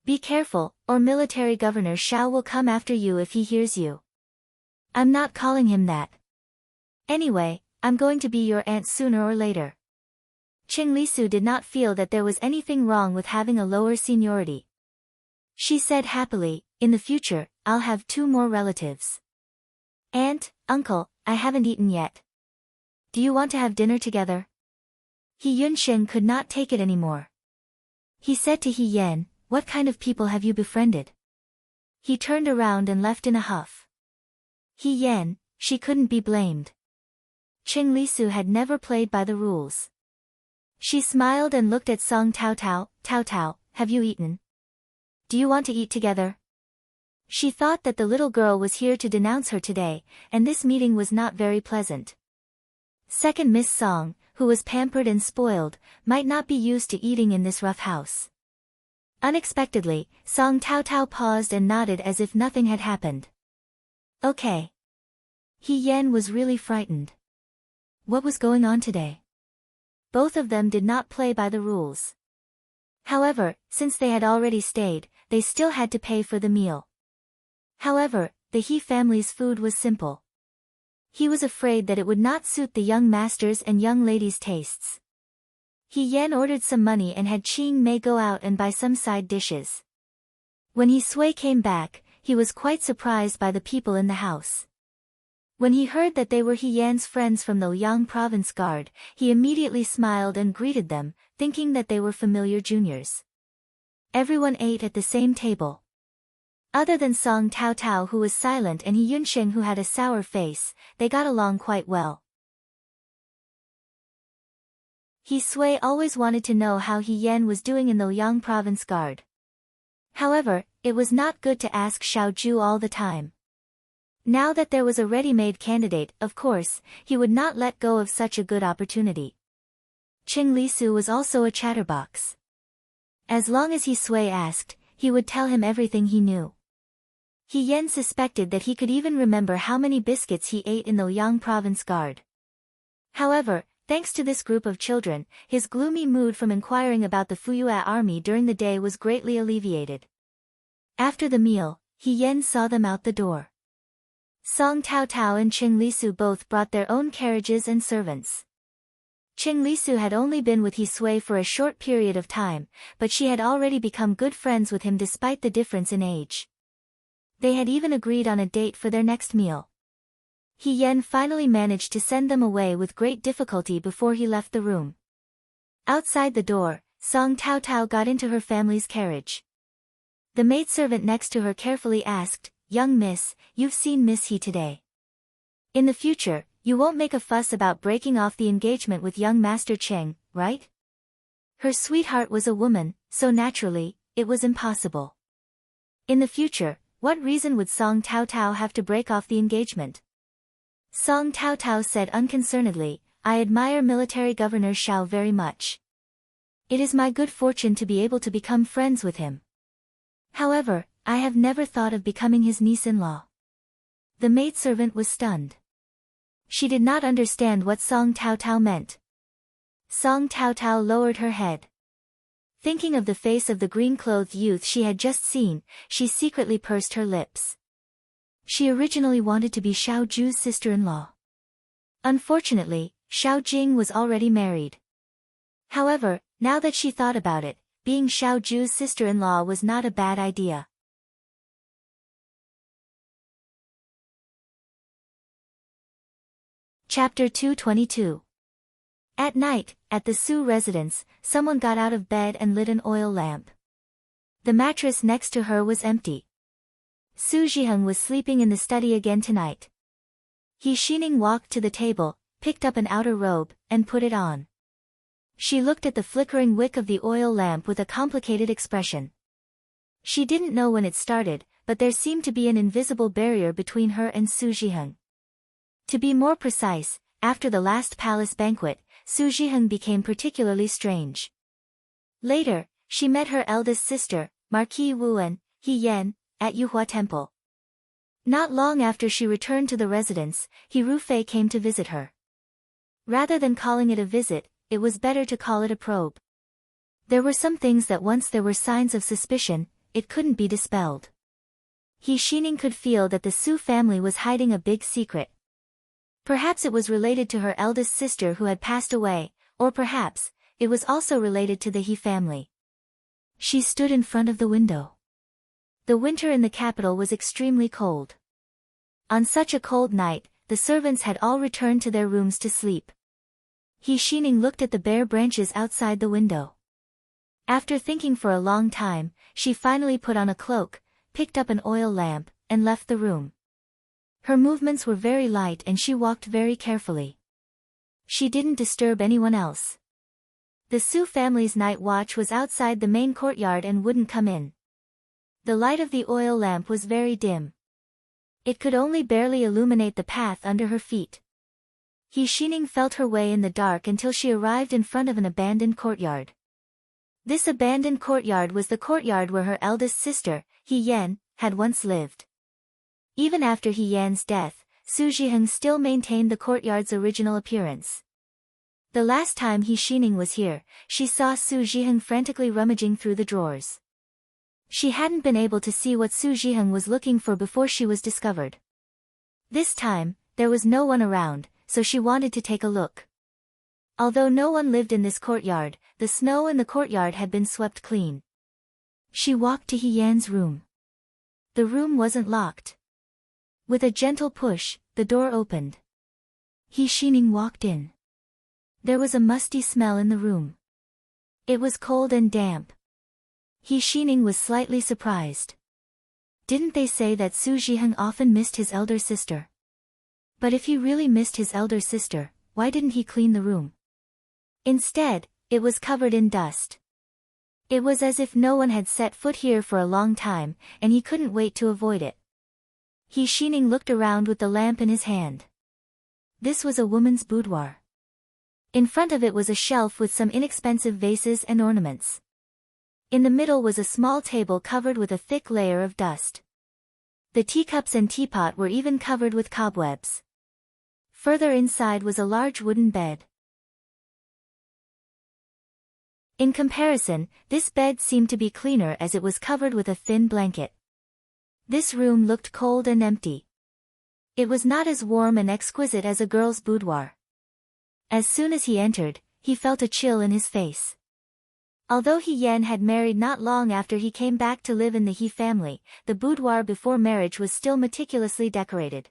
Be careful, or military governor Shao will come after you if he hears you." "I'm not calling him that. Anyway, I'm going to be your aunt sooner or later." Cheng Lisu did not feel that there was anything wrong with having a lower seniority. She said happily, "In the future, I'll have 2 more relatives. Aunt, uncle, I haven't eaten yet. Do you want to have dinner together?" He Yunsheng could not take it anymore. He said to He Yan, "What kind of people have you befriended?" He turned around and left in a huff. He Yan, she couldn't be blamed. Cheng Lisu had never played by the rules. She smiled and looked at Song Tao Tao. "Tao Tao, have you eaten? Do you want to eat together?" She thought that the little girl was here to denounce her today, and this meeting was not very pleasant. Second Miss Song, who was pampered and spoiled, might not be used to eating in this rough house. Unexpectedly, Song Tao Tao paused and nodded as if nothing had happened. "Okay." He Yan was really frightened. What was going on today? Both of them did not play by the rules. However, since they had already stayed, they still had to pay for the meal. However, the He family's food was simple. He was afraid that it would not suit the young master's and young lady's tastes. He Yan ordered some money and had Ching Mei go out and buy some side dishes. When He Sui came back, he was quite surprised by the people in the house. When he heard that they were He Yan's friends from the Liang Province Guard, he immediately smiled and greeted them, thinking that they were familiar juniors. Everyone ate at the same table. Other than Song Tao Tao, who was silent, and He Yunsheng, who had a sour face, they got along quite well. He Sui always wanted to know how He Yan was doing in the Liang Province Guard. However, it was not good to ask Xiao Ju all the time. Now that there was a ready-made candidate, of course, he would not let go of such a good opportunity. Cheng Lisu was also a chatterbox. As long as He Sui asked, he would tell him everything he knew. He Yen suspected that he could even remember how many biscuits he ate in the Yang province guard. However, thanks to this group of children, his gloomy mood from inquiring about the Fuyue army during the day was greatly alleviated. After the meal, He Yen saw them out the door. Song Tao Tao and Qing Lisu both brought their own carriages and servants. Qing Lisu had only been with He Sui for a short period of time, but she had already become good friends with him despite the difference in age. They had even agreed on a date for their next meal. He Yen finally managed to send them away with great difficulty before he left the room. Outside the door, Song Tao Tao got into her family's carriage. The maidservant next to her carefully asked, "Young miss, you've seen Miss He today. In the future, you won't make a fuss about breaking off the engagement with young Master Cheng, right?" Her sweetheart was a woman, so naturally, it was impossible. In the future, what reason would Song Tao Tao have to break off the engagement? Song Tao Tao said unconcernedly, "I admire Military Governor Xiao very much. It is my good fortune to be able to become friends with him. However, I have never thought of becoming his niece-in-law." The maidservant was stunned. She did not understand what Song Tao Tao meant. Song Tao Tao lowered her head. Thinking of the face of the green-clothed youth she had just seen, she secretly pursed her lips. She originally wanted to be Xiao Ju's sister-in-law. Unfortunately, Xiao Jing was already married. However, now that she thought about it, being Xiao Ju's sister-in-law was not a bad idea. Chapter 222. At night, at the Su residence, someone got out of bed and lit an oil lamp. The mattress next to her was empty. Su Zhiheng was sleeping in the study again tonight. He Xining walked to the table, picked up an outer robe, and put it on. She looked at the flickering wick of the oil lamp with a complicated expression. She didn't know when it started, but there seemed to be an invisible barrier between her and Su Zhiheng. To be more precise, after the last palace banquet, Su Zhiheng became particularly strange. Later, she met her eldest sister, Marquis Wu and He Yen, at Yuhua Temple. Not long after she returned to the residence, He Rufei came to visit her. Rather than calling it a visit, it was better to call it a probe. There were some things that once there were signs of suspicion, it couldn't be dispelled. He Xining could feel that the Su family was hiding a big secret. Perhaps it was related to her eldest sister who had passed away, or perhaps, it was also related to the He family. She stood in front of the window. The winter in the capital was extremely cold. On such a cold night, the servants had all returned to their rooms to sleep. He Xining looked at the bare branches outside the window. After thinking for a long time, she finally put on a cloak, picked up an oil lamp, and left the room. Her movements were very light and she walked very carefully. She didn't disturb anyone else. The Su family's night watch was outside the main courtyard and wouldn't come in. The light of the oil lamp was very dim. It could only barely illuminate the path under her feet. He Xining felt her way in the dark until she arrived in front of an abandoned courtyard. This abandoned courtyard was the courtyard where her eldest sister, He Yen, had once lived. Even after He Yan's death, Su Zhiheng still maintained the courtyard's original appearance. The last time He Xining was here, she saw Su Zhiheng frantically rummaging through the drawers. She hadn't been able to see what Su Zhiheng was looking for before she was discovered. This time, there was no one around, so she wanted to take a look. Although no one lived in this courtyard, the snow in the courtyard had been swept clean. She walked to He Yan's room. The room wasn't locked. With a gentle push, the door opened. He Xining walked in. There was a musty smell in the room. It was cold and damp. He Xining was slightly surprised. Didn't they say that Su Zhiheng often missed his elder sister? But if he really missed his elder sister, why didn't he clean the room? Instead, it was covered in dust. It was as if no one had set foot here for a long time, and he couldn't wait to avoid it. He Xining looked around with the lamp in his hand. This was a woman's boudoir. In front of it was a shelf with some inexpensive vases and ornaments. In the middle was a small table covered with a thick layer of dust. The teacups and teapot were even covered with cobwebs. Further inside was a large wooden bed. In comparison, this bed seemed to be cleaner as it was covered with a thin blanket. This room looked cold and empty. It was not as warm and exquisite as a girl's boudoir. As soon as he entered, he felt a chill in his face. Although He Yen had married not long after he came back to live in the He family, the boudoir before marriage was still meticulously decorated.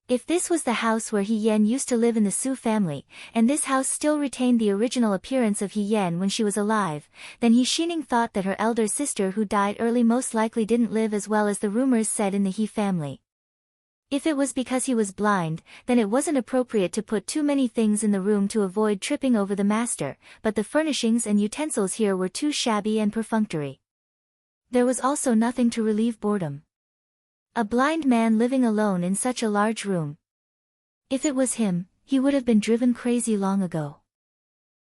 If this was the house where He Yen used to live in the Su family, and this house still retained the original appearance of He Yen when she was alive, then He Xining thought that her elder sister who died early most likely didn't live as well as the rumors said in the He family. If it was because he was blind, then it wasn't appropriate to put too many things in the room to avoid tripping over the master, but the furnishings and utensils here were too shabby and perfunctory. There was also nothing to relieve boredom. A blind man living alone in such a large room. If it was him, he would have been driven crazy long ago.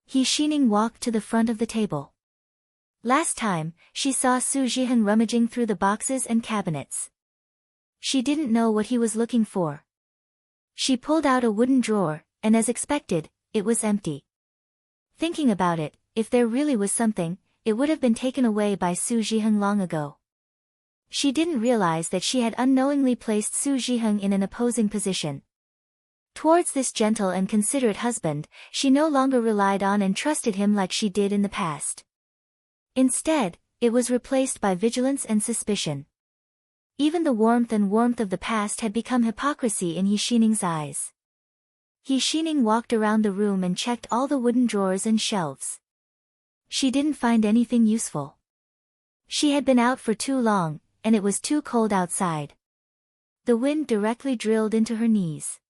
He Xining walked to the front of the table. Last time, she saw Su Jihan rummaging through the boxes and cabinets. She didn't know what he was looking for. She pulled out a wooden drawer, and as expected, it was empty. Thinking about it, if there really was something, it would have been taken away by Su Jihan long ago. She didn't realize that she had unknowingly placed Su Jihan in an opposing position. Towards this gentle and considerate husband, she no longer relied on and trusted him like she did in the past. Instead, it was replaced by vigilance and suspicion. Even the warmth of the past had become hypocrisy in He Xining's eyes. He Xining walked around the room and checked all the wooden drawers and shelves. She didn't find anything useful. She had been out for too long, and it was too cold outside. The wind directly drilled into her knees.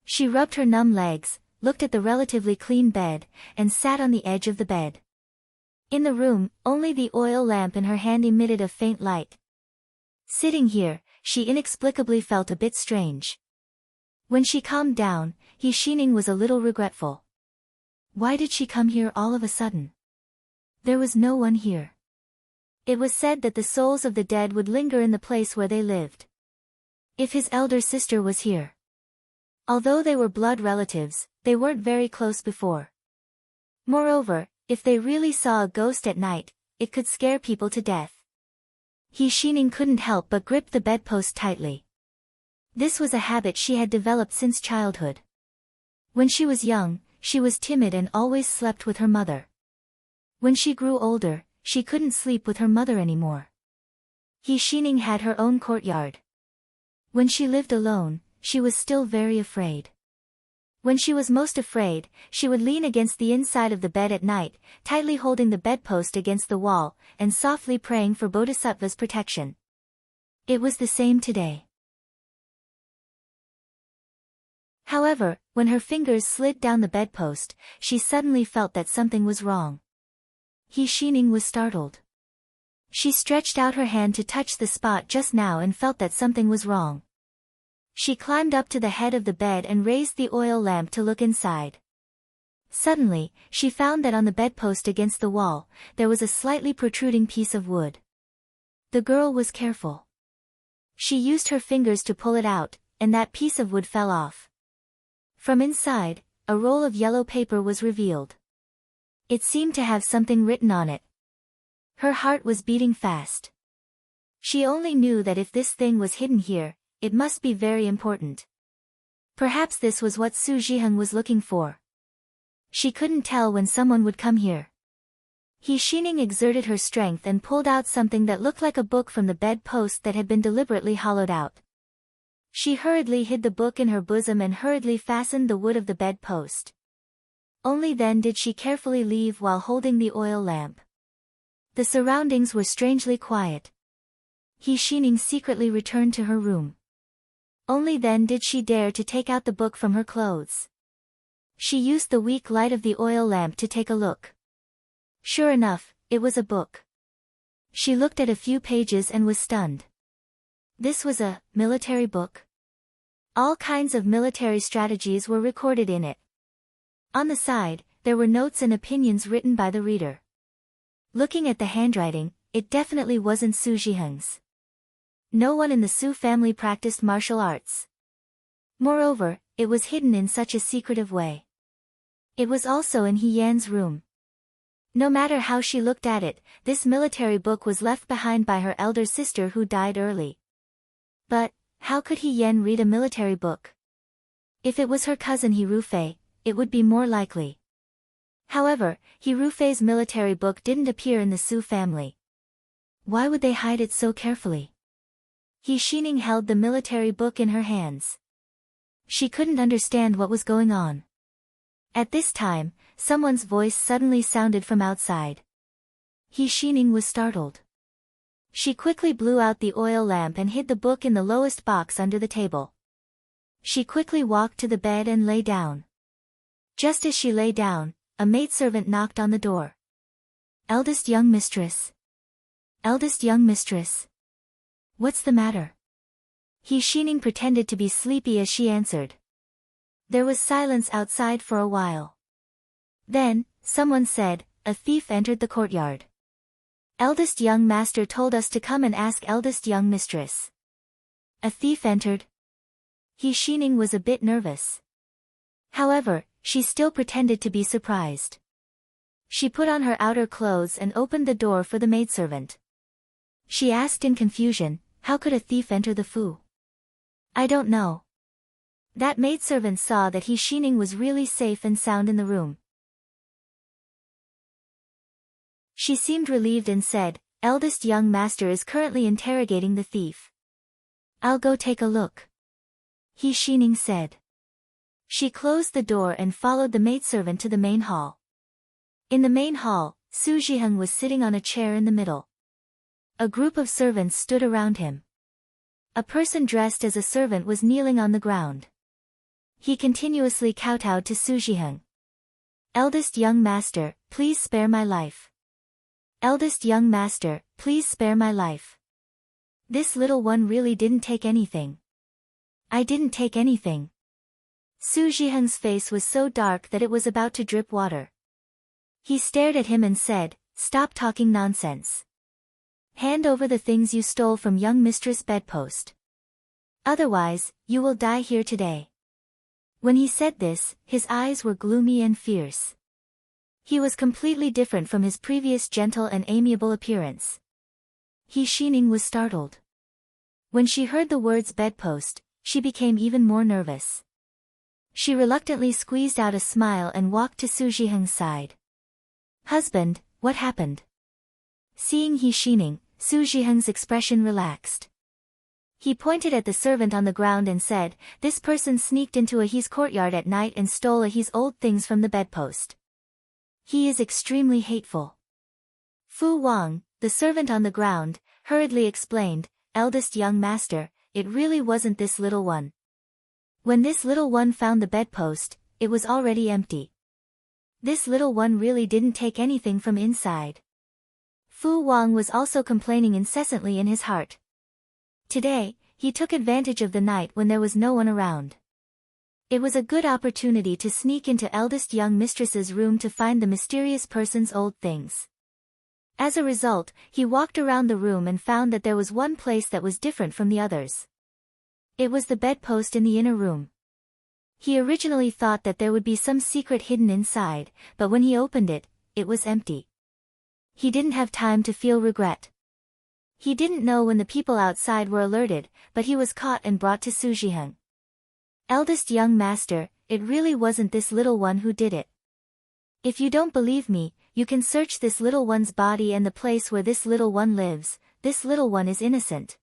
She rubbed her numb legs, looked at the relatively clean bed, and sat on the edge of the bed. In the room, only the oil lamp in her hand emitted a faint light. Sitting here, she inexplicably felt a bit strange. When she calmed down, He Xining was a little regretful. Why did she come here all of a sudden? There was no one here. It was said that the souls of the dead would linger in the place where they lived. If his elder sister was here. Although they were blood relatives, they weren't very close before. Moreover, if they really saw a ghost at night, it could scare people to death. He Xining couldn't help but grip the bedpost tightly. This was a habit she had developed since childhood. When she was young, she was timid and always slept with her mother. When she grew older, she couldn't sleep with her mother anymore. He Xining had her own courtyard. When she lived alone, she was still very afraid. When she was most afraid, she would lean against the inside of the bed at night, tightly holding the bedpost against the wall, and softly praying for Bodhisattva's protection. It was the same today. However, when her fingers slid down the bedpost, she suddenly felt that something was wrong. He Xining was startled. She stretched out her hand to touch the spot just now and felt that something was wrong. She climbed up to the head of the bed and raised the oil lamp to look inside. Suddenly, she found that on the bedpost against the wall, there was a slightly protruding piece of wood. The girl was careful. She used her fingers to pull it out, and that piece of wood fell off. From inside, a roll of yellow paper was revealed. It seemed to have something written on it. Her heart was beating fast. She only knew that if this thing was hidden here, it must be very important. Perhaps this was what Su Jihan was looking for. She couldn't tell when someone would come here. He Xining exerted her strength and pulled out something that looked like a book from the bed post that had been deliberately hollowed out. She hurriedly hid the book in her bosom and hurriedly fastened the wood of the bed post. Only then did she carefully leave while holding the oil lamp. The surroundings were strangely quiet. He Xining secretly returned to her room. Only then did she dare to take out the book from her clothes. She used the weak light of the oil lamp to take a look. Sure enough, it was a book. She looked at a few pages and was stunned. This was a military book. All kinds of military strategies were recorded in it. On the side, there were notes and opinions written by the reader. Looking at the handwriting, it definitely wasn't Su Zhiheng's. No one in the Su family practiced martial arts. Moreover, it was hidden in such a secretive way. It was also in He Yan's room. No matter how she looked at it, this military book was left behind by her elder sister who died early. But, how could He Yan read a military book? If it was her cousin He Rufei, it would be more likely. However, He Rufei's military book didn't appear in the Su family. Why would they hide it so carefully? He Xining held the military book in her hands. She couldn't understand what was going on. At this time, someone's voice suddenly sounded from outside. He Xining was startled. She quickly blew out the oil lamp and hid the book in the lowest box under the table. She quickly walked to the bed and lay down. Just as she lay down, a maidservant knocked on the door. Eldest young mistress. Eldest young mistress. What's the matter? He Xining pretended to be sleepy as she answered. There was silence outside for a while. Then, someone said, a thief entered the courtyard. Eldest young master told us to come and ask eldest young mistress. A thief entered? He Xining was a bit nervous. However, she still pretended to be surprised. She put on her outer clothes and opened the door for the maidservant. She asked in confusion, how could a thief enter the Fu? I don't know. That maidservant saw that He Xining was really safe and sound in the room. She seemed relieved and said, eldest young master is currently interrogating the thief. I'll go take a look. He Xining said. She closed the door and followed the maidservant to the main hall. In the main hall, Su Zhiheng was sitting on a chair in the middle. A group of servants stood around him. A person dressed as a servant was kneeling on the ground. He continuously kowtowed to Su Zhiheng. Eldest young master, please spare my life. Eldest young master, please spare my life. This little one really didn't take anything. I didn't take anything. Su Zhiheng's face was so dark that it was about to drip water. He stared at him and said, stop talking nonsense. Hand over the things you stole from young mistress bedpost. Otherwise, you will die here today. When he said this, his eyes were gloomy and fierce. He was completely different from his previous gentle and amiable appearance. He Xining was startled. When she heard the words bedpost, she became even more nervous. She reluctantly squeezed out a smile and walked to Su Zhiheng's side. Husband, what happened? Seeing He Xining, Su Zhiheng's expression relaxed. He pointed at the servant on the ground and said, this person sneaked into a He's courtyard at night and stole a He's old things from the bedpost. He is extremely hateful. Fu Wang, the servant on the ground, hurriedly explained, eldest young master, it really wasn't this little one. When this little one found the bedpost, it was already empty. This little one really didn't take anything from inside. Fu Wang was also complaining incessantly in his heart. Today, he took advantage of the night when there was no one around. It was a good opportunity to sneak into eldest young mistress's room to find the mysterious person's old things. As a result, he walked around the room and found that there was one place that was different from the others. It was the bedpost in the inner room. He originally thought that there would be some secret hidden inside, but when he opened it, it was empty. He didn't have time to feel regret. He didn't know when the people outside were alerted, but he was caught and brought to Su Zhiheng. Eldest young master, it really wasn't this little one who did it. If you don't believe me, you can search this little one's body and the place where this little one lives. This little one is innocent.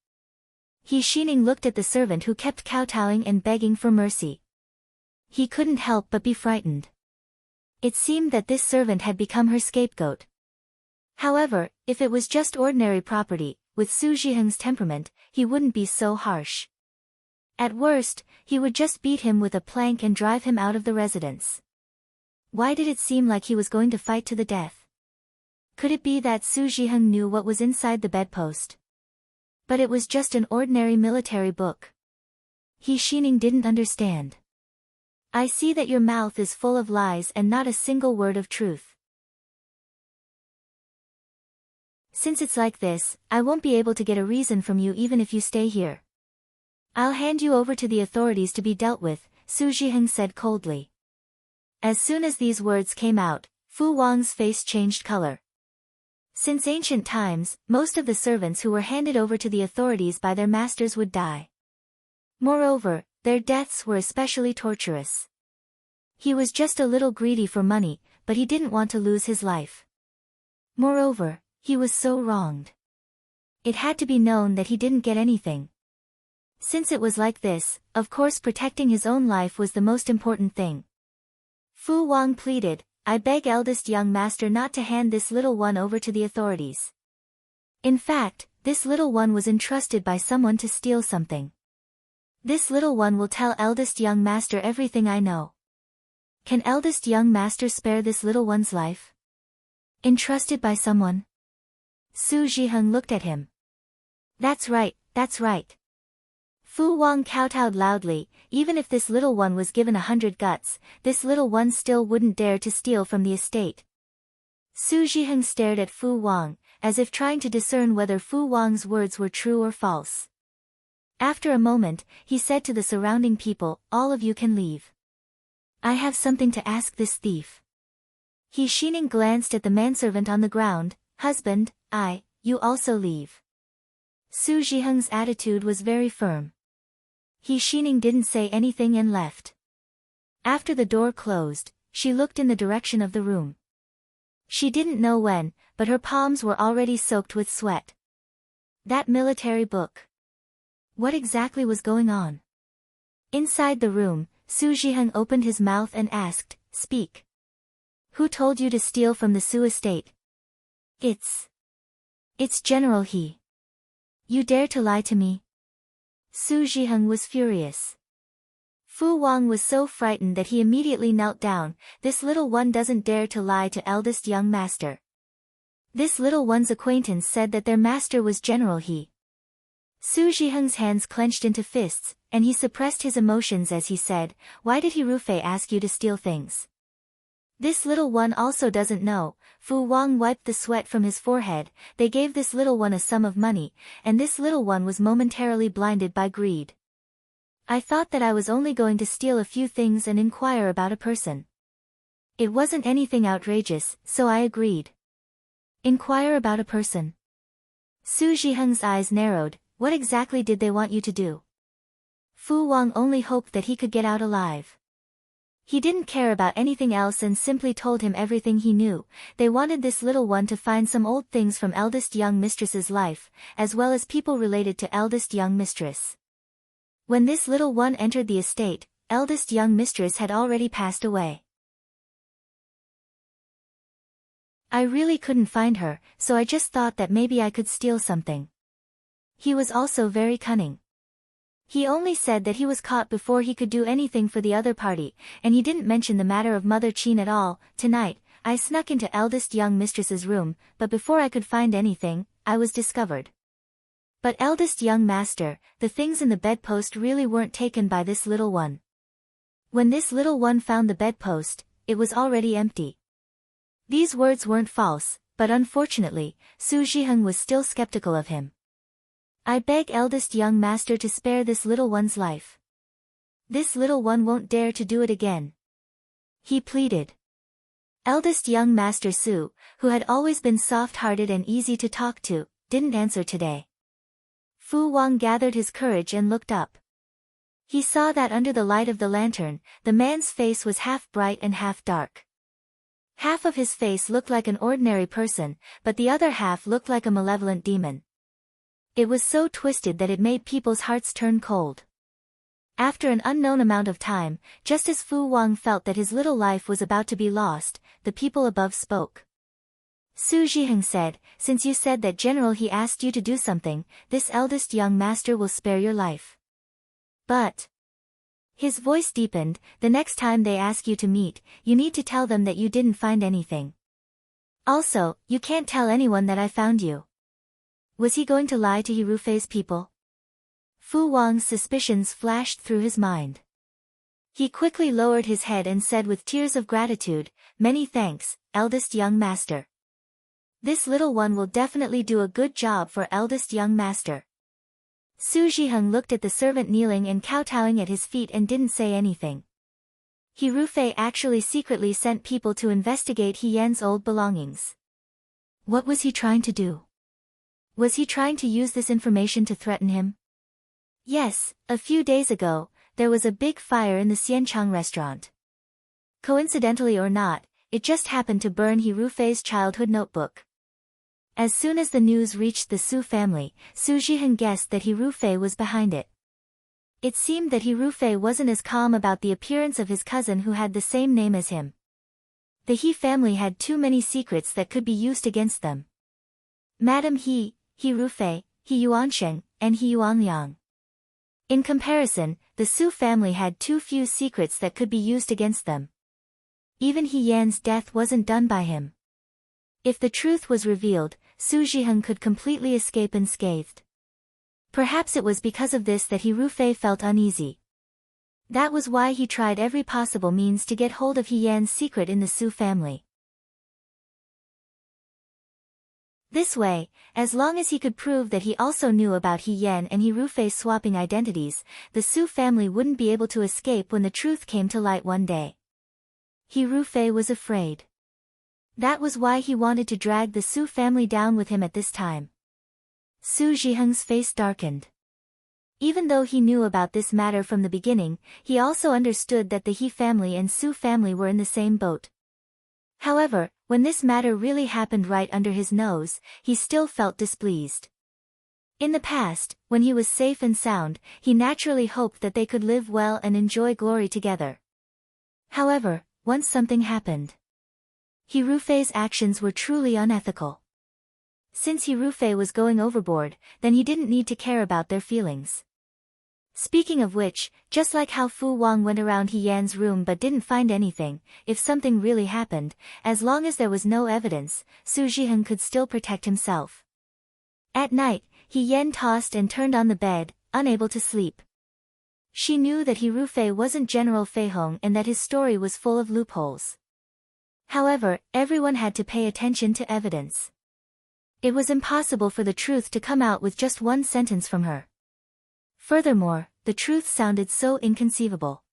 He Xining looked at the servant who kept kowtowing and begging for mercy. He couldn't help but be frightened. It seemed that this servant had become her scapegoat. However, if it was just ordinary property, with Su Zhiheng's temperament, he wouldn't be so harsh. At worst, he would just beat him with a plank and drive him out of the residence. Why did it seem like he was going to fight to the death? Could it be that Su Zhiheng knew what was inside the bedpost? But it was just an ordinary military book. He Xining didn't understand. I see that your mouth is full of lies and not a single word of truth. Since it's like this, I won't be able to get a reason from you even if you stay here. I'll hand you over to the authorities to be dealt with, Su Zhiheng said coldly. As soon as these words came out, Fu Wang's face changed color. Since ancient times, most of the servants who were handed over to the authorities by their masters would die. Moreover, their deaths were especially torturous. He was just a little greedy for money, but he didn't want to lose his life. Moreover, he was so wronged. It had to be known that he didn't get anything. Since it was like this, of course protecting his own life was the most important thing. Fu Wang pleaded, I beg eldest young master not to hand this little one over to the authorities. In fact, this little one was entrusted by someone to steal something. This little one will tell eldest young master everything I know. Can eldest young master spare this little one's life? Entrusted by someone? Su Zhiheng looked at him. That's right, that's right. Fu Wang kowtowed loudly, even if this little one was given 100 guts, this little one still wouldn't dare to steal from the estate. Su Zhiheng stared at Fu Wang, as if trying to discern whether Fu Wang's words were true or false. After a moment, he said to the surrounding people, all of you can leave. I have something to ask this thief. He Xining glanced at the manservant on the ground, husband, you also leave. Su Zhiheng's attitude was very firm. He Xining didn't say anything and left. After the door closed, she looked in the direction of the room. She didn't know when, but her palms were already soaked with sweat. That military book. What exactly was going on? Inside the room, Su Zhiheng opened his mouth and asked, Speak. Who told you to steal from the Su estate? It's General He. You dare to lie to me? Su Zhiheng was furious. Fu Wang was so frightened that he immediately knelt down. This little one doesn't dare to lie to eldest young master. This little one's acquaintance said that their master was General He. Su Zhiheng's hands clenched into fists, and he suppressed his emotions as he said, Why did He Rufei ask you to steal things? This little one also doesn't know. Fu Wang wiped the sweat from his forehead. They gave this little one a sum of money, and this little one was momentarily blinded by greed. I thought that I was only going to steal a few things and inquire about a person. It wasn't anything outrageous, so I agreed. Inquire about a person. Su Zhiheng's eyes narrowed. What exactly did they want you to do? Fu Wang only hoped that he could get out alive. He didn't care about anything else and simply told him everything he knew. They wanted this little one to find some old things from eldest young mistress's life, as well as people related to eldest young mistress. When this little one entered the estate, eldest young mistress had already passed away. I really couldn't find her, so I just thought that maybe I could steal something. He was also very cunning. He only said that he was caught before he could do anything for the other party, and he didn't mention the matter of Mother Qin at all. Tonight, I snuck into eldest young mistress's room, but before I could find anything, I was discovered. But eldest young master, the things in the bedpost really weren't taken by this little one. When this little one found the bedpost, it was already empty. These words weren't false, but unfortunately, Su Zhiheng was still skeptical of him. I beg eldest young master to spare this little one's life. This little one won't dare to do it again. He pleaded. Eldest young master Su, who had always been soft-hearted and easy to talk to, didn't answer today. Fu Wang gathered his courage and looked up. He saw that under the light of the lantern, the man's face was half bright and half dark. Half of his face looked like an ordinary person, but the other half looked like a malevolent demon. It was so twisted that it made people's hearts turn cold. After an unknown amount of time, just as Fu Wang felt that his little life was about to be lost, the people above spoke. Su Zhiheng said, Since you said that General He asked you to do something, this eldest young master will spare your life. But his voice deepened, the next time they ask you to meet, you need to tell them that you didn't find anything. Also, you can't tell anyone that I found you. Was he going to lie to He Rufei's people? Fu Wang's suspicions flashed through his mind. He quickly lowered his head and said with tears of gratitude, Many thanks, eldest young master. This little one will definitely do a good job for eldest young master. Su Zhiheng looked at the servant kneeling and kowtowing at his feet and didn't say anything. He Rufei actually secretly sent people to investigate He Yan's old belongings. What was he trying to do? Was he trying to use this information to threaten him? Yes, a few days ago, there was a big fire in the Xianchang restaurant. Coincidentally or not, it just happened to burn He Rufei's childhood notebook. As soon as the news reached the Su family, Su Zhiheng guessed that He Rufei was behind it. It seemed that He Rufei wasn't as calm about the appearance of his cousin who had the same name as him. The He family had too many secrets that could be used against them. Madam He Rufei, He Yuansheng, and He Yuanliang. In comparison, the Su family had too few secrets that could be used against them. Even He Yan's death wasn't done by him. If the truth was revealed, Su Zhiheng could completely escape unscathed. Perhaps it was because of this that He Rufei felt uneasy. That was why he tried every possible means to get hold of He Yan's secret in the Su family. This way, as long as he could prove that he also knew about He Yan and He Rufei swapping identities, the Su family wouldn't be able to escape when the truth came to light one day. He Rufei was afraid. That was why he wanted to drag the Su family down with him at this time. Su Zhiheng's face darkened. Even though he knew about this matter from the beginning, he also understood that the He family and Su family were in the same boat. However, when this matter really happened right under his nose, he still felt displeased. In the past, when he was safe and sound, he naturally hoped that they could live well and enjoy glory together. However, once something happened. He Rufei's actions were truly unethical. Since He Rufei was going overboard, then he didn't need to care about their feelings. Speaking of which, just like how Fu Wang went around He Yan's room but didn't find anything, if something really happened, as long as there was no evidence, Su Zhiheng could still protect himself. At night, He Yan tossed and turned on the bed, unable to sleep. She knew that He Rufei wasn't General Fei Hong and that his story was full of loopholes. However, everyone had to pay attention to evidence. It was impossible for the truth to come out with just one sentence from her. Furthermore, the truth sounded so inconceivable.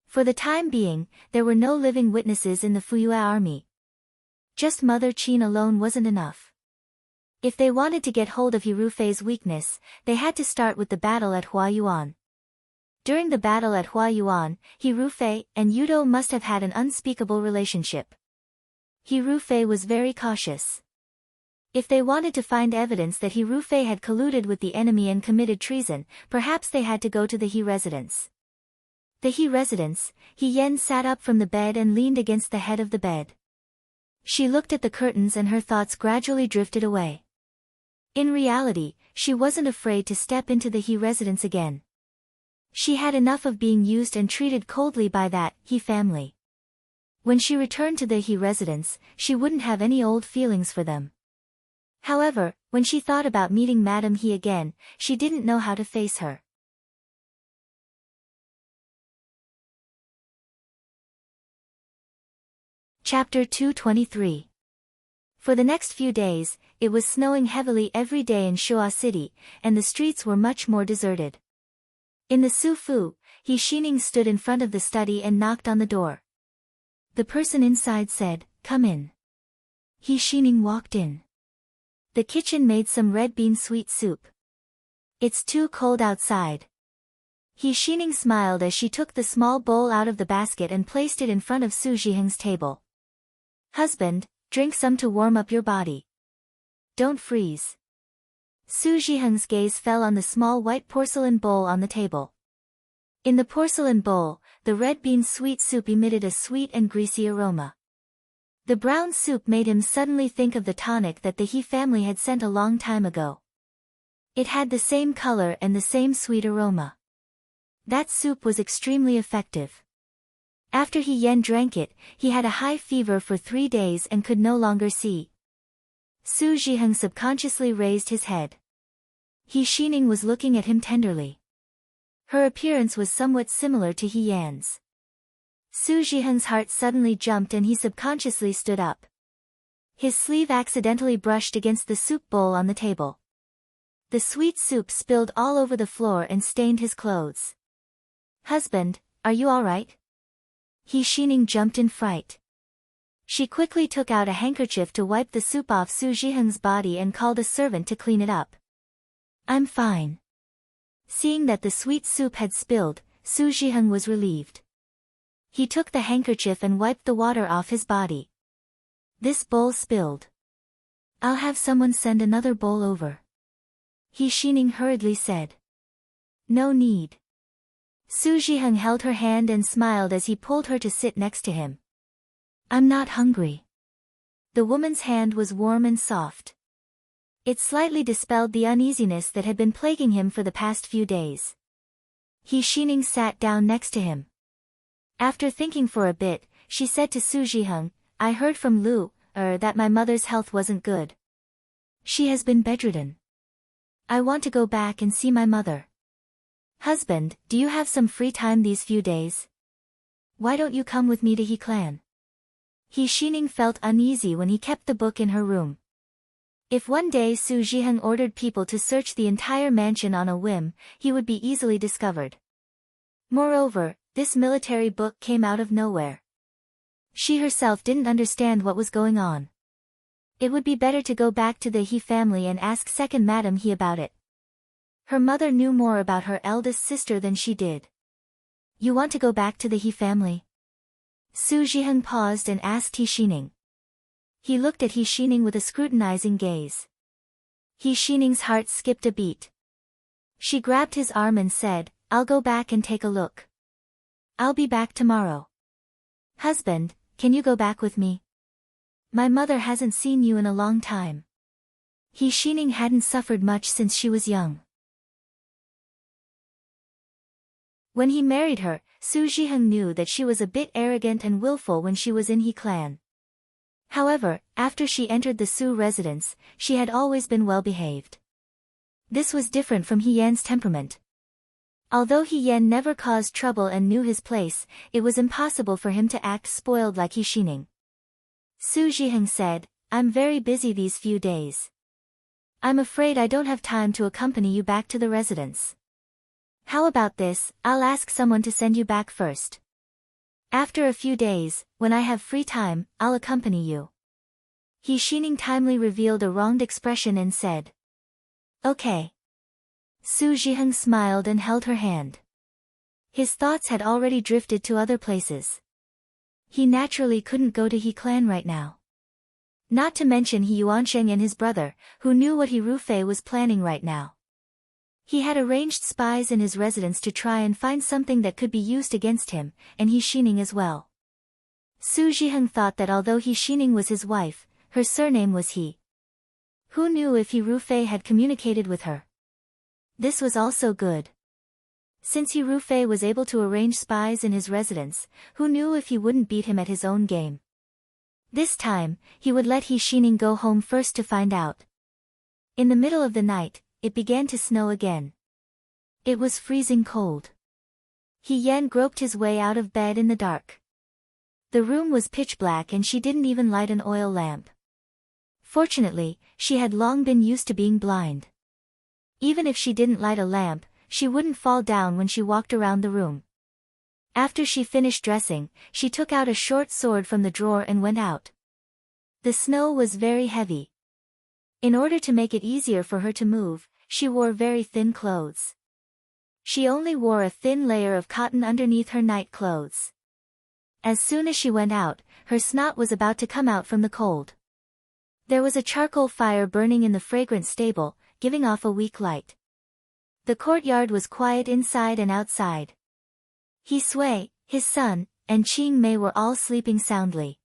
For the time being, there were no living witnesses in the Fuyue army. Just Mother Qin alone wasn't enough. If they wanted to get hold of He Rufei's weakness, they had to start with the battle at Huayuan. During the battle at Huayuan, He Rufei and Yudo must have had an unspeakable relationship. He Rufei was very cautious. If they wanted to find evidence that He Rufei had colluded with the enemy and committed treason, perhaps they had to go to the He residence. The He residence, He Yan sat up from the bed and leaned against the head of the bed. She looked at the curtains and her thoughts gradually drifted away. In reality, she wasn't afraid to step into the He residence again. She had enough of being used and treated coldly by that He family. When she returned to the He residence, she wouldn't have any old feelings for them. However, when she thought about meeting Madame He again, she didn't know how to face her. Chapter 223. For the next few days, it was snowing heavily every day in Shuo City, and the streets were much more deserted. In the Su Fu, He Xining stood in front of the study and knocked on the door. The person inside said, "Come in." He Xining walked in. The kitchen made some red bean sweet soup. "It's too cold outside." He Xining smiled as she took the small bowl out of the basket and placed it in front of Su Zhiheng's table. "Husband, drink some to warm up your body. Don't freeze." Su Zhiheng's gaze fell on the small white porcelain bowl on the table. In the porcelain bowl, the red bean sweet soup emitted a sweet and greasy aroma. The brown soup made him suddenly think of the tonic that the He family had sent a long time ago. It had the same color and the same sweet aroma. That soup was extremely effective. After He Yan drank it, he had a high fever for 3 days and could no longer see. Su Zhiheng subconsciously raised his head. He Xining was looking at him tenderly. Her appearance was somewhat similar to He Yan's. Su Zhiheng's heart suddenly jumped and he subconsciously stood up. His sleeve accidentally brushed against the soup bowl on the table. The sweet soup spilled all over the floor and stained his clothes. "Husband, are you all right?" He Xining jumped in fright. She quickly took out a handkerchief to wipe the soup off Su Zhiheng's body and called a servant to clean it up. "I'm fine." Seeing that the sweet soup had spilled, Su Zhiheng was relieved. He took the handkerchief and wiped the water off his body. "This bowl spilled. I'll have someone send another bowl over." He Xining hurriedly said. "No need." Su Zhiheng held her hand and smiled as he pulled her to sit next to him. "I'm not hungry." The woman's hand was warm and soft. It slightly dispelled the uneasiness that had been plaguing him for the past few days. He Xining sat down next to him. After thinking for a bit, she said to Su Zhiheng, "I heard from Lu, that my mother's health wasn't good. She has been bedridden. I want to go back and see my mother. Husband, do you have some free time these few days? Why don't you come with me to He Clan?" He Xining felt uneasy when he kept the book in her room. If one day Su Zhiheng ordered people to search the entire mansion on a whim, he would be easily discovered. Moreover, this military book came out of nowhere. She herself didn't understand what was going on. It would be better to go back to the He family and ask second Madam He about it. Her mother knew more about her eldest sister than she did. "You want to go back to the He family?" Su Zhiheng paused and asked He Xining. He looked at He Xining with a scrutinizing gaze. He Xining's heart skipped a beat. She grabbed his arm and said, "I'll go back and take a look. I'll be back tomorrow." "Husband, can you go back with me? My mother hasn't seen you in a long time." He Xining hadn't suffered much since she was young. When he married her, Su Zhiheng knew that she was a bit arrogant and willful when she was in He Clan. However, after she entered the Su residence, she had always been well behaved. This was different from He Yan's temperament. Although He Yan never caused trouble and knew his place, it was impossible for him to act spoiled like He Xining. Su Zhiheng said, "I'm very busy these few days. I'm afraid I don't have time to accompany you back to the residence. How about this, I'll ask someone to send you back first. After a few days, when I have free time, I'll accompany you." He Xining timely revealed a wronged expression and said, "Okay." Su Zhiheng smiled and held her hand. His thoughts had already drifted to other places. He naturally couldn't go to He Clan right now. Not to mention He Yuansheng and his brother, who knew what He Rufei was planning right now. He had arranged spies in his residence to try and find something that could be used against him, and He Xining as well. Su Zhiheng thought that although He Xining was his wife, her surname was He. Who knew if He Rufei had communicated with her? This was also good. Since He Rufei was able to arrange spies in his residence, who knew if he wouldn't beat him at his own game? This time, he would let He Xining go home first to find out. In the middle of the night, it began to snow again. It was freezing cold. He Yan groped his way out of bed in the dark. The room was pitch black and she didn't even light an oil lamp. Fortunately, she had long been used to being blind. Even if she didn't light a lamp, she wouldn't fall down when she walked around the room. After she finished dressing, she took out a short sword from the drawer and went out. The snow was very heavy. In order to make it easier for her to move, she wore very thin clothes. She only wore a thin layer of cotton underneath her night clothes. As soon as she went out, her snot was about to come out from the cold. There was a charcoal fire burning in the fragrant stable, giving off a weak light. The courtyard was quiet inside and outside. He Sui, his son, and Qing Mei were all sleeping soundly.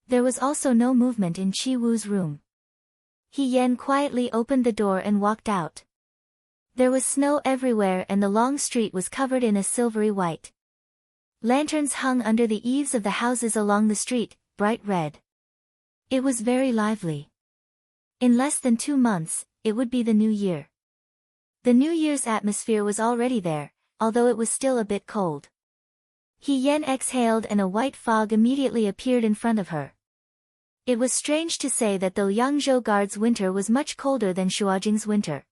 There was also no movement in Qi Wu's room. He Yan quietly opened the door and walked out. There was snow everywhere and the long street was covered in a silvery white. Lanterns hung under the eaves of the houses along the street, bright red. It was very lively. In less than 2 months, it would be the new year. The New Year's atmosphere was already there, although it was still a bit cold. He Yan exhaled and a white fog immediately appeared in front of her. It was strange to say that the Yangzhou Guard's winter was much colder than Shuajing's winter.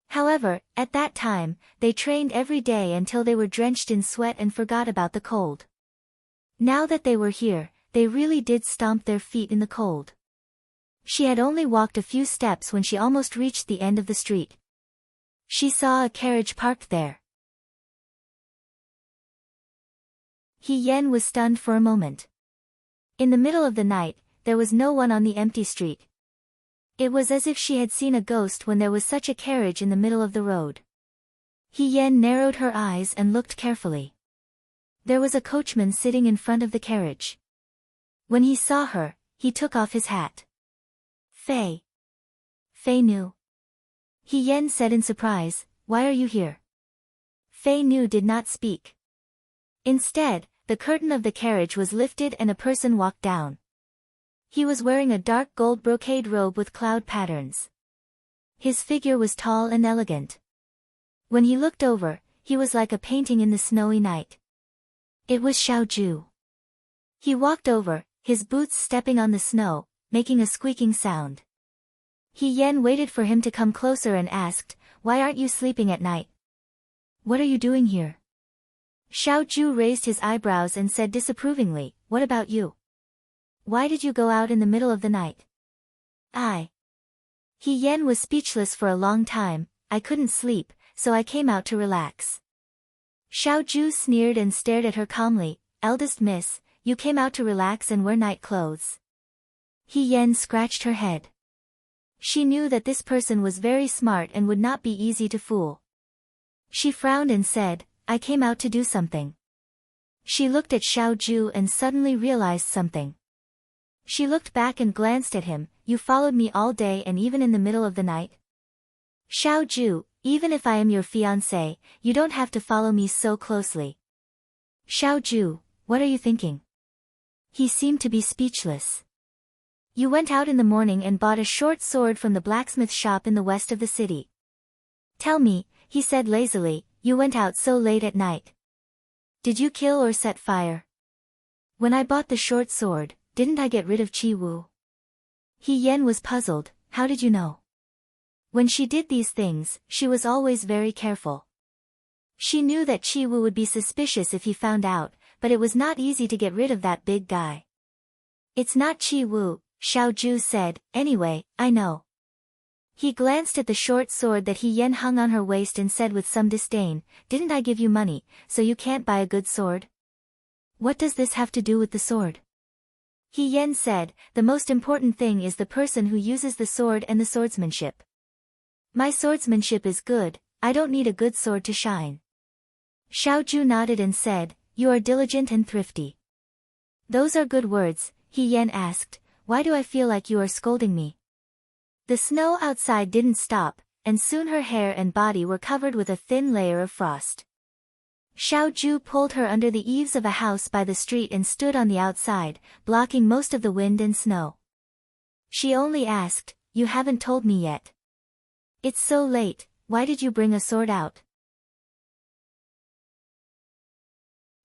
However, at that time, they trained every day until they were drenched in sweat and forgot about the cold. Now that they were here, they really did stomp their feet in the cold. She had only walked a few steps when she almost reached the end of the street. She saw a carriage parked there. He Yan was stunned for a moment. In the middle of the night, there was no one on the empty street. It was as if she had seen a ghost when there was such a carriage in the middle of the road. He Yan narrowed her eyes and looked carefully. There was a coachman sitting in front of the carriage. When he saw her, he took off his hat. Fei. Fei Nu. He Yan said in surprise, "Why are you here?" Fei Nu did not speak. Instead, the curtain of the carriage was lifted and a person walked down. He was wearing a dark gold brocade robe with cloud patterns. His figure was tall and elegant. When he looked over, he was like a painting in the snowy night. It was Xiaoju. He walked over, his boots stepping on the snow, making a squeaking sound. He Yan waited for him to come closer and asked, "Why aren't you sleeping at night? What are you doing here?" Xiaoju raised his eyebrows and said disapprovingly, "What about you? Why did you go out in the middle of the night?" He Yan was speechless for a long time. "I couldn't sleep, so I came out to relax." Xiaoju sneered and stared at her calmly. "Eldest miss, you came out to relax and wear night clothes." He Yan scratched her head. She knew that this person was very smart and would not be easy to fool. She frowned and said, "I came out to do something." She looked at Xiaoju and suddenly realized something. She looked back and glanced at him. "You followed me all day and even in the middle of the night?" "Xiaoju, even if I am your fiancé, you don't have to follow me so closely." "Xiaoju, what are you thinking?" He seemed to be speechless. "You went out in the morning and bought a short sword from the blacksmith shop in the west of the city. Tell me," he said lazily, "you went out so late at night. Did you kill or set fire?" "When I bought the short sword, didn't I get rid of Qi Wu?" He Yan was puzzled. "How did you know?" When she did these things, she was always very careful. She knew that Qi Wu would be suspicious if he found out, but it was not easy to get rid of that big guy. "It's not Qi Wu," Xiaoju said. "Anyway, I know." He glanced at the short sword that He Yan hung on her waist and said with some disdain, "Didn't I give you money, so you can't buy a good sword?" "What does this have to do with the sword?" He Yan said, "The most important thing is the person who uses the sword and the swordsmanship. My swordsmanship is good, I don't need a good sword to shine." Xiaoju nodded and said, "You are diligent and thrifty." "Those are good words," He Yan asked. "Why do I feel like you are scolding me?" The snow outside didn't stop, and soon her hair and body were covered with a thin layer of frost. Xiaoju pulled her under the eaves of a house by the street and stood on the outside, blocking most of the wind and snow. She only asked, "You haven't told me yet. It's so late, why did you bring a sword out?"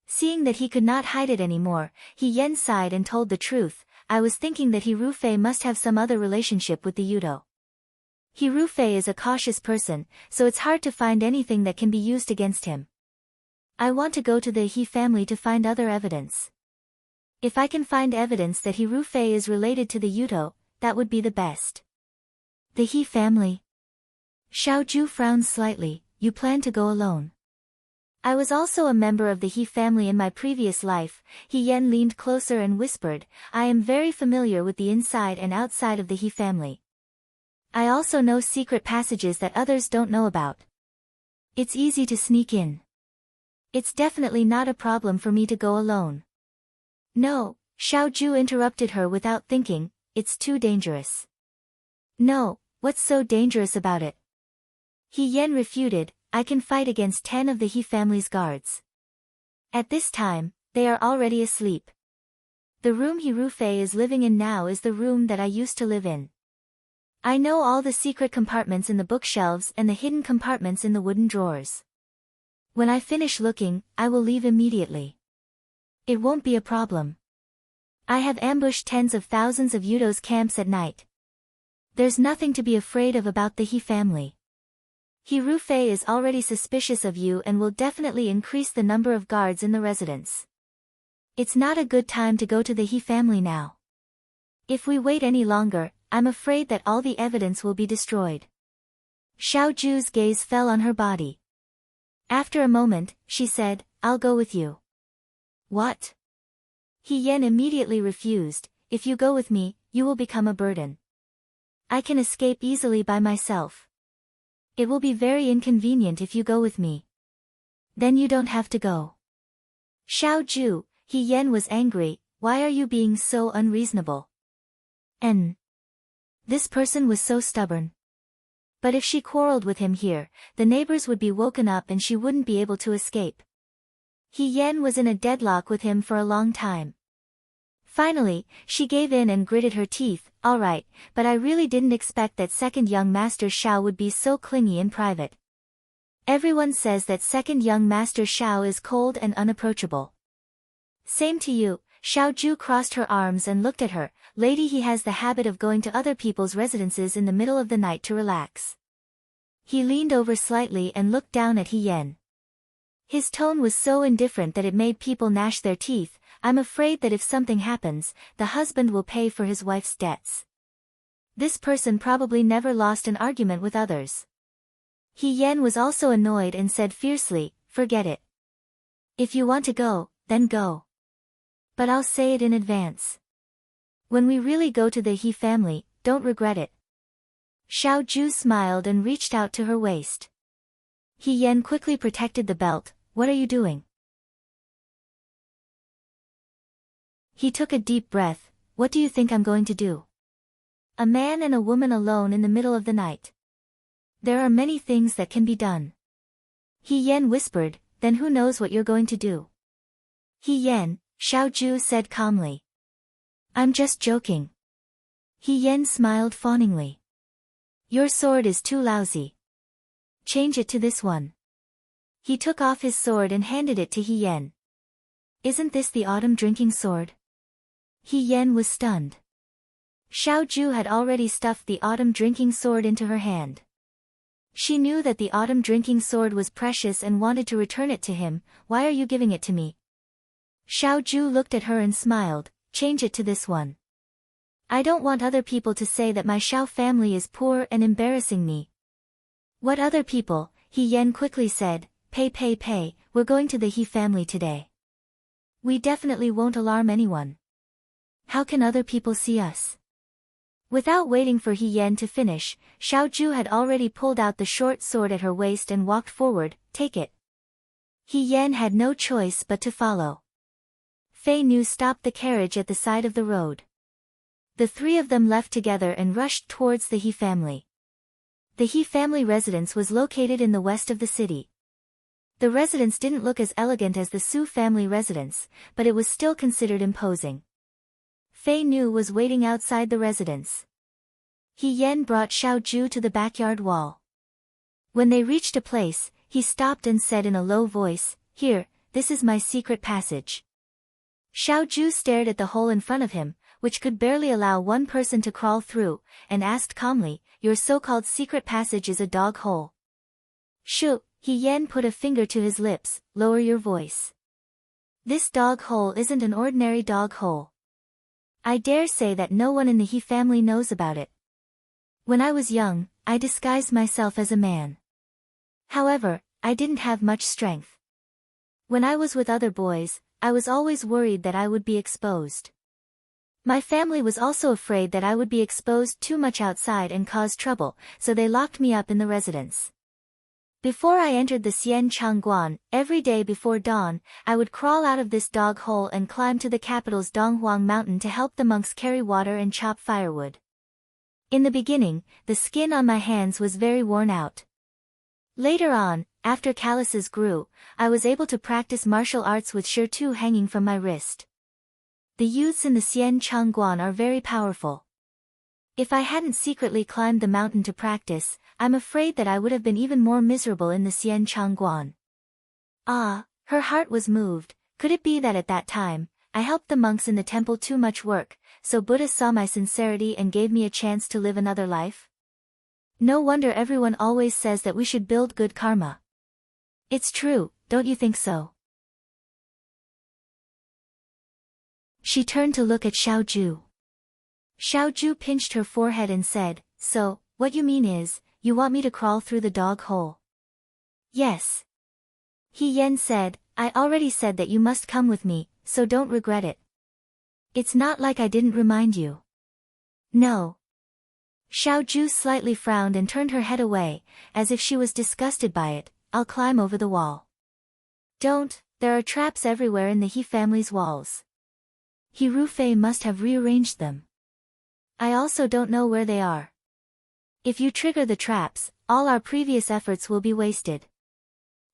Seeing that he could not hide it anymore, He Yan sighed and told the truth. "I was thinking that He Rufei must have some other relationship with the Yudo. He Rufei is a cautious person, so it's hard to find anything that can be used against him. I want to go to the He family to find other evidence. If I can find evidence that He Rufei is related to the Yudo, that would be the best." "The He family?" Xiaoju frowned slightly. "You plan to go alone?" "I was also a member of the He family in my previous life." He Yan leaned closer and whispered, "I am very familiar with the inside and outside of the He family. I also know secret passages that others don't know about. It's easy to sneak in. It's definitely not a problem for me to go alone." "No," Xiaoju interrupted her without thinking, "it's too dangerous." "No, what's so dangerous about it?" He Yan refuted, "I can fight against 10 of the He family's guards. At this time, they are already asleep. The room He Rufei is living in now is the room that I used to live in. I know all the secret compartments in the bookshelves and the hidden compartments in the wooden drawers. When I finish looking, I will leave immediately. It won't be a problem." I have ambushed tens of thousands of Yudo's camps at night. There's nothing to be afraid of about the He family. Hirufei is already suspicious of you and will definitely increase the number of guards in the residence. It's not a good time to go to the He family now. If we wait any longer, I'm afraid that all the evidence will be destroyed. Xiaoju's gaze fell on her body. After a moment, she said, I'll go with you. What? He Yan immediately refused. If you go with me, you will become a burden. I can escape easily by myself. It will be very inconvenient if you go with me. Then you don't have to go. Xiaoju, He Yan was angry. Why are you being so unreasonable? This person was so stubborn. But if she quarreled with him here, the neighbors would be woken up and she wouldn't be able to escape. He Yan was in a deadlock with him for a long time. Finally, she gave in and gritted her teeth. All right, but I really didn't expect that second young master Xiao would be so clingy in private. Everyone says that second young master Xiao is cold and unapproachable. Same to you. Xiaoju crossed her arms and looked at her. Lady, he has the habit of going to other people's residences in the middle of the night to relax. He leaned over slightly and looked down at He Yan. His tone was so indifferent that it made people gnash their teeth. I'm afraid that if something happens, the husband will pay for his wife's debts. This person probably never lost an argument with others. He Yan was also annoyed and said fiercely, forget it. If you want to go, then go. But I'll say it in advance. When we really go to the He family, don't regret it. Xiaoju smiled and reached out to her waist. He Yan quickly protected the belt. What are you doing? He took a deep breath. What do you think I'm going to do? A man and a woman alone in the middle of the night. There are many things that can be done. He Yan whispered, then who knows what you're going to do? He Yan, Xiaoju said calmly. I'm just joking. He Yan smiled fawningly. Your sword is too lousy. Change it to this one. He took off his sword and handed it to He Yan. Isn't this the autumn drinking sword? He Yan was stunned. Xiaoju had already stuffed the autumn drinking sword into her hand. She knew that the autumn drinking sword was precious and wanted to return it to him. Why are you giving it to me? Xiaoju looked at her and smiled. Change it to this one. I don't want other people to say that my Xiao family is poor and embarrassing me. What other people? He Yan quickly said. Pay, we're going to the He family today. We definitely won't alarm anyone. How can other people see us? Without waiting for He Yan to finish, Xiaoju had already pulled out the short sword at her waist and walked forward. Take it. He Yan had no choice but to follow. Fei Nu stopped the carriage at the side of the road. The three of them left together and rushed towards the He family. The He family residence was located in the west of the city. The residence didn't look as elegant as the Su family residence, but it was still considered imposing. Fei Nu was waiting outside the residence. He Yan brought Xiaoju to the backyard wall. When they reached a place, he stopped and said in a low voice, Here, this is my secret passage. Xiaoju stared at the hole in front of him, which could barely allow one person to crawl through, and asked calmly, Your so-called secret passage is a dog hole. Shoo, He Yan put a finger to his lips, lower your voice. This dog hole isn't an ordinary dog hole. I dare say that no one in the He family knows about it. When I was young, I disguised myself as a man. However, I didn't have much strength. When I was with other boys, I was always worried that I would be exposed. My family was also afraid that I would be exposed too much outside and cause trouble, so they locked me up in the residence. Before I entered the Xian Changguan, every day before dawn, I would crawl out of this dog hole and climb to the capital's Donghuang mountain to help the monks carry water and chop firewood. In the beginning, the skin on my hands was very worn out. Later on, after calluses grew, I was able to practice martial arts with shirtu hanging from my wrist. The youths in the Xian Changguan are very powerful. If I hadn't secretly climbed the mountain to practice, I'm afraid that I would have been even more miserable in the Xian Changguan. Ah, her heart was moved. Could it be that at that time, I helped the monks in the temple too much work, so Buddha saw my sincerity and gave me a chance to live another life? No wonder everyone always says that we should build good karma. It's true, don't you think so? She turned to look at Xiaoju. Xiaoju pinched her forehead and said, "So, what you mean is, you want me to crawl through the dog hole?" "Yes." He Yan said, "I already said that you must come with me, so don't regret it. It's not like I didn't remind you." "No." Xiaoju slightly frowned and turned her head away, as if she was disgusted by it. "I'll climb over the wall." "Don't, there are traps everywhere in the He family's walls. He Rufei must have rearranged them. I also don't know where they are. If you trigger the traps, all our previous efforts will be wasted."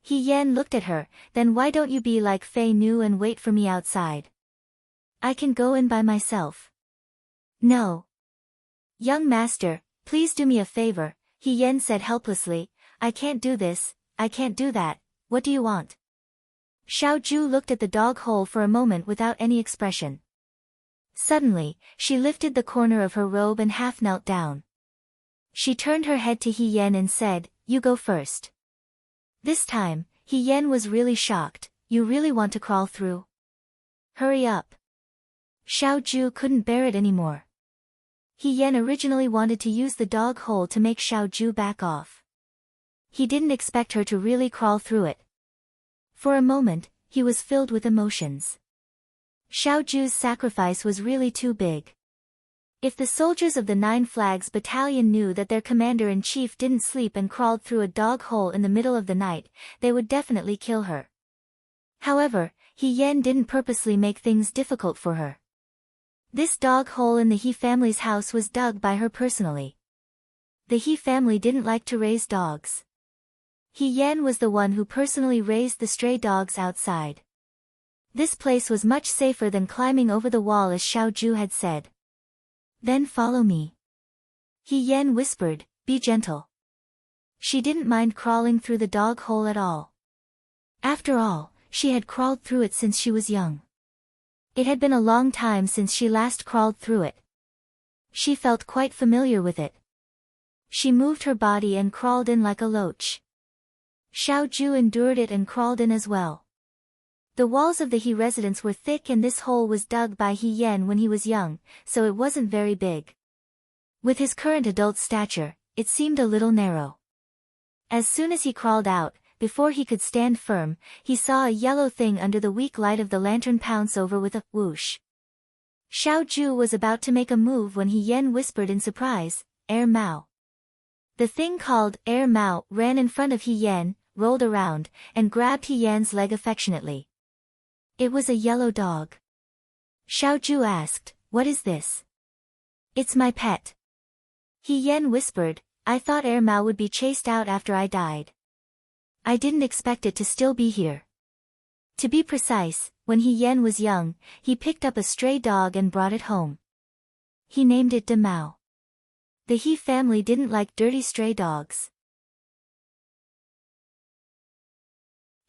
He Yan looked at her, "Then why don't you be like Fei Nu and wait for me outside? I can go in by myself." "No. Young master, please do me a favor," He Yan said helplessly. "I can't do this, I can't do that, what do you want?" Xiaoju looked at the dog hole for a moment without any expression. Suddenly, she lifted the corner of her robe and half knelt down. She turned her head to He Yan and said, "You go first." This time, He Yan was really shocked. "You really want to crawl through? Hurry up." Xiaoju couldn't bear it anymore. He Yan originally wanted to use the dog hole to make Xiaoju back off. He didn't expect her to really crawl through it. For a moment, he was filled with emotions. Xiaoju's sacrifice was really too big. If the soldiers of the Nine Flags Battalion knew that their commander-in-chief didn't sleep and crawled through a dog hole in the middle of the night, they would definitely kill her. However, He Yan didn't purposely make things difficult for her. This dog hole in the He family's house was dug by her personally. The He family didn't like to raise dogs. He Yan was the one who personally raised the stray dogs outside. This place was much safer than climbing over the wall, as Xiaoju had said. "Then follow me." He Yan whispered, "Be gentle." She didn't mind crawling through the dog hole at all. After all, she had crawled through it since she was young. It had been a long time since she last crawled through it. She felt quite familiar with it. She moved her body and crawled in like a loach. Xiaoju endured it and crawled in as well. The walls of the He residence were thick and this hole was dug by He Yan when he was young, so it wasn't very big. With his current adult stature, it seemed a little narrow. As soon as he crawled out, before he could stand firm, he saw a yellow thing under the weak light of the lantern pounce over with a whoosh. Xiaoju was about to make a move when He Yan whispered in surprise, "Air Mao." The thing called Air Mao ran in front of He Yan, rolled around, and grabbed He Yan's leg affectionately. It was a yellow dog. Xiaoju asked, "What is this?" "It's my pet." He Yan whispered, "I thought Air Mao would be chased out after I died. I didn't expect it to still be here." To be precise, when He Yan was young, he picked up a stray dog and brought it home. He named it De Mao. The He family didn't like dirty stray dogs.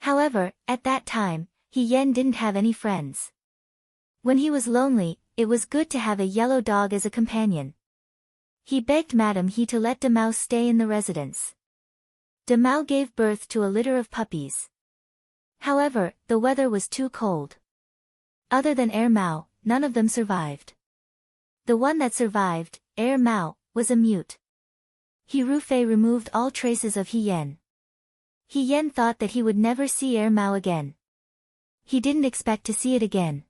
However, at that time, He Yan didn't have any friends. When he was lonely, it was good to have a yellow dog as a companion. He begged Madame He to let De Mao stay in the residence. De Mao gave birth to a litter of puppies. However, the weather was too cold. Other than Air Mao, none of them survived. The one that survived, Air Mao, was a mute. He Rufei removed all traces of He Yan. He Yan thought that he would never see Air Mao again. He didn't expect to see it again.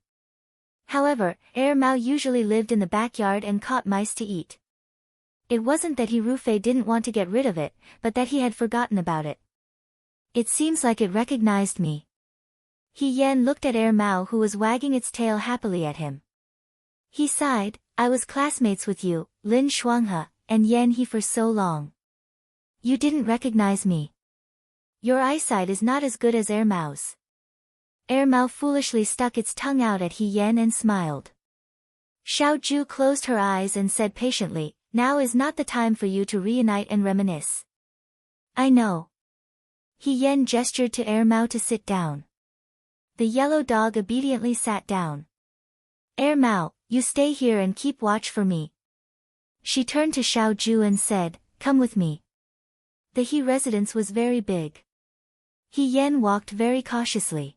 However, Air Mao usually lived in the backyard and caught mice to eat. It wasn't that He Rufei didn't want to get rid of it, but that he had forgotten about it. "It seems like it recognized me." He Yan looked at Air Mao, who was wagging its tail happily at him. He sighed, "I was classmates with you, Lin Shuanghe, and Yan He for so long. You didn't recognize me. Your eyesight is not as good as Air Mao's." Air Mao foolishly stuck its tongue out at He Yan and smiled. Xiaoju closed her eyes and said patiently, "Now is not the time for you to reunite and reminisce." "I know." He Yan gestured to Air Mao to sit down. The yellow dog obediently sat down. Mao, you stay here and keep watch for me. She turned to Xiao Ju and said, come with me. The He residence was very big. He Yan walked very cautiously.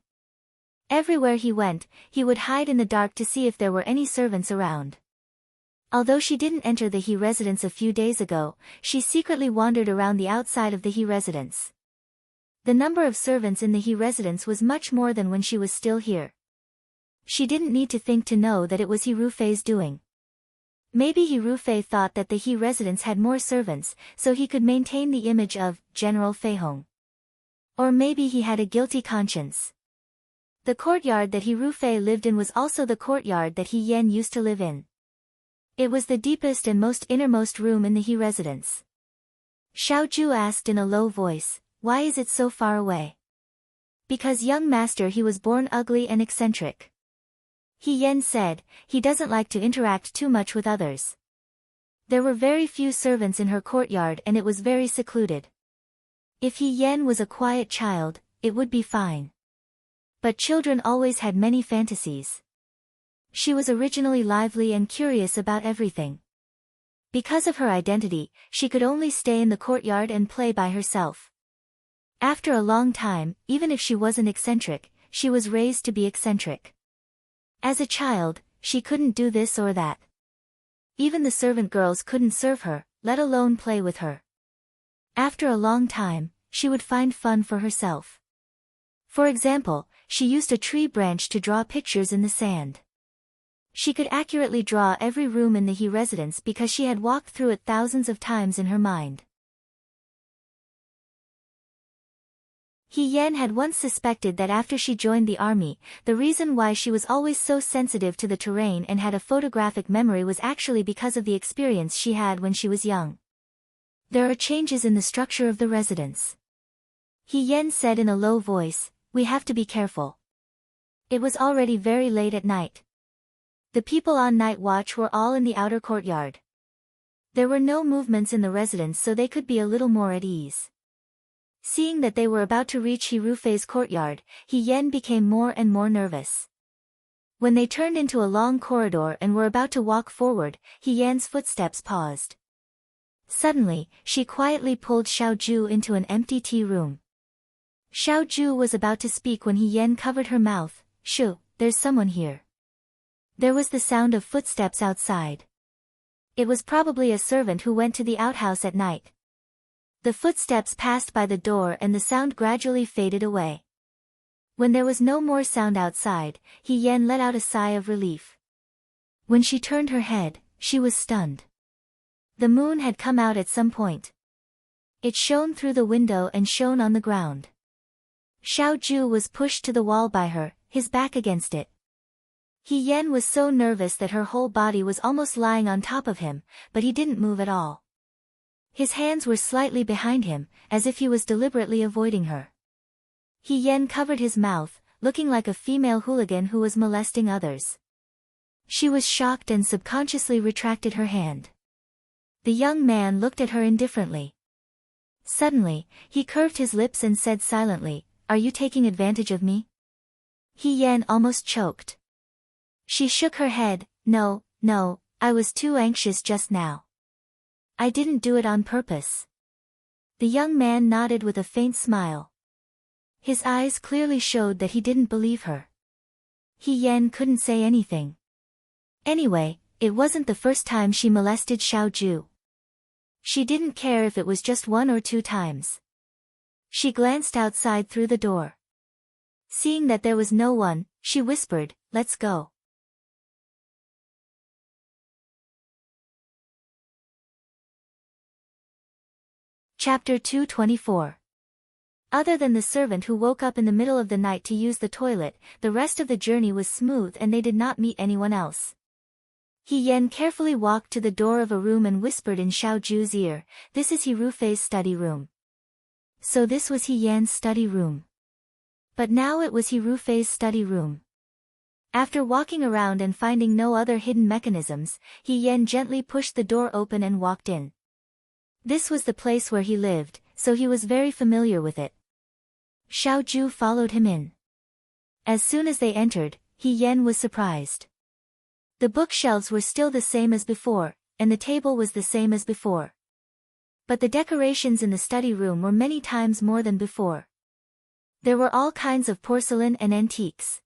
Everywhere he went, he would hide in the dark to see if there were any servants around. Although she didn't enter the He residence a few days ago, she secretly wandered around the outside of the He residence. The number of servants in the He residence was much more than when she was still here. She didn't need to think to know that it was He Rufei's doing. Maybe He Rufei thought that the He residence had more servants, so he could maintain the image of General Feihong. Or maybe he had a guilty conscience. The courtyard that He Rufei lived in was also the courtyard that He Yan used to live in. It was the deepest and most innermost room in the He residence. Xiao Ju asked in a low voice, why is it so far away? Because young master, he was born ugly and eccentric. He Yan said, he doesn't like to interact too much with others. There were very few servants in her courtyard and it was very secluded. If He Yan was a quiet child, it would be fine. But children always had many fantasies. She was originally lively and curious about everything. Because of her identity, she could only stay in the courtyard and play by herself. After a long time, even if she wasn't eccentric, she was raised to be eccentric. As a child, she couldn't do this or that. Even the servant girls couldn't serve her, let alone play with her. After a long time, she would find fun for herself. For example, she used a tree branch to draw pictures in the sand. She could accurately draw every room in the He residence because she had walked through it thousands of times in her mind. He Yan had once suspected that after she joined the army, the reason why she was always so sensitive to the terrain and had a photographic memory was actually because of the experience she had when she was young. There are changes in the structure of the residence. He Yan said in a low voice, we have to be careful. It was already very late at night. The people on night watch were all in the outer courtyard. There were no movements in the residence, so they could be a little more at ease. Seeing that they were about to reach He Rufei's courtyard, He Yan became more and more nervous. When they turned into a long corridor and were about to walk forward, He Yan's footsteps paused. Suddenly, she quietly pulled Xiao Ju into an empty tea room. Xiao Ju was about to speak when He Yan covered her mouth. Shu, there's someone here. There was the sound of footsteps outside. It was probably a servant who went to the outhouse at night. The footsteps passed by the door and the sound gradually faded away. When there was no more sound outside, He Yan let out a sigh of relief. When she turned her head, she was stunned. The moon had come out at some point. It shone through the window and shone on the ground. Xiao Ju was pushed to the wall by her, his back against it. He Yan was so nervous that her whole body was almost lying on top of him, but he didn't move at all. His hands were slightly behind him, as if he was deliberately avoiding her. He Yan covered his mouth, looking like a female hooligan who was molesting others. She was shocked and subconsciously retracted her hand. The young man looked at her indifferently. Suddenly, he curved his lips and said silently, "Are you taking advantage of me?" He Yan almost choked. She shook her head, No, I was too anxious just now. I didn't do it on purpose." The young man nodded with a faint smile. His eyes clearly showed that he didn't believe her. He Yan couldn't say anything. Anyway, it wasn't the first time she molested Xiao Ju. She didn't care if it was just 1 or 2 times. She glanced outside through the door. Seeing that there was no one, she whispered, "Let's go." Chapter 224. Other than the servant who woke up in the middle of the night to use the toilet, the rest of the journey was smooth and they did not meet anyone else. He Yan carefully walked to the door of a room and whispered in Xiao Ju's ear, "This is He Rufei's study room." So this was He Yan's study room. But now it was He Rufei's study room. After walking around and finding no other hidden mechanisms, He Yan gently pushed the door open and walked in. This was the place where he lived, so he was very familiar with it. Xiao Ju followed him in. As soon as they entered, He Yan was surprised. The bookshelves were still the same as before, and the table was the same as before. But the decorations in the study room were many times more than before. There were all kinds of porcelain and antiques.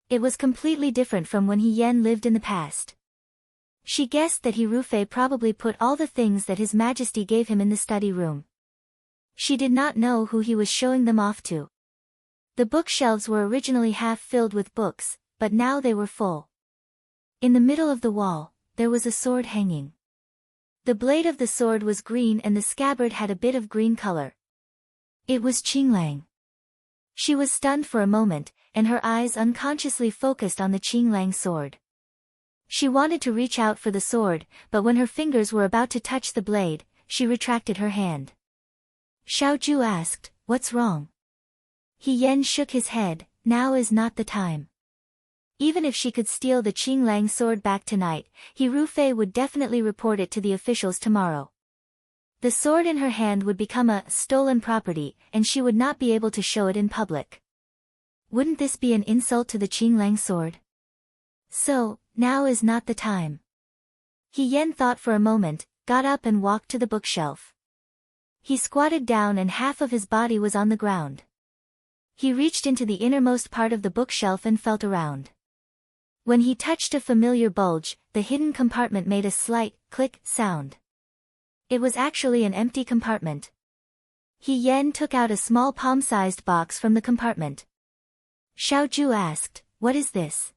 It was completely different from when Yen lived in the past. She guessed that Hirufei probably put all the things that His Majesty gave him in the study room. She did not know who he was showing them off to. The bookshelves were originally half filled with books, but now they were full. In the middle of the wall, there was a sword hanging. The blade of the sword was green and the scabbard had a bit of green color. It was Qinglang. She was stunned for a moment, and her eyes unconsciously focused on the Qinglang sword. She wanted to reach out for the sword, but when her fingers were about to touch the blade, she retracted her hand. Xiaoju asked, "What's wrong?" Yen shook his head, "Now is not the time." Even if she could steal the Qinglang sword back tonight, Hirufei would definitely report it to the officials tomorrow. The sword in her hand would become a stolen property, and she would not be able to show it in public. Wouldn't this be an insult to the Qinglang sword? So, now is not the time. Yen thought for a moment, got up and walked to the bookshelf. He squatted down and half of his body was on the ground. He reached into the innermost part of the bookshelf and felt around. When he touched a familiar bulge, the hidden compartment made a slight click sound. It was actually an empty compartment. Yen took out a small palm-sized box from the compartment. Xiaoju asked, "What is this?"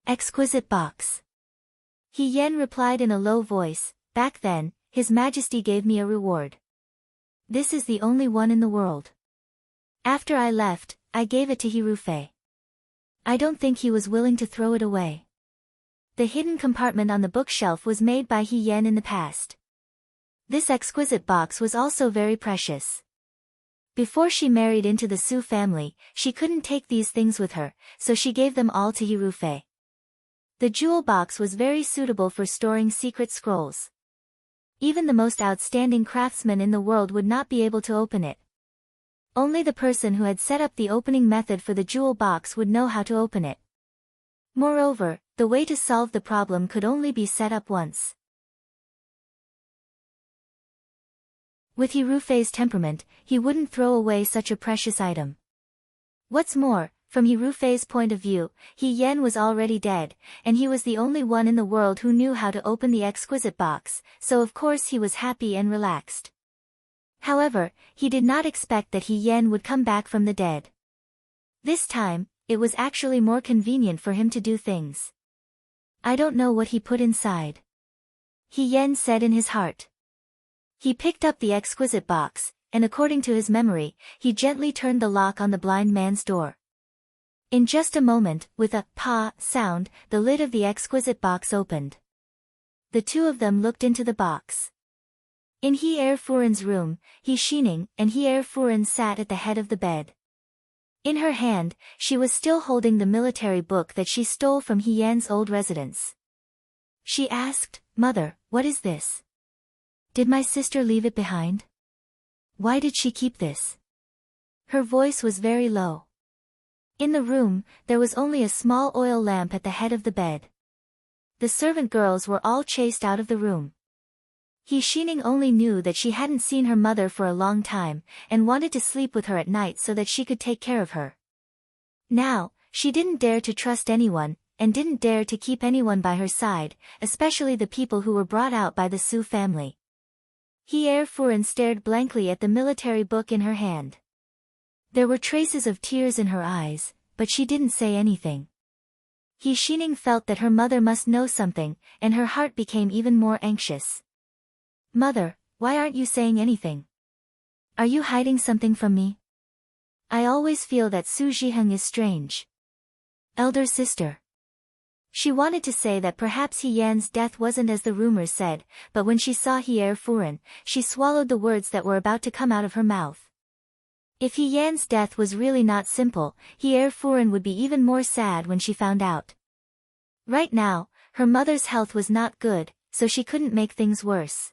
"Exquisite box." Yen replied in a low voice, "Back then, His Majesty gave me a reward. This is the only one in the world. After I left, I gave it to Hirufei. I don't think he was willing to throw it away." The hidden compartment on the bookshelf was made by Yen in the past. This exquisite box was also very precious. Before she married into the Su family, she couldn't take these things with her, so she gave them all to Hirufei. The jewel box was very suitable for storing secret scrolls. Even the most outstanding craftsman in the world would not be able to open it. Only the person who had set up the opening method for the jewel box would know how to open it. Moreover, the way to solve the problem could only be set up once. With Hirufei's temperament, he wouldn't throw away such a precious item. What's more, from Hirufei's point of view, Yen was already dead, and he was the only one in the world who knew how to open the exquisite box, so of course he was happy and relaxed. However, he did not expect that Yen would come back from the dead. This time, it was actually more convenient for him to do things. "I don't know what he put inside," Yen said in his heart. He picked up the exquisite box, and according to his memory, he gently turned the lock on the blind man's door. In just a moment, with a "pa" sound, the lid of the exquisite box opened. The two of them looked into the box. In Furen's room, Xining and Furen sat at the head of the bed. In her hand, she was still holding the military book that she stole from Yen's old residence. She asked, "Mother, what is this? Did my sister leave it behind? Why did she keep this?" Her voice was very low. In the room, there was only a small oil lamp at the head of the bed. The servant girls were all chased out of the room. Xining only knew that she hadn't seen her mother for a long time, and wanted to sleep with her at night so that she could take care of her. Now, she didn't dare to trust anyone, and didn't dare to keep anyone by her side, especially the people who were brought out by the Su family. Furen stared blankly at the military book in her hand. There were traces of tears in her eyes, but she didn't say anything. Xining felt that her mother must know something, and her heart became even more anxious. "Mother, why aren't you saying anything? Are you hiding something from me? I always feel that Su Zhiheng is strange." "Elder sister." She wanted to say that perhaps Yan's death wasn't as the rumors said, but when she saw Furen, she swallowed the words that were about to come out of her mouth. If Yan's death was really not simple, Furen would be even more sad when she found out. Right now, her mother's health was not good, so she couldn't make things worse.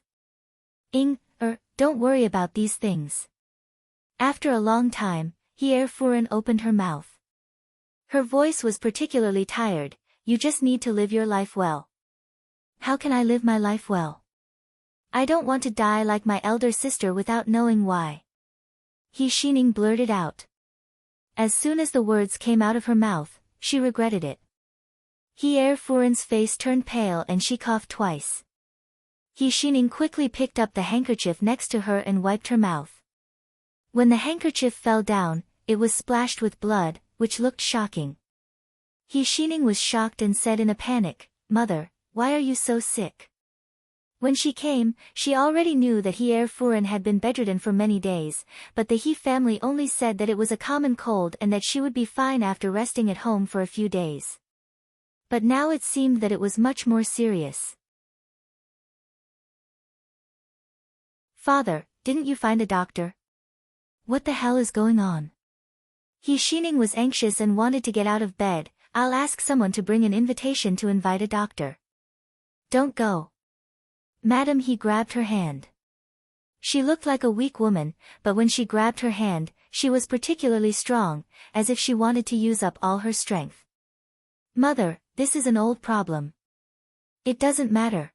Don't worry about these things." After a long time, Furen opened her mouth. Her voice was particularly tired. you just need to live your life well." "How can I live my life well? I don't want to die like my elder sister without knowing why." He Xining blurted out. As soon as the words came out of her mouth, she regretted it. He Furen's face turned pale and she coughed twice. He Xining quickly picked up the handkerchief next to her and wiped her mouth. When the handkerchief fell down, it was splashed with blood, which looked shocking. He Xining was shocked and said in a panic, "Mother, why are you so sick?" When she came, she already knew that He Furen had been bedridden for many days, but the He family only said that it was a common cold and that she would be fine after resting at home for a few days. But now it seemed that it was much more serious. "Father, didn't you find a doctor? What the hell is going on?" He Xining was anxious and wanted to get out of bed. "I'll ask someone to bring an invitation to invite a doctor." "Don't go. Madam." He grabbed her hand. She looked like a weak woman, but when she grabbed her hand, she was particularly strong, as if she wanted to use up all her strength. "Mother, this is an old problem. It doesn't matter.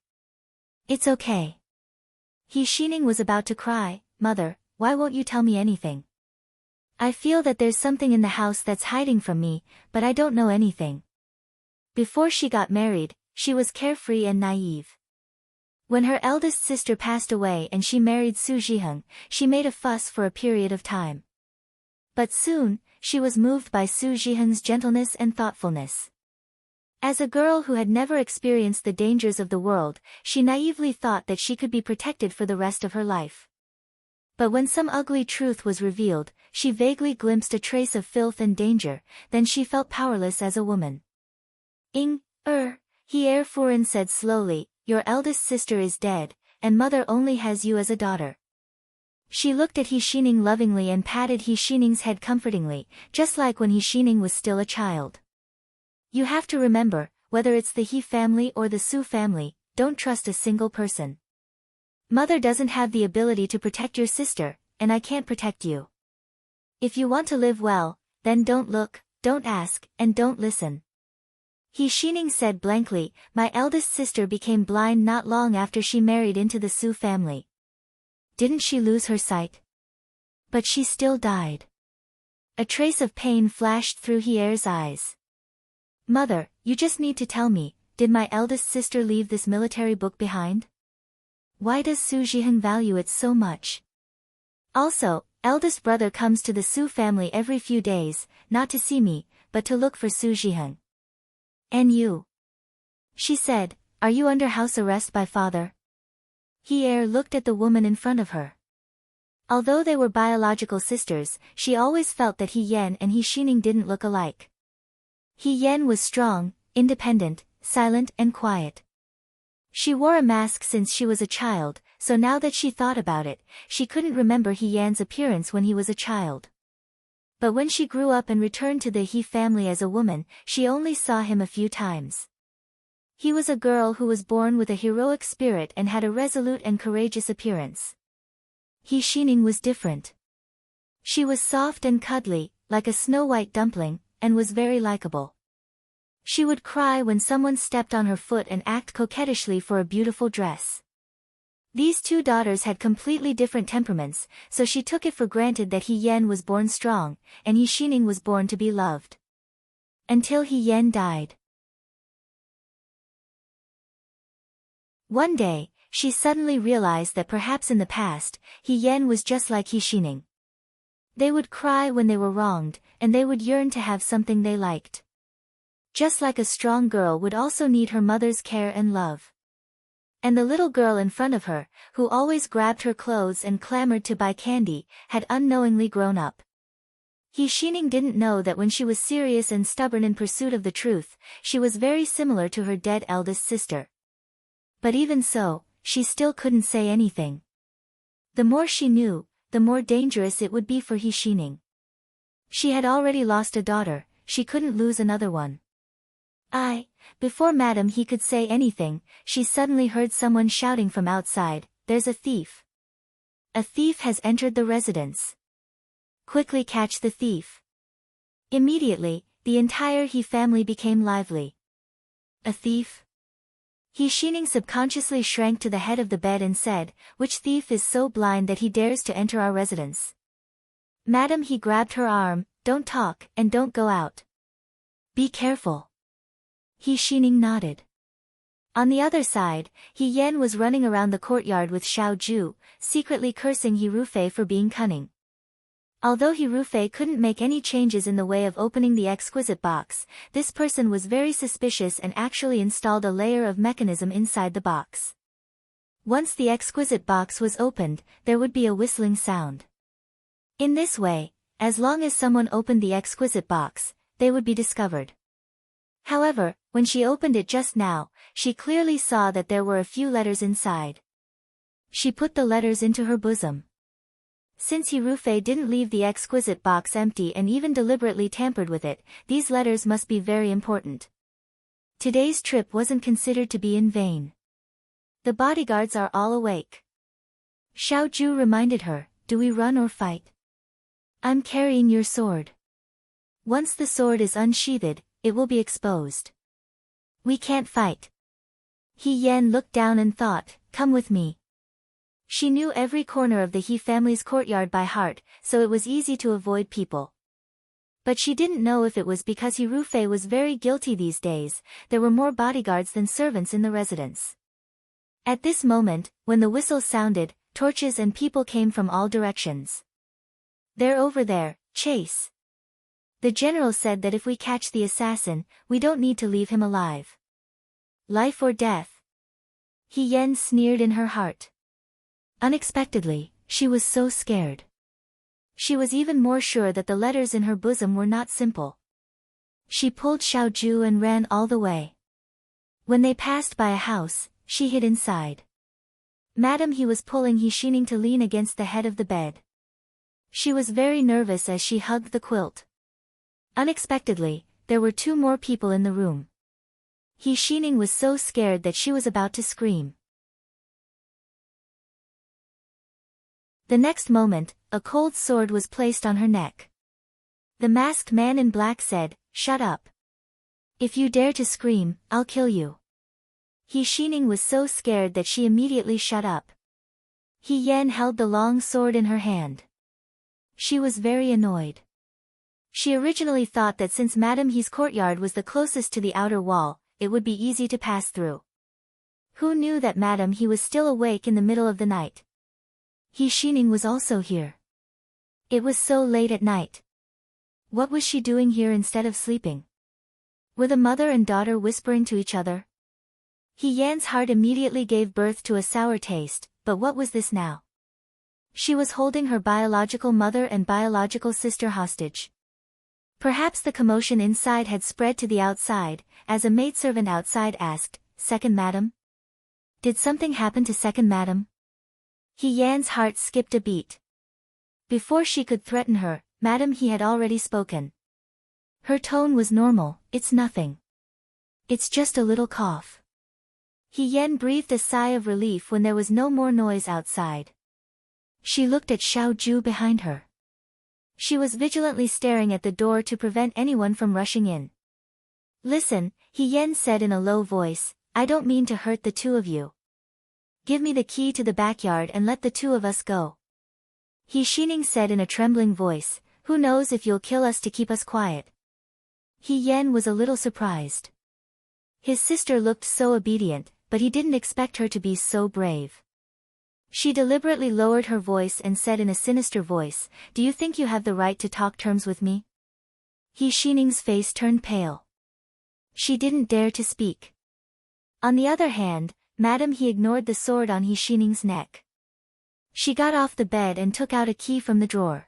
It's okay." He Xining was about to cry. "Mother, why won't you tell me anything? I feel that there's something in the house that's hiding from me, but I don't know anything." Before she got married, she was carefree and naive. When her eldest sister passed away and she married Su Zhiheng, she made a fuss for a period of time. But soon, she was moved by Su Zhiheng's gentleness and thoughtfulness. As a girl who had never experienced the dangers of the world, she naively thought that she could be protected for the rest of her life. But when some ugly truth was revealed, she vaguely glimpsed a trace of filth and danger, then she felt powerless as a woman. He Furen said slowly, "Your eldest sister is dead, and mother only has you as a daughter." She looked at He Xining lovingly and patted He Xining's head comfortingly, just like when He Xining was still a child. "You have to remember, whether it's the He family or the Su family, don't trust a single person. Mother doesn't have the ability to protect your sister, and I can't protect you. If you want to live well, then don't look, don't ask, and don't listen." He Xining said blankly, "My eldest sister became blind not long after she married into the Su family. Didn't she lose her sight? But she still died." A trace of pain flashed through Hier's eyes. "Mother, you just need to tell me, did my eldest sister leave this military book behind? Why does Su Zhiheng value it so much? Also, eldest brother comes to the Su family every few days, not to see me, but to look for Su Zhiheng. And you?" She said, "Are you under house arrest by father?" Hier looked at the woman in front of her. Although they were biological sisters, she always felt that He Yan and He Xining didn't look alike. He Yan was strong, independent, silent and quiet. She wore a mask since she was a child, so now that she thought about it, she couldn't remember He Yan's appearance when he was a child. But when she grew up and returned to the He family as a woman, she only saw him a few times. He was a girl who was born with a heroic spirit and had a resolute and courageous appearance. He Xining was different. She was soft and cuddly, like a snow-white dumpling, and was very likable. She would cry when someone stepped on her foot and act coquettishly for a beautiful dress. These two daughters had completely different temperaments, so she took it for granted that He Yan was born strong, and He Xining was born to be loved. Until He Yan died. One day, she suddenly realized that perhaps in the past, He Yan was just like He Xining. They would cry when they were wronged, and they would yearn to have something they liked. Just like a strong girl would also need her mother's care and love. And the little girl in front of her, who always grabbed her clothes and clamored to buy candy, had unknowingly grown up. He Xining didn't know that when she was serious and stubborn in pursuit of the truth, she was very similar to her dead eldest sister. But even so, she still couldn't say anything. The more she knew, the more dangerous it would be for He Xining. She had already lost a daughter, she couldn't lose another one. Before Madam He could say anything, she suddenly heard someone shouting from outside, "There's a thief! A thief has entered the residence! Quickly catch the thief!" Immediately, the entire He family became lively. A thief? He Xining subconsciously shrank to the head of the bed and said, which thief is so blind that he dares to enter our residence? Madam, he grabbed her arm, don't talk, and don't go out. Be careful. He Xining nodded. On the other side, He Yan was running around the courtyard with Xiao Ju, secretly cursing He Rufei for being cunning. Although He Rufei couldn't make any changes in the way of opening the exquisite box, this person was very suspicious and actually installed a layer of mechanism inside the box. Once the exquisite box was opened, there would be a whistling sound. In this way, as long as someone opened the exquisite box, they would be discovered. However, when she opened it just now, she clearly saw that there were a few letters inside. She put the letters into her bosom. Since He Rufei didn't leave the exquisite box empty and even deliberately tampered with it, these letters must be very important. Today's trip wasn't considered to be in vain. The bodyguards are all awake. Xiao Ju reminded her, do we run or fight? I'm carrying your sword. Once the sword is unsheathed, it will be exposed. We can't fight. He Yan looked down and thought, come with me. She knew every corner of the He family's courtyard by heart, so it was easy to avoid people. But she didn't know if it was because He Rufei was very guilty these days, there were more bodyguards than servants in the residence. At this moment, when the whistle sounded, torches and people came from all directions. They're over there, chase. The general said that if we catch the assassin, we don't need to leave him alive. Life or death? He Yan sneered in her heart. Unexpectedly, she was so scared. She was even more sure that the letters in her bosom were not simple. She pulled Xiao Ju and ran all the way. When they passed by a house, she hid inside. Madam, he was pulling He Xining to lean against the head of the bed. She was very nervous as she hugged the quilt. Unexpectedly, there were two more people in the room. He Xining was so scared that she was about to scream. The next moment, a cold sword was placed on her neck. The masked man in black said, shut up. If you dare to scream, I'll kill you. He Xining was so scared that she immediately shut up. He Yan held the long sword in her hand. She was very annoyed. She originally thought that since Madame He's courtyard was the closest to the outer wall, it would be easy to pass through. Who knew that Madame He was still awake in the middle of the night? He Xining was also here. It was so late at night. What was she doing here instead of sleeping? Were the mother and daughter whispering to each other? He Yan's heart immediately gave birth to a sour taste, but what was this now? She was holding her biological mother and biological sister hostage. Perhaps the commotion inside had spread to the outside, as a maidservant outside asked, Second Madam? Did something happen to Second Madam? He Yan's heart skipped a beat. Before she could threaten her, Madam He had already spoken. Her tone was normal, it's nothing. It's just a little cough. He Yan breathed a sigh of relief when there was no more noise outside. She looked at Xiao Ju behind her. She was vigilantly staring at the door to prevent anyone from rushing in. Listen, He Yan said in a low voice, I don't mean to hurt the two of you. Give me the key to the backyard and let the two of us go. He Xining said in a trembling voice, who knows if you'll kill us to keep us quiet. He Yan was a little surprised. His sister looked so obedient, but he didn't expect her to be so brave. She deliberately lowered her voice and said in a sinister voice, do you think you have the right to talk terms with me? He Xining's face turned pale. She didn't dare to speak. On the other hand, Madam He ignored the sword on He Xining's neck. She got off the bed and took out a key from the drawer.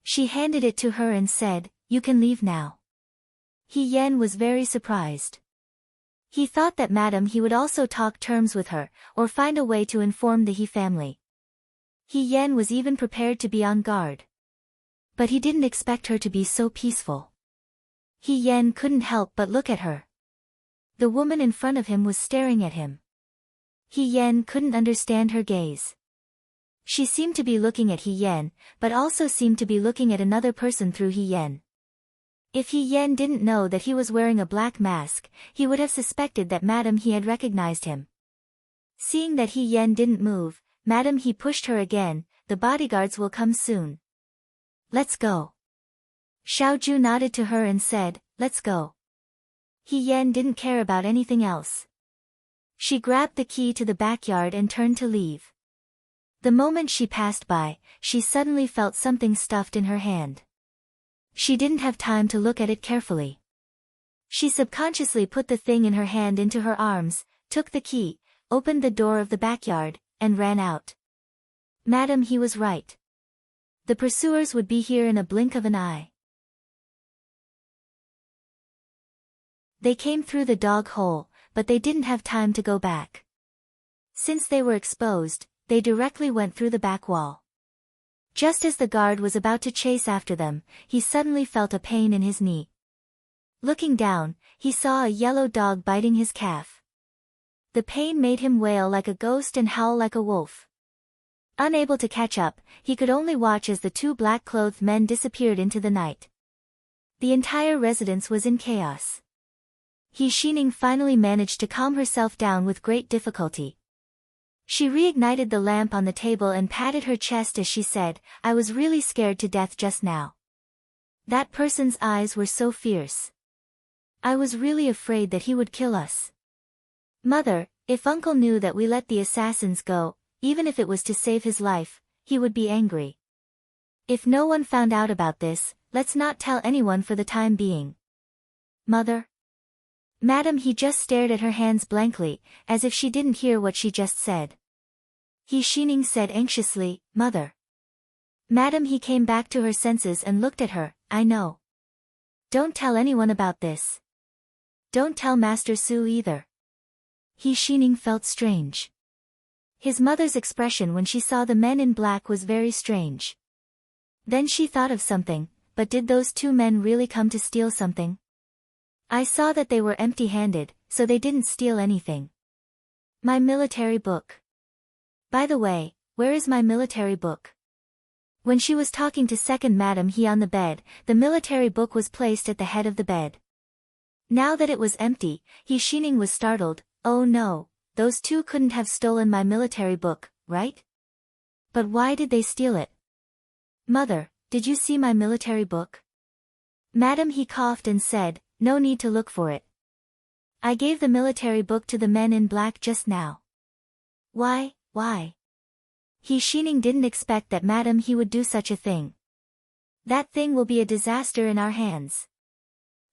She handed it to her and said, you can leave now. He Yan was very surprised. He thought that Madam He would also talk terms with her, or find a way to inform the He family. He Yan was even prepared to be on guard. But he didn't expect her to be so peaceful. He Yan couldn't help but look at her. The woman in front of him was staring at him. He Yan couldn't understand her gaze. She seemed to be looking at He Yan, but also seemed to be looking at another person through He Yan. If He Yen didn't know that he was wearing a black mask, he would have suspected that Madam He had recognized him. Seeing that He Yen didn't move, Madam He pushed her again. The bodyguards will come soon. Let's go. Xiaoju nodded to her and said, let's go. He Yen didn't care about anything else. She grabbed the key to the backyard and turned to leave. The moment she passed by, she suddenly felt something stuffed in her hand. She didn't have time to look at it carefully. She subconsciously put the thing in her hand into her arms, took the key, opened the door of the backyard, and ran out. Madam He was right. The pursuers would be here in a blink of an eye. They came through the dog hole, but they didn't have time to go back. Since they were exposed, they directly went through the back wall. Just as the guard was about to chase after them, he suddenly felt a pain in his knee. Looking down, he saw a yellow dog biting his calf. The pain made him wail like a ghost and howl like a wolf. Unable to catch up, he could only watch as the two black-clothed men disappeared into the night. The entire residence was in chaos. He Xining finally managed to calm herself down with great difficulty. She reignited the lamp on the table and patted her chest as she said, I was really scared to death just now. That person's eyes were so fierce. I was really afraid that he would kill us. Mother, if Uncle knew that we let the assassins go, even if it was to save his life, he would be angry. If no one found out about this, let's not tell anyone for the time being. Mother? Madam He just stared at her hands blankly, as if she didn't hear what she just said. He Xining said anxiously, Mother. Madam He came back to her senses and looked at her, I know. Don't tell anyone about this. Don't tell Master Su either. He Xining felt strange. His mother's expression when she saw the men in black was very strange. Then she thought of something, but did those two men really come to steal something? I saw that they were empty-handed, so they didn't steal anything. My military book. By the way, where is my military book? When she was talking to second Madam He on the bed, the military book was placed at the head of the bed. Now that it was empty, He Xining was startled. Oh no, those two couldn't have stolen my military book, right? But why did they steal it? Mother, did you see my military book? Madam He coughed and said, no need to look for it. I gave the military book to the men in black just now. Why? He Xining didn't expect that Madam He would do such a thing. That thing will be a disaster in our hands.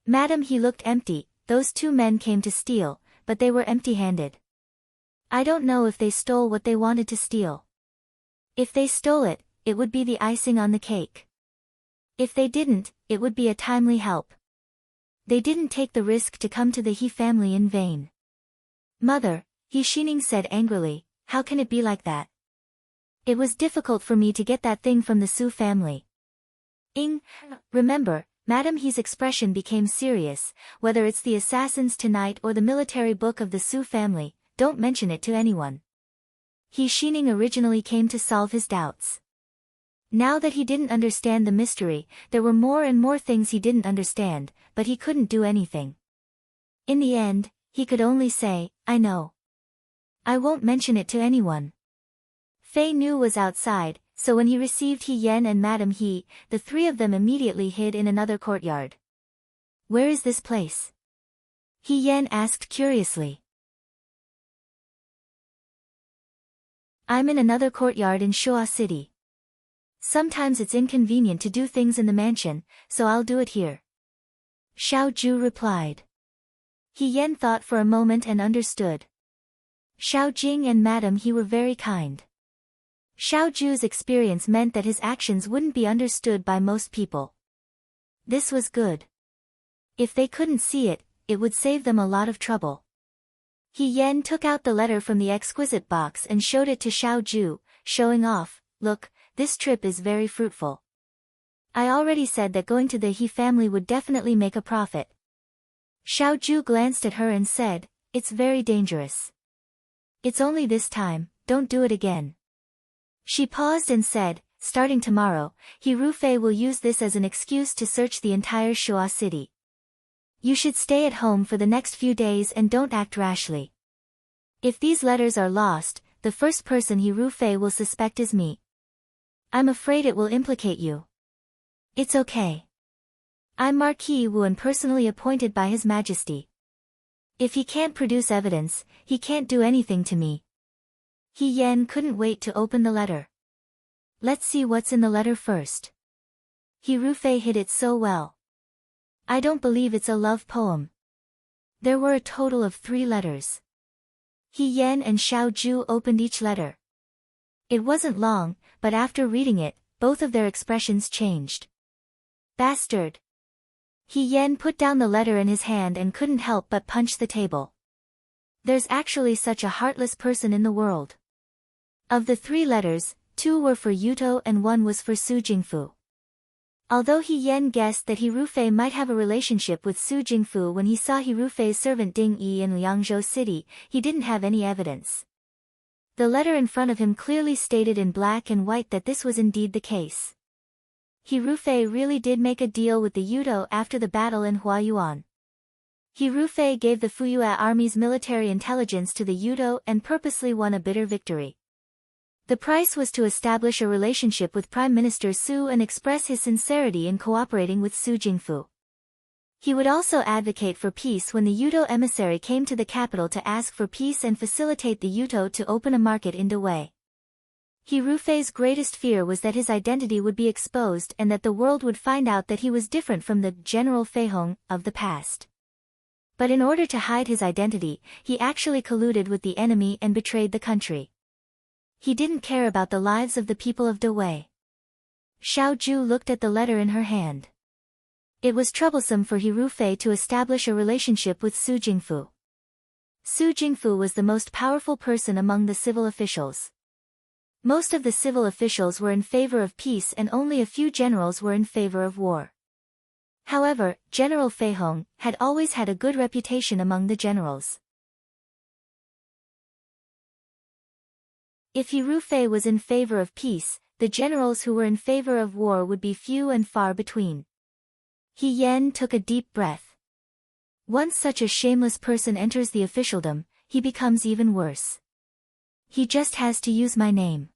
Madam He looked empty. Those two men came to steal, but they were empty-handed. I don't know if they stole what they wanted to steal. If they stole it, it would be the icing on the cake. If they didn't, it would be a timely help. They didn't take the risk to come to the He family in vain. Mother, He Xining said angrily, how can it be like that? It was difficult for me to get that thing from the Su family. Remember, Madam He's expression became serious, whether it's the assassins tonight or the military book of the Su family, don't mention it to anyone. He Xining originally came to solve his doubts. Now that he didn't understand the mystery, there were more and more things he didn't understand, but he couldn't do anything. In the end, he could only say, I know. I won't mention it to anyone. Fei Nu was outside, so when he received He Yen and Madam He, the three of them immediately hid in another courtyard. Where is this place? He Yen asked curiously. I'm in another courtyard in Shua City. Sometimes it's inconvenient to do things in the mansion, so I'll do it here. Xiao Ju replied. He Yen thought for a moment and understood. Xiao Jing and Madam He were very kind. Xiao Ju's experience meant that his actions wouldn't be understood by most people. This was good. If they couldn't see it, it would save them a lot of trouble. He Yen took out the letter from the exquisite box and showed it to Xiao Ju, showing off, look, this trip is very fruitful. I already said that going to the He family would definitely make a profit. Xiao Ju glanced at her and said, it's very dangerous. It's only this time, don't do it again. She paused and said, starting tomorrow, He Rufei will use this as an excuse to search the entire Shuo city. You should stay at home for the next few days and don't act rashly. If these letters are lost, the first person He Rufei will suspect is me. I'm afraid it will implicate you. It's okay. I'm Marquis Wu and personally appointed by His Majesty. If he can't produce evidence, he can't do anything to me. He Yan couldn't wait to open the letter. Let's see what's in the letter first. He Rufei hid it so well. I don't believe it's a love poem. There were a total of 3 letters. He Yan and Xiao Ju opened each letter. It wasn't long, but after reading it, both of their expressions changed. Bastard! He Yan put down the letter in his hand and couldn't help but punch the table. There's actually such a heartless person in the world. Of the 3 letters, 2 were for Yuto and 1 was for Su Jingfu. Although He Yan guessed that He Rufei might have a relationship with Su Jingfu when he saw He Rufei's servant Ding Yi in Liangzhou City, he didn't have any evidence. The letter in front of him clearly stated in black and white that this was indeed the case. He Rufei really did make a deal with the Yudo after the battle in Huayuan. He Rufei gave the Fuyue army's military intelligence to the Yudo and purposely won a bitter victory. The price was to establish a relationship with Prime Minister Su and express his sincerity in cooperating with Su Jingfu. He would also advocate for peace when the Yudo emissary came to the capital to ask for peace and facilitate the Yudo to open a market in Dawei. He Rufei's greatest fear was that his identity would be exposed and that the world would find out that he was different from the General Feihong of the past. But in order to hide his identity, he actually colluded with the enemy and betrayed the country. He didn't care about the lives of the people of Dawei. Xiao Ju looked at the letter in her hand. It was troublesome for He Rufei to establish a relationship with Su Jingfu. Su Jingfu was the most powerful person among the civil officials. Most of the civil officials were in favor of peace and only a few generals were in favor of war. However, General Feihong had always had a good reputation among the generals. If He Rufei was in favor of peace, the generals who were in favor of war would be few and far between. He Yan took a deep breath. Once such a shameless person enters the officialdom, he becomes even worse. He just has to use my name.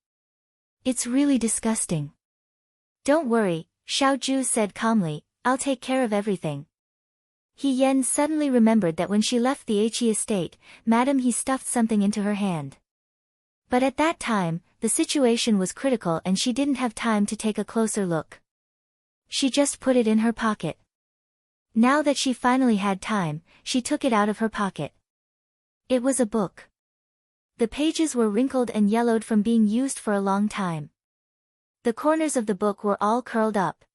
It's really disgusting. Don't worry, Xiao Ju said calmly, I'll take care of everything. He Yan suddenly remembered that when she left the He estate, Madam He stuffed something into her hand. But at that time, the situation was critical and she didn't have time to take a closer look. She just put it in her pocket. Now that she finally had time, she took it out of her pocket. It was a book. The pages were wrinkled and yellowed from being used for a long time. The corners of the book were all curled up.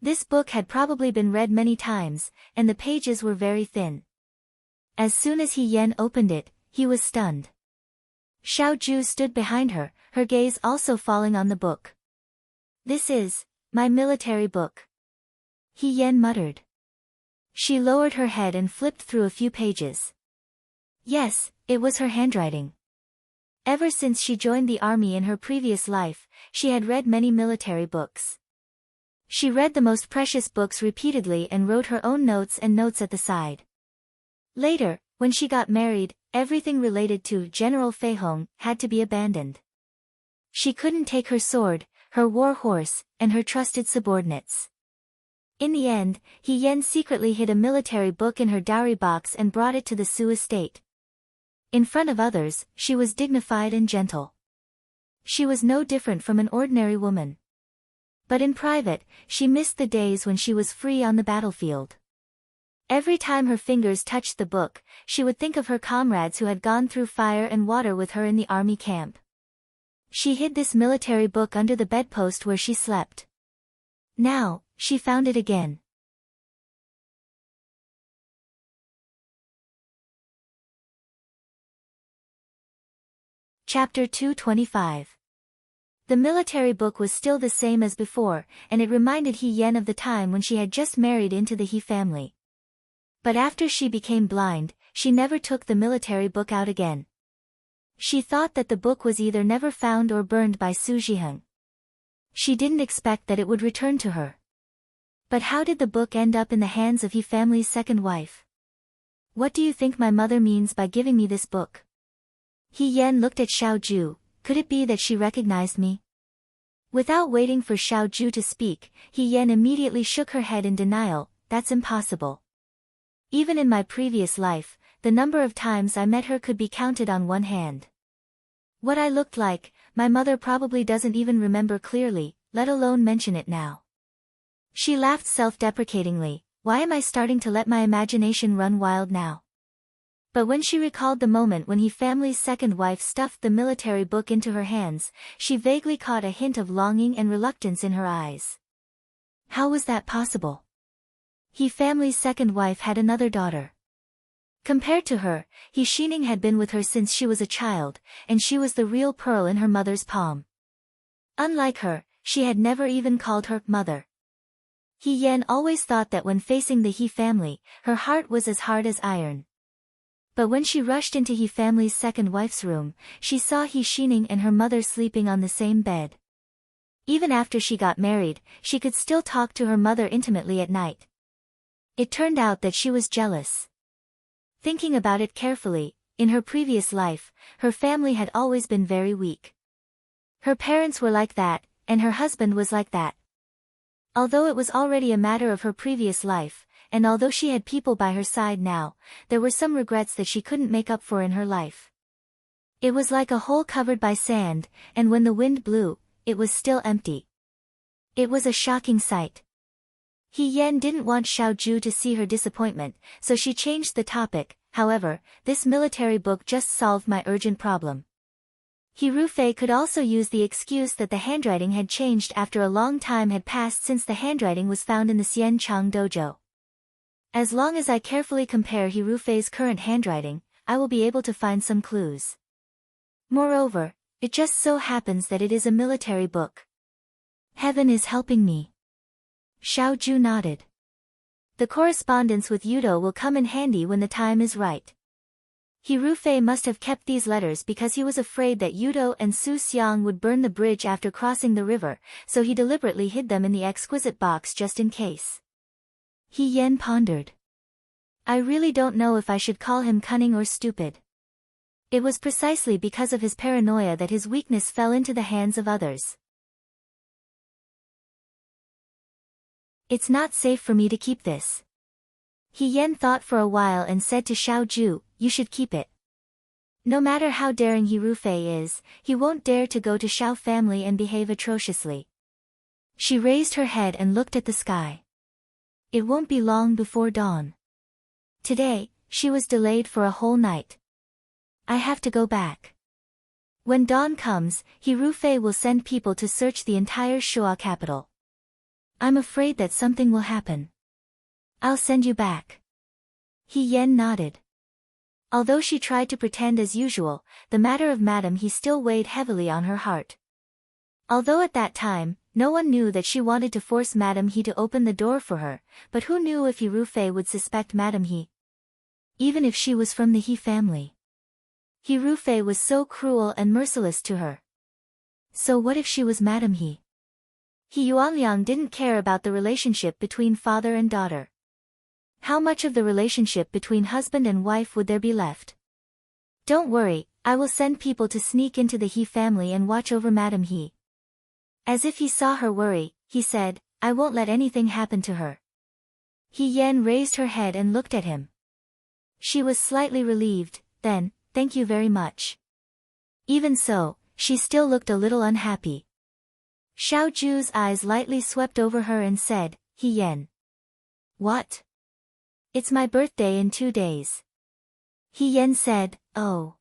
This book had probably been read many times, and the pages were very thin. As soon as He Yan opened it, he was stunned. Xiao Ju stood behind her, her gaze also falling on the book. This is my military book. He Yan muttered. She lowered her head and flipped through a few pages. Yes, it was her handwriting. Ever since she joined the army in her previous life, she had read many military books. She read the most precious books repeatedly and wrote her own notes and notes at the side. Later, when she got married, everything related to General Feihong had to be abandoned. She couldn't take her sword, her war horse, and her trusted subordinates. In the end, He Yan secretly hid a military book in her dowry box and brought it to the Su estate. In front of others, she was dignified and gentle. She was no different from an ordinary woman. But in private, she missed the days when she was free on the battlefield. Every time her fingers touched the book, she would think of her comrades who had gone through fire and water with her in the army camp. She hid this military book under the bedpost where she slept. Now, she found it again. Chapter 225. The military book was still the same as before, and it reminded He Yan of the time when she had just married into the He family. But after she became blind, she never took the military book out again. She thought that the book was either never found or burned by Su Jiheng. She didn't expect that it would return to her. But how did the book end up in the hands of He family's second wife? What do you think my mother means by giving me this book? He Yan looked at Xiao Ju. Could it be that she recognized me? Without waiting for Xiao Ju to speak, He Yan immediately shook her head in denial. That's impossible. Even in my previous life, the number of times I met her could be counted on one hand. What I looked like, my mother probably doesn't even remember clearly, let alone mention it now. She laughed self-deprecatingly. Why am I starting to let my imagination run wild now? But when she recalled the moment when He family's second wife stuffed the military book into her hands, she vaguely caught a hint of longing and reluctance in her eyes. How was that possible? He family's second wife had another daughter. Compared to her, He Xining had been with her since she was a child, and she was the real pearl in her mother's palm. Unlike her, she had never even called her mother. He Yan always thought that when facing the He family, her heart was as hard as iron. But when she rushed into He family's second wife's room, she saw He Xining and her mother sleeping on the same bed. Even after she got married, she could still talk to her mother intimately at night. It turned out that she was jealous. Thinking about it carefully, in her previous life, her family had always been very weak. Her parents were like that, and her husband was like that. Although it was already a matter of her previous life, and although she had people by her side now, there were some regrets that she couldn't make up for in her life. It was like a hole covered by sand, and when the wind blew, it was still empty. It was a shocking sight. He Yan didn't want Xiao Ju to see her disappointment, so she changed the topic. However, this military book just solved my urgent problem. He Rufei could also use the excuse that the handwriting had changed after a long time had passed since the handwriting was found in the Xian Chang dojo. As long as I carefully compare He Rufei's current handwriting, I will be able to find some clues. Moreover, it just so happens that it is a military book. Heaven is helping me. Xiao Ju nodded. The correspondence with Yudo will come in handy when the time is right. He Rufei must have kept these letters because he was afraid that Yudo and Su Xiang would burn the bridge after crossing the river, so he deliberately hid them in the exquisite box just in case. He Yan pondered. I really don't know if I should call him cunning or stupid. It was precisely because of his paranoia that his weakness fell into the hands of others. It's not safe for me to keep this. He Yan thought for a while and said to Xiao Ju, you should keep it. No matter how daring He Rufei is, he won't dare to go to Xiao family and behave atrociously. She raised her head and looked at the sky. It won't be long before dawn. Today, she was delayed for a whole night. I have to go back. When dawn comes, He Rufei will send people to search the entire Shuo capital. I'm afraid that something will happen. I'll send you back. He Yan nodded. Although she tried to pretend as usual, the matter of Madame He still weighed heavily on her heart. Although at that time, no one knew that she wanted to force Madame He to open the door for her, but who knew if He Rufei would suspect Madame He? Even if she was from the He family. He Rufei was so cruel and merciless to her. So what if she was Madame He? He Yuanliang didn't care about the relationship between father and daughter. How much of the relationship between husband and wife would there be left? Don't worry, I will send people to sneak into the He family and watch over Madame He. As if he saw her worry, he said, I won't let anything happen to her. He Yan raised her head and looked at him. She was slightly relieved, then, thank you very much. Even so, she still looked a little unhappy. Xiao Ju's eyes lightly swept over her and said, He Yan. What? It's my birthday in 2 days. He Yan said, oh.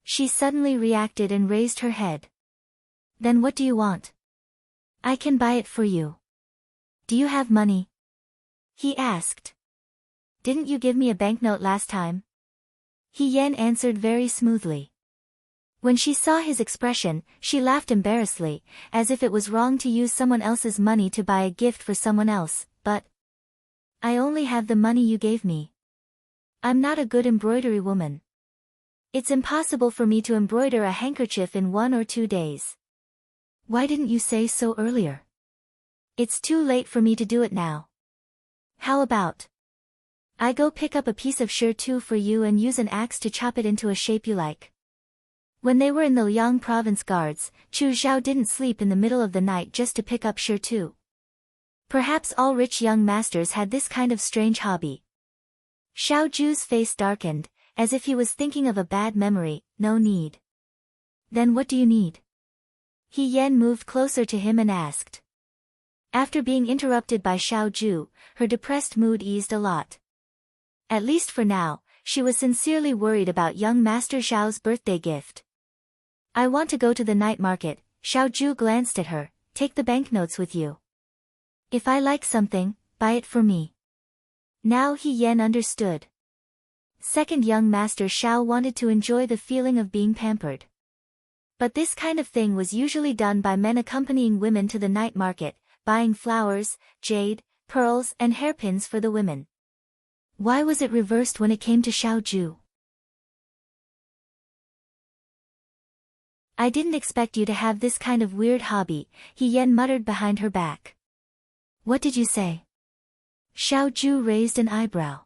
She suddenly reacted and raised her head. Then what do you want? I can buy it for you. Do you have money? He asked. Didn't you give me a banknote last time? He Yan answered very smoothly. When she saw his expression, she laughed embarrassedly, as if it was wrong to use someone else's money to buy a gift for someone else, but I only have the money you gave me. I'm not a good embroidery woman. It's impossible for me to embroider a handkerchief in 1 or 2 days. Why didn't you say so earlier? It's too late for me to do it now. How about I go pick up a piece of shirt for you and use an axe to chop it into a shape you like? When they were in the Liang province guards, Chu Xiao didn't sleep in the middle of the night just to pick up shirt. Perhaps all rich young masters had this kind of strange hobby. Xiao Ju's face darkened, as if he was thinking of a bad memory. No need. Then what do you need? He Yan moved closer to him and asked. After being interrupted by Xiao Ju, her depressed mood eased a lot. At least for now, she was sincerely worried about young Master Xiao's birthday gift. I want to go to the night market. Xiao Ju glanced at her. Take the banknotes with you. If I like something, buy it for me. Now He Yan understood. Second young Master Xiao wanted to enjoy the feeling of being pampered. But this kind of thing was usually done by men accompanying women to the night market, buying flowers, jade, pearls and hairpins for the women. Why was it reversed when it came to Xiao Ju? I didn't expect you to have this kind of weird hobby, He Yan muttered behind her back. What did you say? Xiao Ju raised an eyebrow.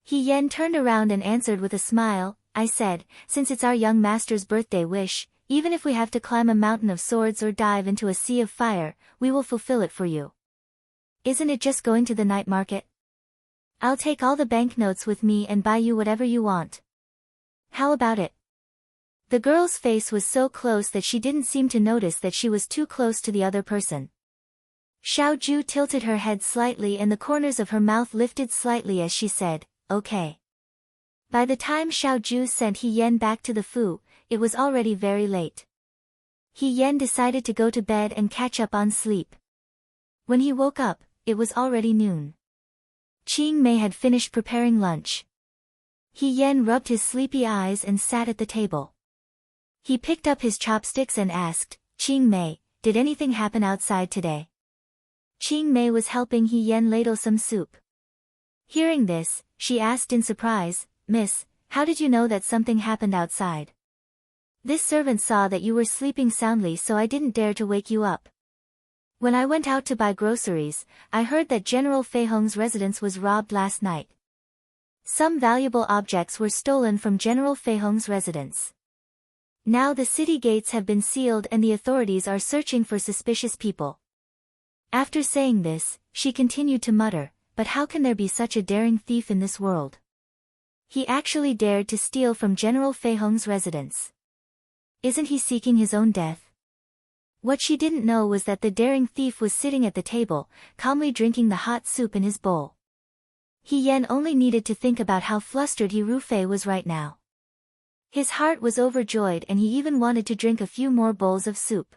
He Yan turned around and answered with a smile. I said, since it's our young master's birthday wish, even if we have to climb a mountain of swords or dive into a sea of fire, we will fulfill it for you. Isn't it just going to the night market? I'll take all the banknotes with me and buy you whatever you want. How about it? The girl's face was so close that she didn't seem to notice that she was too close to the other person. Xiao Ju tilted her head slightly and the corners of her mouth lifted slightly as she said, okay. By the time Xiao Ju sent He Yan back to the Fu, it was already very late. He Yan decided to go to bed and catch up on sleep. When he woke up, it was already noon. Qing Mei had finished preparing lunch. He Yan rubbed his sleepy eyes and sat at the table. He picked up his chopsticks and asked, Qing Mei, did anything happen outside today? Qing Mei was helping He Yan ladle some soup. Hearing this, she asked in surprise, Miss, how did you know that something happened outside? This servant saw that you were sleeping soundly, so I didn't dare to wake you up. When I went out to buy groceries, I heard that General Fei Hong's residence was robbed last night. Some valuable objects were stolen from General Fei Hong's residence. Now the city gates have been sealed and the authorities are searching for suspicious people. After saying this, she continued to mutter, but how can there be such a daring thief in this world? He actually dared to steal from General Fei Hong's residence. Isn't he seeking his own death? What she didn't know was that the daring thief was sitting at the table, calmly drinking the hot soup in his bowl. He Yan only needed to think about how flustered He Rufei was right now. His heart was overjoyed and he even wanted to drink a few more bowls of soup.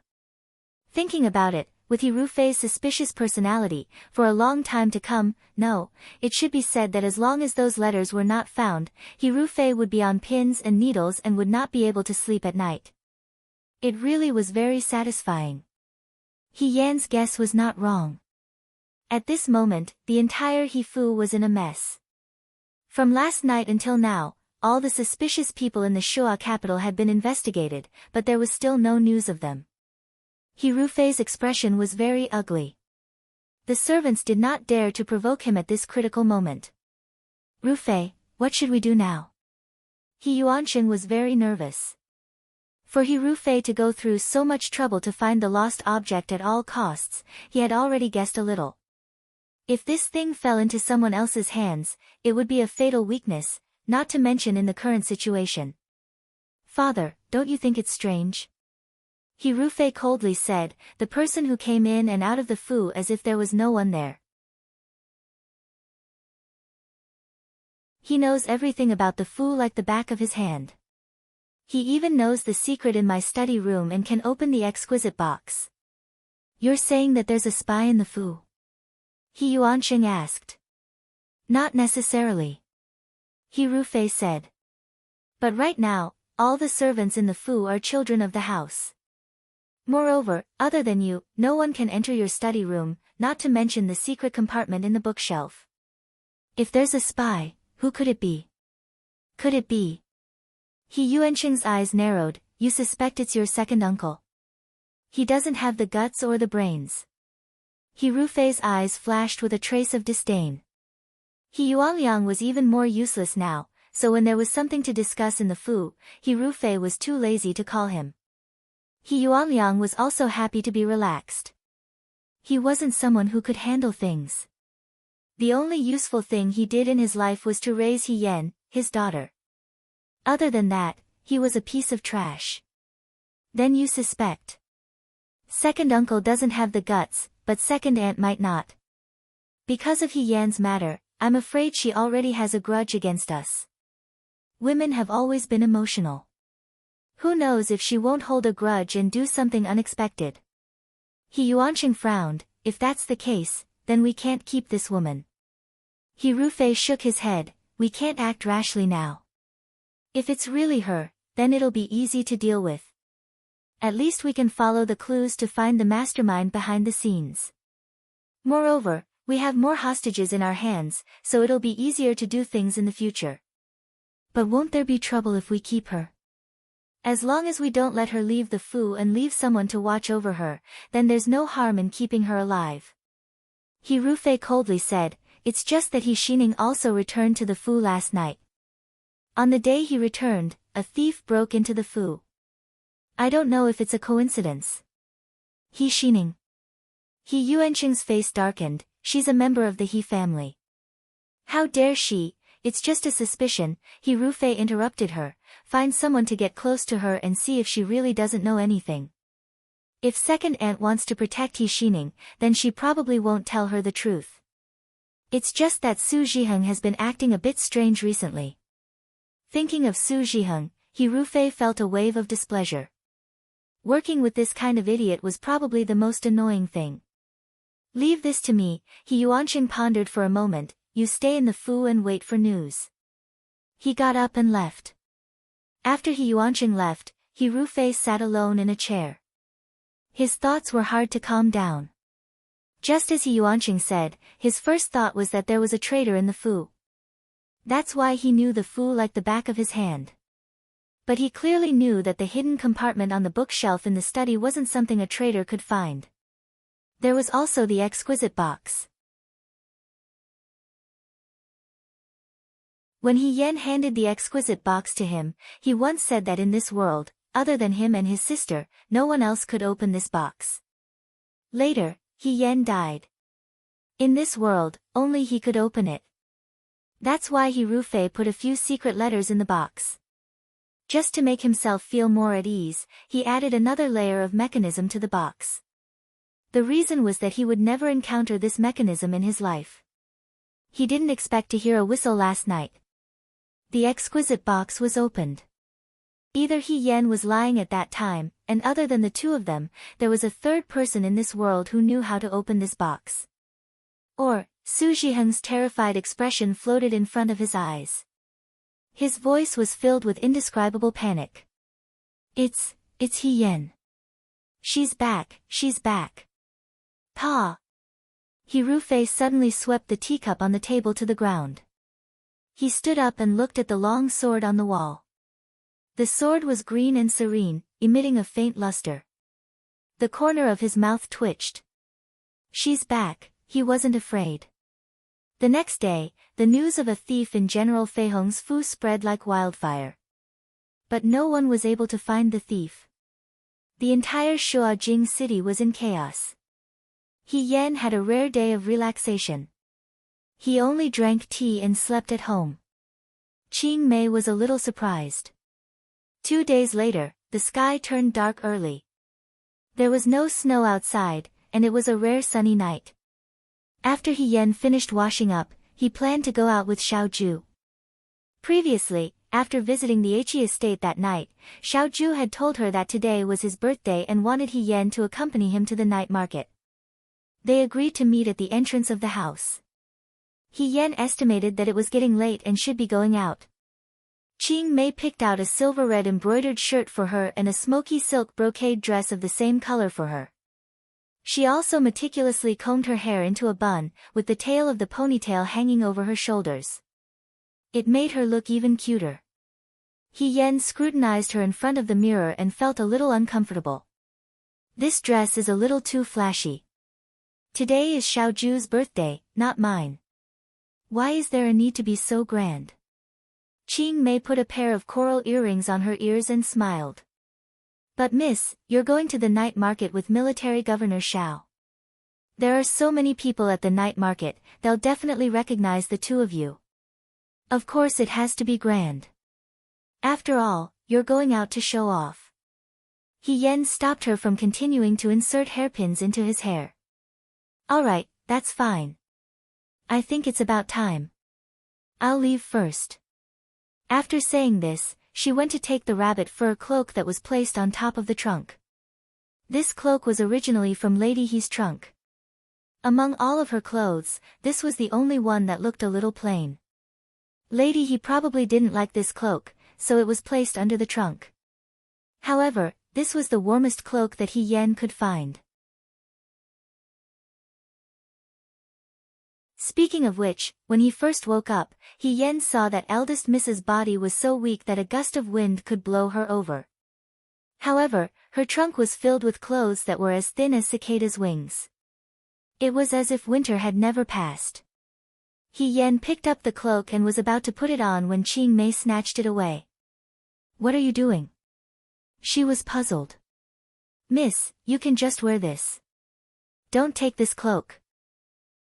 Thinking about it, with He Rufei's suspicious personality, for a long time to come, no, it should be said that as long as those letters were not found, He Rufei would be on pins and needles and would not be able to sleep at night. It really was very satisfying. He Yan's guess was not wrong. At this moment, the entire He Fu was in a mess. From last night until now, all the suspicious people in the Shua capital had been investigated, but there was still no news of them. He Rufei's expression was very ugly. The servants did not dare to provoke him at this critical moment. Rufei, what should we do now? He Yuanqing was very nervous. For He Rufei to go through so much trouble to find the lost object at all costs, he had already guessed a little. If this thing fell into someone else's hands, it would be a fatal weakness, not to mention in the current situation. Father, don't you think it's strange? He Rufei coldly said, the person who came in and out of the Fu as if there was no one there. He knows everything about the Fu like the back of his hand. He even knows the secret in my study room and can open the exquisite box. You're saying that there's a spy in the Fu? He Yuanqing asked. Not necessarily. He Rufei said. But right now, all the servants in the Fu are children of the house. Moreover, other than you, no one can enter your study room, not to mention the secret compartment in the bookshelf. If there's a spy, who could it be? Could it be? He Yuanqing's eyes narrowed. You suspect it's your second uncle? He doesn't have the guts or the brains. He Rufei's eyes flashed with a trace of disdain. He Yuanliang was even more useless now, so when there was something to discuss in the Fu, He Rufei was too lazy to call him. He Yuanliang was also happy to be relaxed. He wasn't someone who could handle things. The only useful thing he did in his life was to raise He Yan, his daughter. Other than that, he was a piece of trash. Then you suspect. Second uncle doesn't have the guts, but second aunt might not. Because of He Yan's matter, I'm afraid she already has a grudge against us. Women have always been emotional. Who knows if she won't hold a grudge and do something unexpected. He Yuanqing frowned. If that's the case, then we can't keep this woman. He Rufei shook his head. We can't act rashly now. If it's really her, then it'll be easy to deal with. At least we can follow the clues to find the mastermind behind the scenes. Moreover, we have more hostages in our hands, so it'll be easier to do things in the future. But won't there be trouble if we keep her? As long as we don't let her leave the Fu and leave someone to watch over her, then there's no harm in keeping her alive. He Rufei coldly said, it's just that He Xining also returned to the Fu last night. On the day he returned, a thief broke into the Fu. I don't know if it's a coincidence. He Xining. He Yuanqing's face darkened. She's a member of the He family. How dare she? It's just a suspicion. He Rufei interrupted her. Find someone to get close to her and see if she really doesn't know anything. If second aunt wants to protect He Xining, then she probably won't tell her the truth. It's just that Su Zhiheng has been acting a bit strange recently. Thinking of Su Zhiheng, He Rufei felt a wave of displeasure. Working with this kind of idiot was probably the most annoying thing. Leave this to me, He Yuanqing pondered for a moment. You stay in the Fu and wait for news. He got up and left. After He Yuanqing left, He Rufei sat alone in a chair. His thoughts were hard to calm down. Just as He Yuanqing said, his first thought was that there was a traitor in the Fu. That's why he knew the Fu like the back of his hand. But he clearly knew that the hidden compartment on the bookshelf in the study wasn't something a traitor could find. There was also the exquisite box. When He Yan handed the exquisite box to him, he once said that in this world, other than him and his sister, no one else could open this box. Later, He Yan died. In this world, only he could open it. That's why He Rufei put a few secret letters in the box. Just to make himself feel more at ease, he added another layer of mechanism to the box. The reason was that he would never encounter this mechanism in his life. He didn't expect to hear a whistle last night. The exquisite box was opened. Either He Yan was lying at that time, and other than the two of them, there was a third person in this world who knew how to open this box. Or, Su Zhiheng's terrified expression floated in front of his eyes. His voice was filled with indescribable panic. It's He Yan. She's back, she's back. Pa! He Rufei suddenly swept the teacup on the table to the ground. He stood up and looked at the long sword on the wall. The sword was green and serene, emitting a faint luster. The corner of his mouth twitched. She's back, he wasn't afraid. The next day, the news of a thief in General Feihong's Fu spread like wildfire. But no one was able to find the thief. The entire Shuajing city was in chaos. He Yan had a rare day of relaxation. He only drank tea and slept at home. Qing Mei was a little surprised. 2 days later, the sky turned dark early. There was no snow outside, and it was a rare sunny night. After He Yan finished washing up, he planned to go out with Xiaoju. Previously, after visiting the Aichi estate that night, Xiaoju had told her that today was his birthday and wanted He Yan to accompany him to the night market. They agreed to meet at the entrance of the house. He Yan estimated that it was getting late and should be going out. Qing Mei picked out a silver-red embroidered shirt for her and a smoky silk brocade dress of the same color for her. She also meticulously combed her hair into a bun, with the tail of the ponytail hanging over her shoulders. It made her look even cuter. He Yan scrutinized her in front of the mirror and felt a little uncomfortable. This dress is a little too flashy. Today is Xiaoju's birthday, not mine. Why is there a need to be so grand? Qing Mei put a pair of coral earrings on her ears and smiled. But miss, you're going to the night market with Military Governor Xiao. There are so many people at the night market, they'll definitely recognize the two of you. Of course it has to be grand. After all, you're going out to show off. He Yen stopped her from continuing to insert hairpins into his hair. Alright, that's fine. I think it's about time. I'll leave first. After saying this, she went to take the rabbit fur cloak that was placed on top of the trunk. This cloak was originally from Lady He's trunk. Among all of her clothes, this was the only one that looked a little plain. Lady He probably didn't like this cloak, so it was placed under the trunk. However, this was the warmest cloak that He Yen could find. Speaking of which, when he first woke up, He Yen saw that eldest Mrs. body was so weak that a gust of wind could blow her over. However, her trunk was filled with clothes that were as thin as cicadas' wings. It was as if winter had never passed. He Yen picked up the cloak and was about to put it on when Qing Mei snatched it away. What are you doing? She was puzzled. Miss, you can just wear this. Don't take this cloak.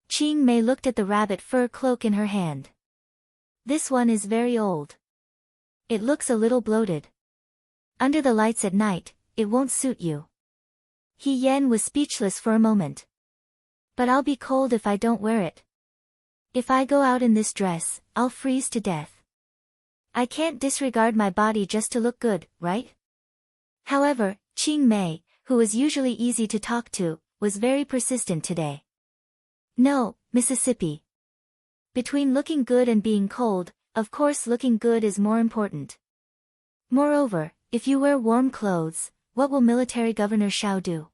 Qing Mei looked at the rabbit fur cloak in her hand. This one is very old. It looks a little bloated. Under the lights at night, it won't suit you. He Yen was speechless for a moment. But I'll be cold if I don't wear it. If I go out in this dress, I'll freeze to death. I can't disregard my body just to look good, right? However, Qing Mei, who was usually easy to talk to, was very persistent today. No, Mississippi. Between looking good and being cold, of course looking good is more important. Moreover, if you wear warm clothes, what will Military Governor Xiao do?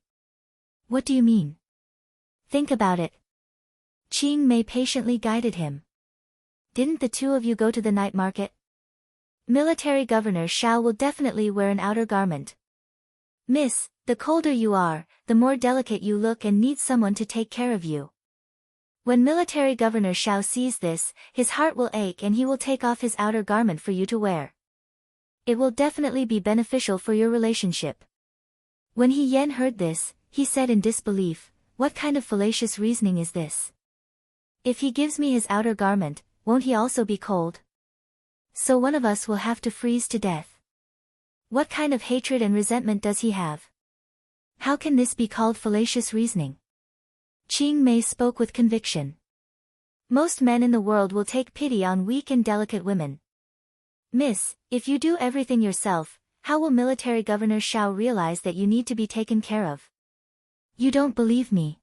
What do you mean? Think about it. Qing Mei patiently guided him. Didn't the two of you go to the night market? Military Governor Xiao will definitely wear an outer garment. Miss, the colder you are, the more delicate you look and need someone to take care of you. When Military Governor Xiao sees this, his heart will ache and he will take off his outer garment for you to wear. It will definitely be beneficial for your relationship. When He Yen heard this, he said in disbelief, what kind of fallacious reasoning is this? If he gives me his outer garment, won't he also be cold? So one of us will have to freeze to death. What kind of hatred and resentment does he have? How can this be called fallacious reasoning? Qing Mei spoke with conviction. Most men in the world will take pity on weak and delicate women. Miss, if you do everything yourself, how will Military Governor Xiao realize that you need to be taken care of? You don't believe me.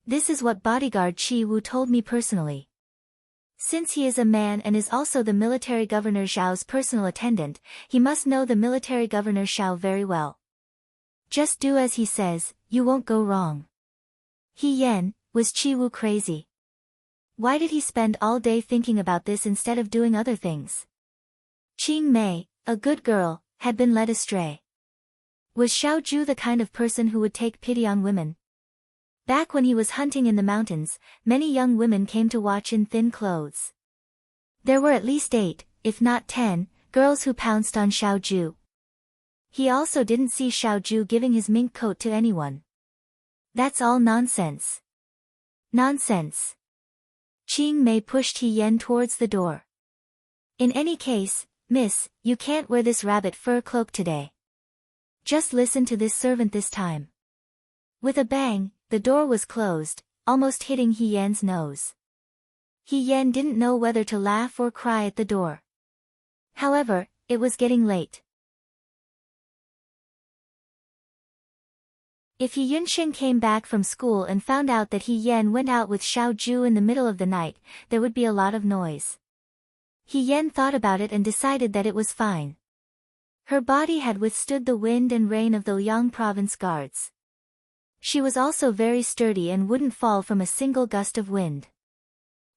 This is what bodyguard Qi Wu told me personally. Since he is a man and is also the Military Governor Xiao's personal attendant, he must know the Military Governor Xiao very well. Just do as he says, you won't go wrong. He Yen, was Qi Wu crazy? Why did he spend all day thinking about this instead of doing other things? Qing Mei, a good girl, had been led astray. Was Xiaoju the kind of person who would take pity on women? Back when he was hunting in the mountains, many young women came to watch in thin clothes. There were at least 8, if not 10, girls who pounced on Xiaoju. He also didn't see Xiaoju giving his mink coat to anyone. That's all nonsense. Nonsense. Qing Mei pushed He Yen towards the door. In any case, miss, you can't wear this rabbit fur cloak today. Just listen to this servant this time. With a bang, the door was closed, almost hitting He Yen's nose. He Yen didn't know whether to laugh or cry at the door. However, it was getting late. If He Yunshen came back from school and found out that He Yen went out with Xiaoju in the middle of the night, there would be a lot of noise. He Yen thought about it and decided that it was fine. Her body had withstood the wind and rain of the Liang province guards. She was also very sturdy and wouldn't fall from a single gust of wind.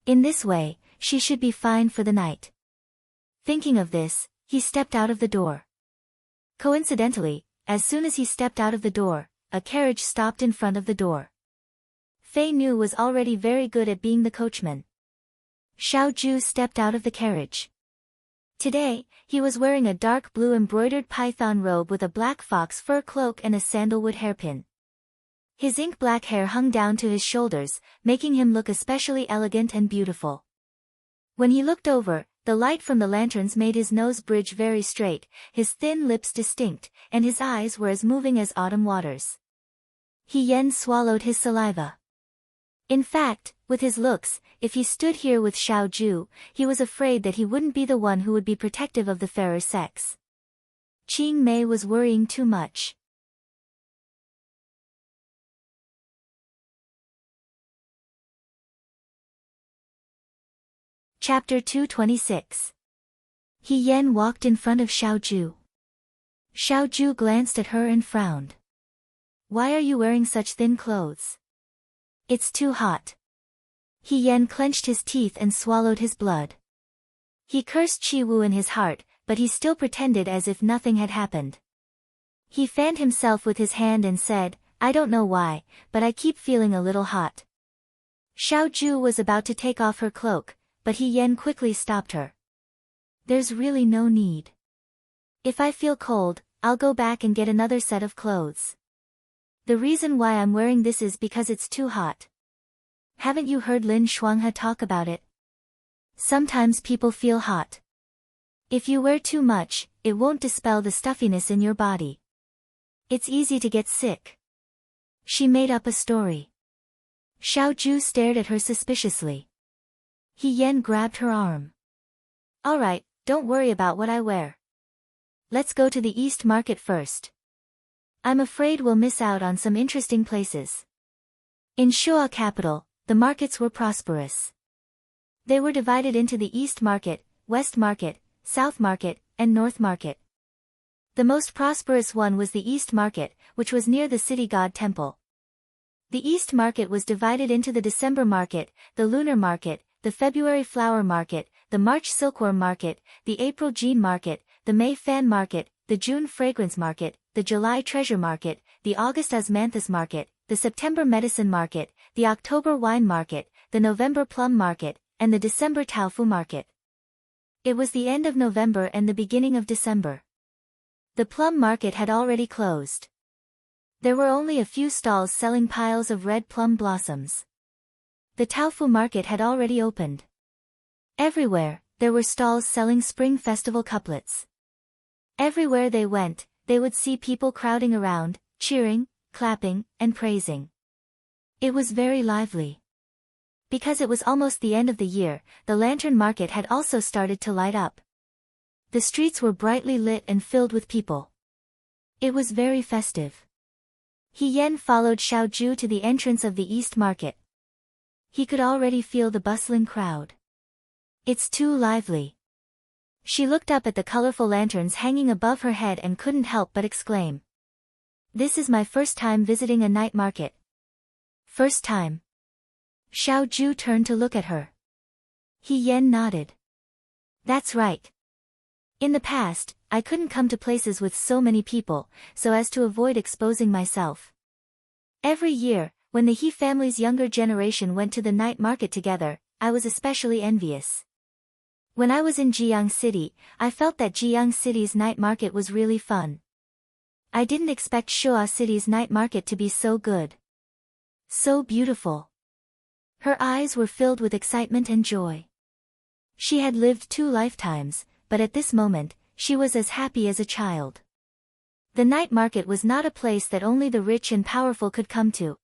In this way, she should be fine for the night. Thinking of this, he stepped out of the door. Coincidentally, as soon as he stepped out of the door, a carriage stopped in front of the door. Fei Nu was already very good at being the coachman. Xiao Ju stepped out of the carriage. Today, he was wearing a dark blue embroidered python robe with a black fox fur cloak and a sandalwood hairpin. His ink-black hair hung down to his shoulders, making him look especially elegant and beautiful. When he looked over, the light from the lanterns made his nose bridge very straight, his thin lips distinct, and his eyes were as moving as autumn waters. He Yen swallowed his saliva. In fact, with his looks, if he stood here with Xiao Ju, he was afraid that he wouldn't be the one who would be protective of the fairer sex. Qing Mei was worrying too much. Chapter 226. He Yen walked in front of Xiao Ju. Xiao Ju glanced at her and frowned. Why are you wearing such thin clothes? It's too hot. He Yen clenched his teeth and swallowed his blood. He cursed Qi Wu in his heart, but he still pretended as if nothing had happened. He fanned himself with his hand and said, I don't know why, but I keep feeling a little hot. Xiao Ju was about to take off her cloak, but He Yen quickly stopped her. There's really no need. If I feel cold, I'll go back and get another set of clothes. The reason why I'm wearing this is because it's too hot. Haven't you heard Lin Shuanghe talk about it? Sometimes people feel hot. If you wear too much, it won't dispel the stuffiness in your body. It's easy to get sick. She made up a story. Xiao Ju stared at her suspiciously. He Yen grabbed her arm. All right, don't worry about what I wear. Let's go to the East Market first. I'm afraid we'll miss out on some interesting places. In Shua capital, the markets were prosperous. They were divided into the East Market, West Market, South Market, and North Market. The most prosperous one was the East Market, which was near the city god temple. The East Market was divided into the December Market, the Lunar Market, the February Flower Market, the March Silkworm Market, the April Jean Market, the May Fan Market, the June Fragrance Market, the July Treasure Market, the August Osmanthus Market, the September Medicine Market, the October Wine Market, the November Plum Market, and the December Tofu Market. It was the end of November and the beginning of December. The plum market had already closed. There were only a few stalls selling piles of red plum blossoms. The tofu market had already opened. Everywhere, there were stalls selling Spring Festival couplets. Everywhere they went, they would see people crowding around, cheering, clapping, and praising. It was very lively. Because it was almost the end of the year, the lantern market had also started to light up. The streets were brightly lit and filled with people. It was very festive. He Yen followed Xiao Ju to the entrance of the East Market. He could already feel the bustling crowd. It's too lively. She looked up at the colorful lanterns hanging above her head and couldn't help but exclaim. This is my first time visiting a night market. First time. Xiao Ju turned to look at her. He Yen nodded. That's right. In the past, I couldn't come to places with so many people, so as to avoid exposing myself. Every year, when the He family's younger generation went to the night market together, I was especially envious. When I was in Jiang City, I felt that Jiang City's night market was really fun. I didn't expect Shua City's night market to be so good. So beautiful. Her eyes were filled with excitement and joy. She had lived 2 lifetimes, but at this moment, she was as happy as a child. The night market was not a place that only the rich and powerful could come to.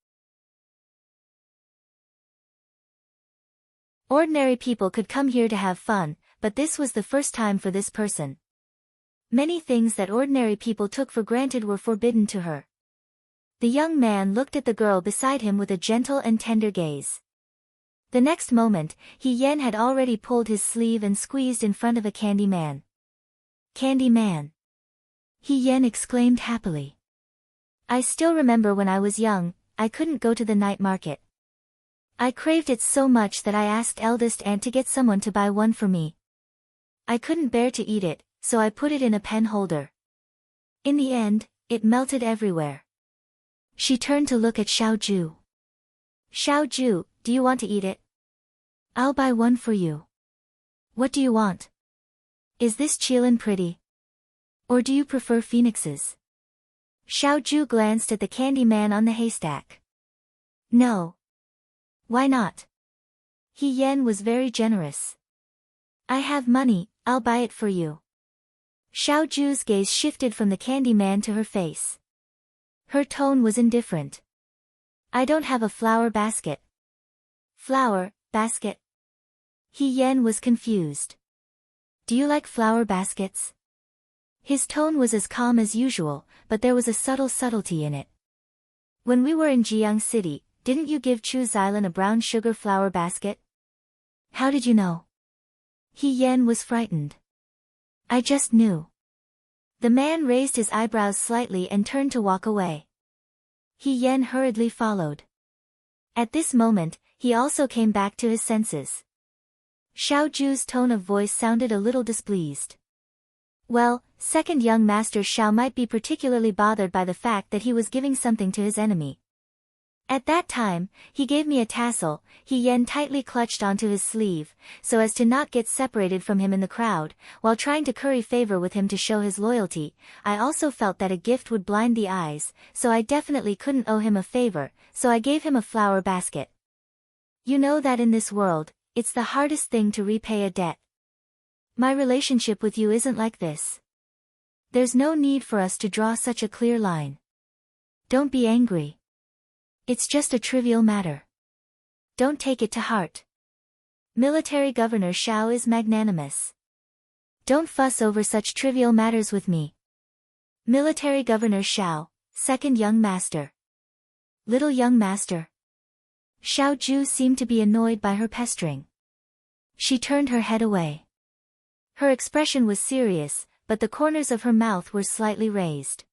Ordinary people could come here to have fun, but this was the first time for this person. Many things that ordinary people took for granted were forbidden to her. The young man looked at the girl beside him with a gentle and tender gaze. The next moment, He Yen had already pulled his sleeve and squeezed in front of a candy man. Candy man! He Yen exclaimed happily. I still remember when I was young, I couldn't go to the night market. I craved it so much that I asked eldest aunt to get someone to buy one for me. I couldn't bear to eat it, so I put it in a pen holder. In the end, it melted everywhere. She turned to look at Xiaoju. Xiaoju, do you want to eat it? I'll buy one for you. What do you want? Is this qilin pretty? Or do you prefer phoenixes? Xiaoju glanced at the candy man on the haystack. No. Why not? He Yan was very generous. I have money, I'll buy it for you. Xiaoju's gaze shifted from the candy man to her face. Her tone was indifferent. I don't have a flower basket. Flower basket? He Yan was confused. Do you like flower baskets? His tone was as calm as usual, but there was a subtlety in it. When we were in Jiang City, didn't you give Chu Xilan a brown sugar flower basket? How did you know? He Yan was frightened. I just knew. The man raised his eyebrows slightly and turned to walk away. He Yan hurriedly followed. At this moment, he also came back to his senses. Xiaoju's tone of voice sounded a little displeased. Well, second young master Xiao might be particularly bothered by the fact that he was giving something to his enemy. At that time, he gave me a tassel. He Yan tightly clutched onto his sleeve, so as to not get separated from him in the crowd, while trying to curry favor with him to show his loyalty. I also felt that a gift would blind the eyes, so I definitely couldn't owe him a favor, so I gave him a flower basket. You know that in this world, it's the hardest thing to repay a debt. My relationship with you isn't like this. There's no need for us to draw such a clear line. Don't be angry. It's just a trivial matter. Don't take it to heart. Military Governor Xiao is magnanimous. Don't fuss over such trivial matters with me. Military Governor Xiao, second young master. Little young master. Xiaoju seemed to be annoyed by her pestering. She turned her head away. Her expression was serious, but the corners of her mouth were slightly raised.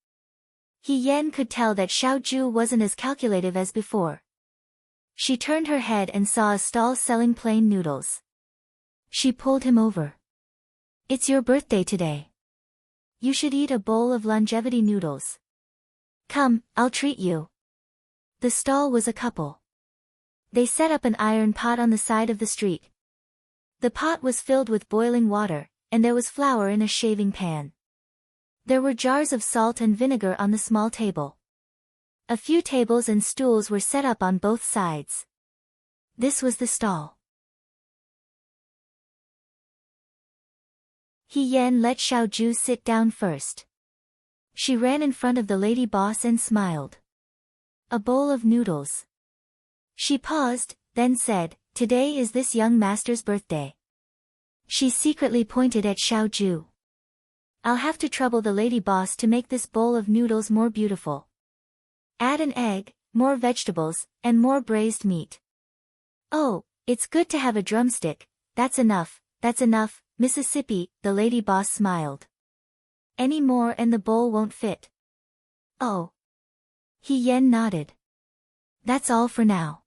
He Yan could tell that Xiaoju wasn't as calculative as before. She turned her head and saw a stall selling plain noodles. She pulled him over. It's your birthday today. You should eat a bowl of longevity noodles. Come, I'll treat you. The stall was a couple. They set up an iron pot on the side of the street. The pot was filled with boiling water, and there was flour in a shaving pan. There were jars of salt and vinegar on the small table. A few tables and stools were set up on both sides. This was the stall. He Yan let Xiaoju sit down first. She ran in front of the lady boss and smiled. A bowl of noodles. She paused, then said, Today is this young master's birthday. She secretly pointed at Xiaoju. I'll have to trouble the lady boss to make this bowl of noodles more beautiful. Add an egg, more vegetables, and more braised meat. Oh, it's good to have a drumstick. That's enough, Mississippi, the lady boss smiled. Any more and the bowl won't fit. Oh. He Yan nodded. That's all for now.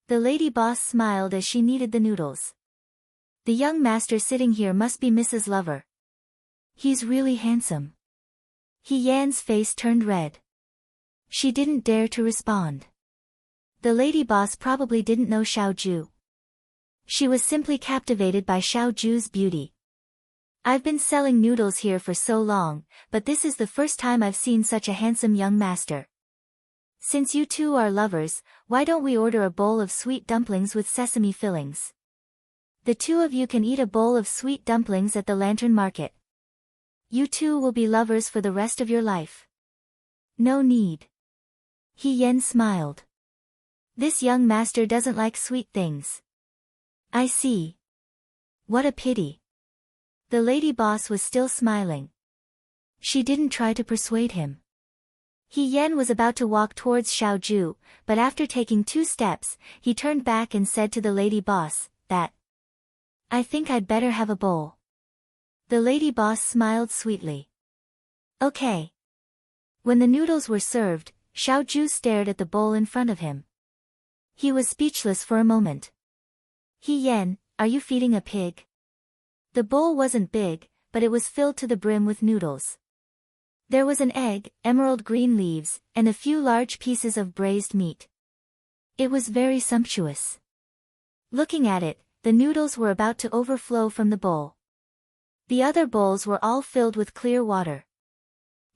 The lady boss smiled as she kneaded the noodles. The young master sitting here must be Mrs. Lover. He's really handsome. He Yan's face turned red. She didn't dare to respond. The lady boss probably didn't know Xiaoju. She was simply captivated by Xiaoju's beauty. I've been selling noodles here for so long, but this is the first time I've seen such a handsome young master. Since you two are lovers, why don't we order a bowl of sweet dumplings with sesame fillings? The two of you can eat a bowl of sweet dumplings at the Lantern Market. You two will be lovers for the rest of your life. No need. He Yan smiled. This young master doesn't like sweet things. I see. What a pity. The lady boss was still smiling. She didn't try to persuade him. He Yan was about to walk towards Xiaoju, but after taking 2 steps, he turned back and said to the lady boss, I think I'd better have a bowl. The lady boss smiled sweetly. Okay. When the noodles were served, Xiaoju stared at the bowl in front of him. He was speechless for a moment. He Yan, are you feeding a pig? The bowl wasn't big, but it was filled to the brim with noodles. There was an egg, emerald green leaves, and a few large pieces of braised meat. It was very sumptuous. Looking at it, the noodles were about to overflow from the bowl. The other bowls were all filled with clear water.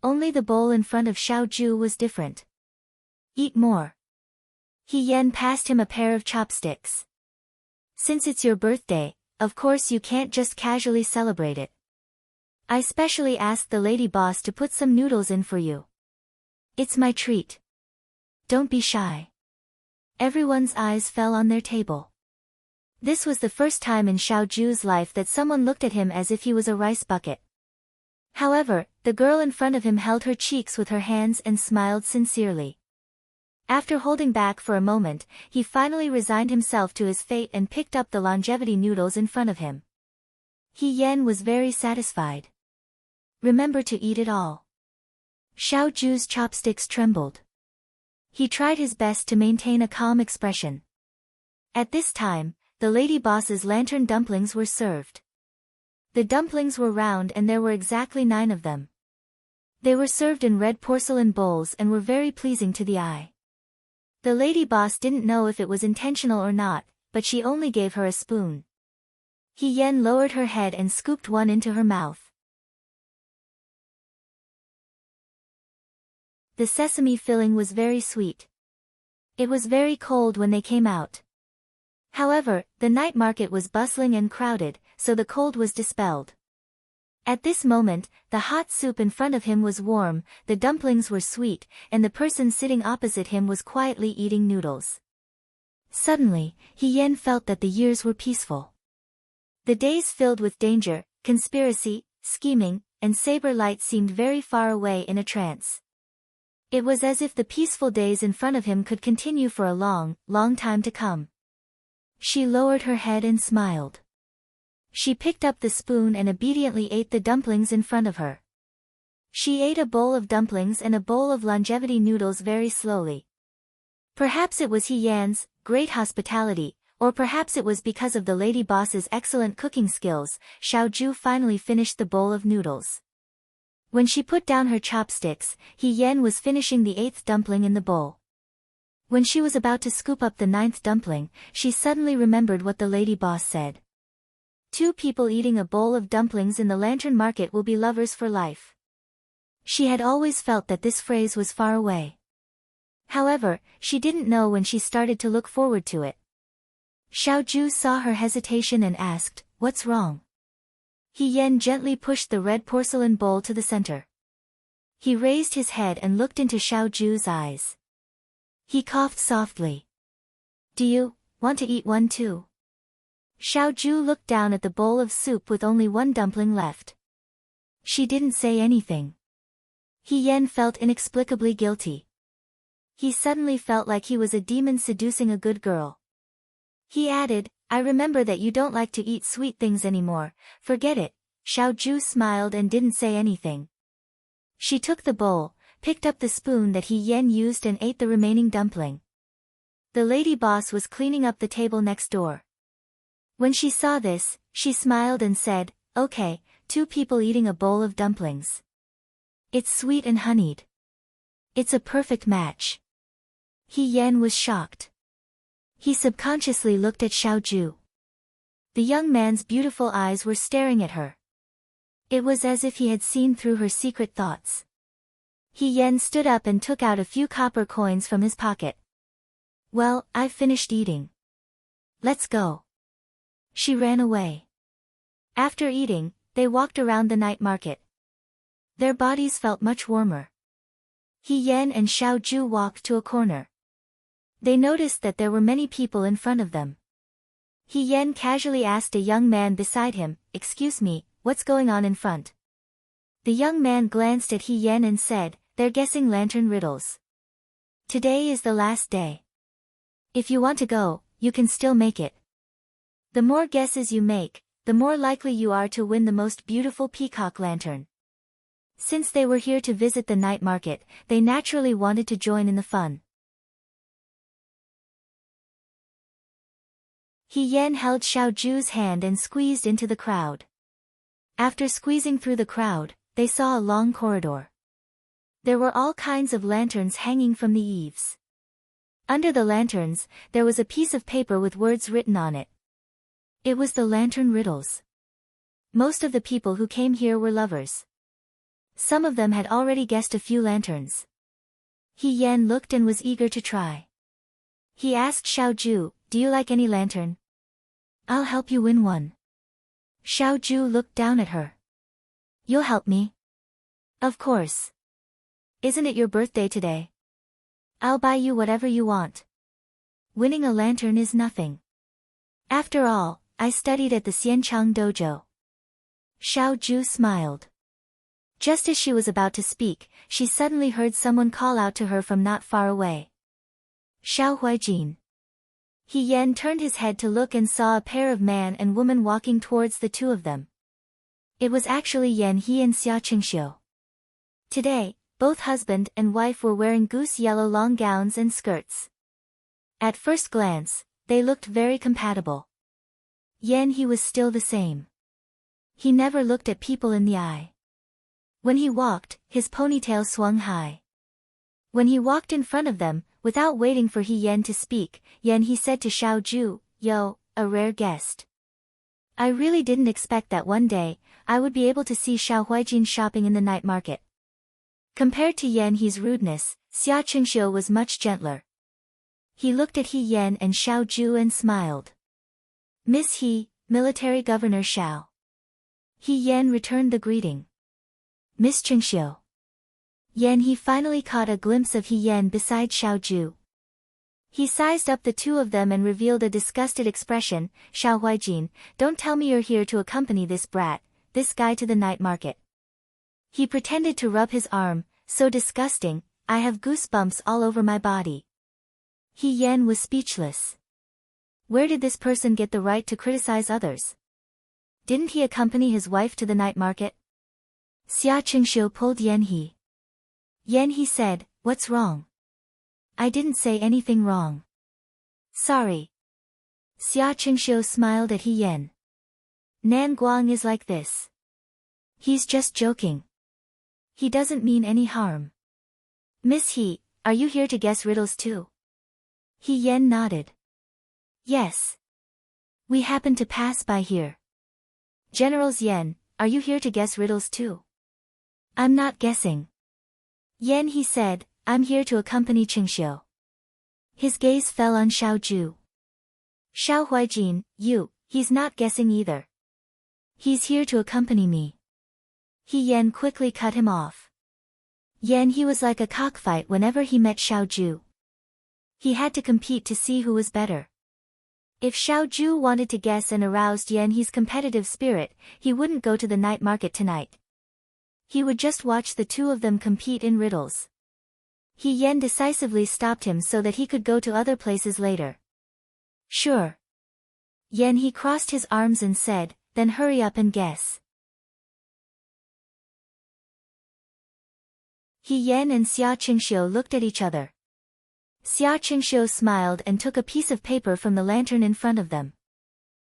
Only the bowl in front of Xiaoju was different. Eat more. He Yan passed him a pair of chopsticks. Since it's your birthday, of course you can't just casually celebrate it. I specially asked the lady boss to put some noodles in for you. It's my treat. Don't be shy. Everyone's eyes fell on their table. This was the first time in Xiaoju's life that someone looked at him as if he was a rice bucket. However, the girl in front of him held her cheeks with her hands and smiled sincerely. After holding back for a moment, he finally resigned himself to his fate and picked up the longevity noodles in front of him. He Yan was very satisfied. Remember to eat it all. Xiaoju's chopsticks trembled. He tried his best to maintain a calm expression. At this time, the lady boss's lantern dumplings were served. The dumplings were round and there were exactly 9 of them. They were served in red porcelain bowls and were very pleasing to the eye. The lady boss didn't know if it was intentional or not, but she only gave her a spoon. He Yan lowered her head and scooped one into her mouth. The sesame filling was very sweet. It was very cold when they came out. However, the night market was bustling and crowded, so the cold was dispelled. At this moment, the hot soup in front of him was warm, the dumplings were sweet, and the person sitting opposite him was quietly eating noodles. Suddenly, He Yan felt that the years were peaceful. The days filled with danger, conspiracy, scheming, and saber light seemed very far away in a trance. It was as if the peaceful days in front of him could continue for a long, long time to come. She lowered her head and smiled. She picked up the spoon and obediently ate the dumplings in front of her. She ate a bowl of dumplings and a bowl of longevity noodles very slowly. Perhaps it was He Yan's great hospitality, or perhaps it was because of the lady boss's excellent cooking skills, Xiaoju finally finished the bowl of noodles. When she put down her chopsticks, He Yan was finishing the 8th dumpling in the bowl. When she was about to scoop up the 9th dumpling, she suddenly remembered what the lady boss said. 2 people eating a bowl of dumplings in the lantern market will be lovers for life. She had always felt that this phrase was far away. However, she didn't know when she started to look forward to it. Xiaoju saw her hesitation and asked, "What's wrong?" He Yan gently pushed the red porcelain bowl to the center. He raised his head and looked into Xiaoju's eyes. He coughed softly. "Do you want to eat one too?" Xiaoju looked down at the bowl of soup with only 1 dumpling left. She didn't say anything. He Yan felt inexplicably guilty. He suddenly felt like he was a demon seducing a good girl. He added, "I remember that you don't like to eat sweet things anymore, forget it." Xiaoju smiled and didn't say anything. She took the bowl, picked up the spoon that He Yan used and ate the remaining dumpling. The lady boss was cleaning up the table next door. When she saw this, she smiled and said, "Okay, 2 people eating a bowl of dumplings. It's sweet and honeyed. It's a perfect match." He Yan was shocked. He subconsciously looked at Xiaoju. The young man's beautiful eyes were staring at her. It was as if he had seen through her secret thoughts. He Yan stood up and took out a few copper coins from his pocket. "Well, I've finished eating. Let's go." She ran away. After eating, they walked around the night market. Their bodies felt much warmer. He Yan and Xiaoju walked to a corner. They noticed that there were many people in front of them. He Yan casually asked a young man beside him, "Excuse me, what's going on in front?" The young man glanced at He Yan and said, "They're guessing lantern riddles. Today is the last day. If you want to go, you can still make it. The more guesses you make, the more likely you are to win the most beautiful peacock lantern." Since they were here to visit the night market, they naturally wanted to join in the fun. He Yan held Xiaoju's hand and squeezed into the crowd. After squeezing through the crowd, they saw a long corridor. There were all kinds of lanterns hanging from the eaves. Under the lanterns, there was a piece of paper with words written on it. It was the lantern riddles. Most of the people who came here were lovers. Some of them had already guessed a few lanterns. He Yan looked and was eager to try. He asked Xiaoju, "Do you like any lantern? I'll help you win one." Xiaoju looked down at her. "You'll help me?" "Of course. Isn't it your birthday today? I'll buy you whatever you want. Winning a lantern is nothing. After all, I studied at the Xianchang dojo." Xiaoju smiled. Just as she was about to speak, she suddenly heard someone call out to her from not far away. "Xiao Huijin." He Yan turned his head to look and saw a pair of man and woman walking towards the two of them. It was actually Yan He and Xia Qingxiu. Today, both husband and wife were wearing goose yellow long gowns and skirts. At first glance, they looked very compatible. Yan He was still the same. He never looked at people in the eye. When he walked, his ponytail swung high. When he walked in front of them, without waiting for He Yan to speak, Yan He said to Xiaoju, "Yo, a rare guest. I really didn't expect that one day, I would be able to see Xiao Huijin shopping in the night market." Compared to Yan He's rudeness, Xia Qingxiu was much gentler. He looked at He Yan and Xiaoju and smiled. "Miss He, Military Governor Xiao." He Yan returned the greeting. "Miss Qingxiu." Yan He finally caught a glimpse of He Yan beside Xiaoju. He sized up the two of them and revealed a disgusted expression. "Xiao Huijin, don't tell me you're here to accompany this brat, this guy to the night market." He pretended to rub his arm. "So disgusting, I have goosebumps all over my body." He Yan was speechless. Where did this person get the right to criticize others? Didn't he accompany his wife to the night market? Xia Qingxiu pulled Yan He. Yan He said, "What's wrong?" "I didn't say anything wrong." "Sorry." Xia Qingxiu smiled at He Yan. "Nan Guang is like this. He's just joking. He doesn't mean any harm." "Miss He, are you here to guess riddles too?" He Yan nodded. "Yes. We happen to pass by here." "Generals Yan, are you here to guess riddles too?" "I'm not guessing." Yan He said, "I'm here to accompany Qingxiu." His gaze fell on Xiaoju. "Xiao Huijin, he's not guessing either. He's here to accompany me." He Yan quickly cut him off. Yan He was like a cockfight whenever he met Xiaoju. He had to compete to see who was better. If Xiaoju wanted to guess and aroused Yan He's competitive spirit, he wouldn't go to the night market tonight. He would just watch the two of them compete in riddles. He Yan decisively stopped him so that he could go to other places later. "Sure." Yan He crossed his arms and said, "Then hurry up and guess." He Yan and Xia Qingxiu looked at each other. Xia Qingxiu smiled and took a piece of paper from the lantern in front of them.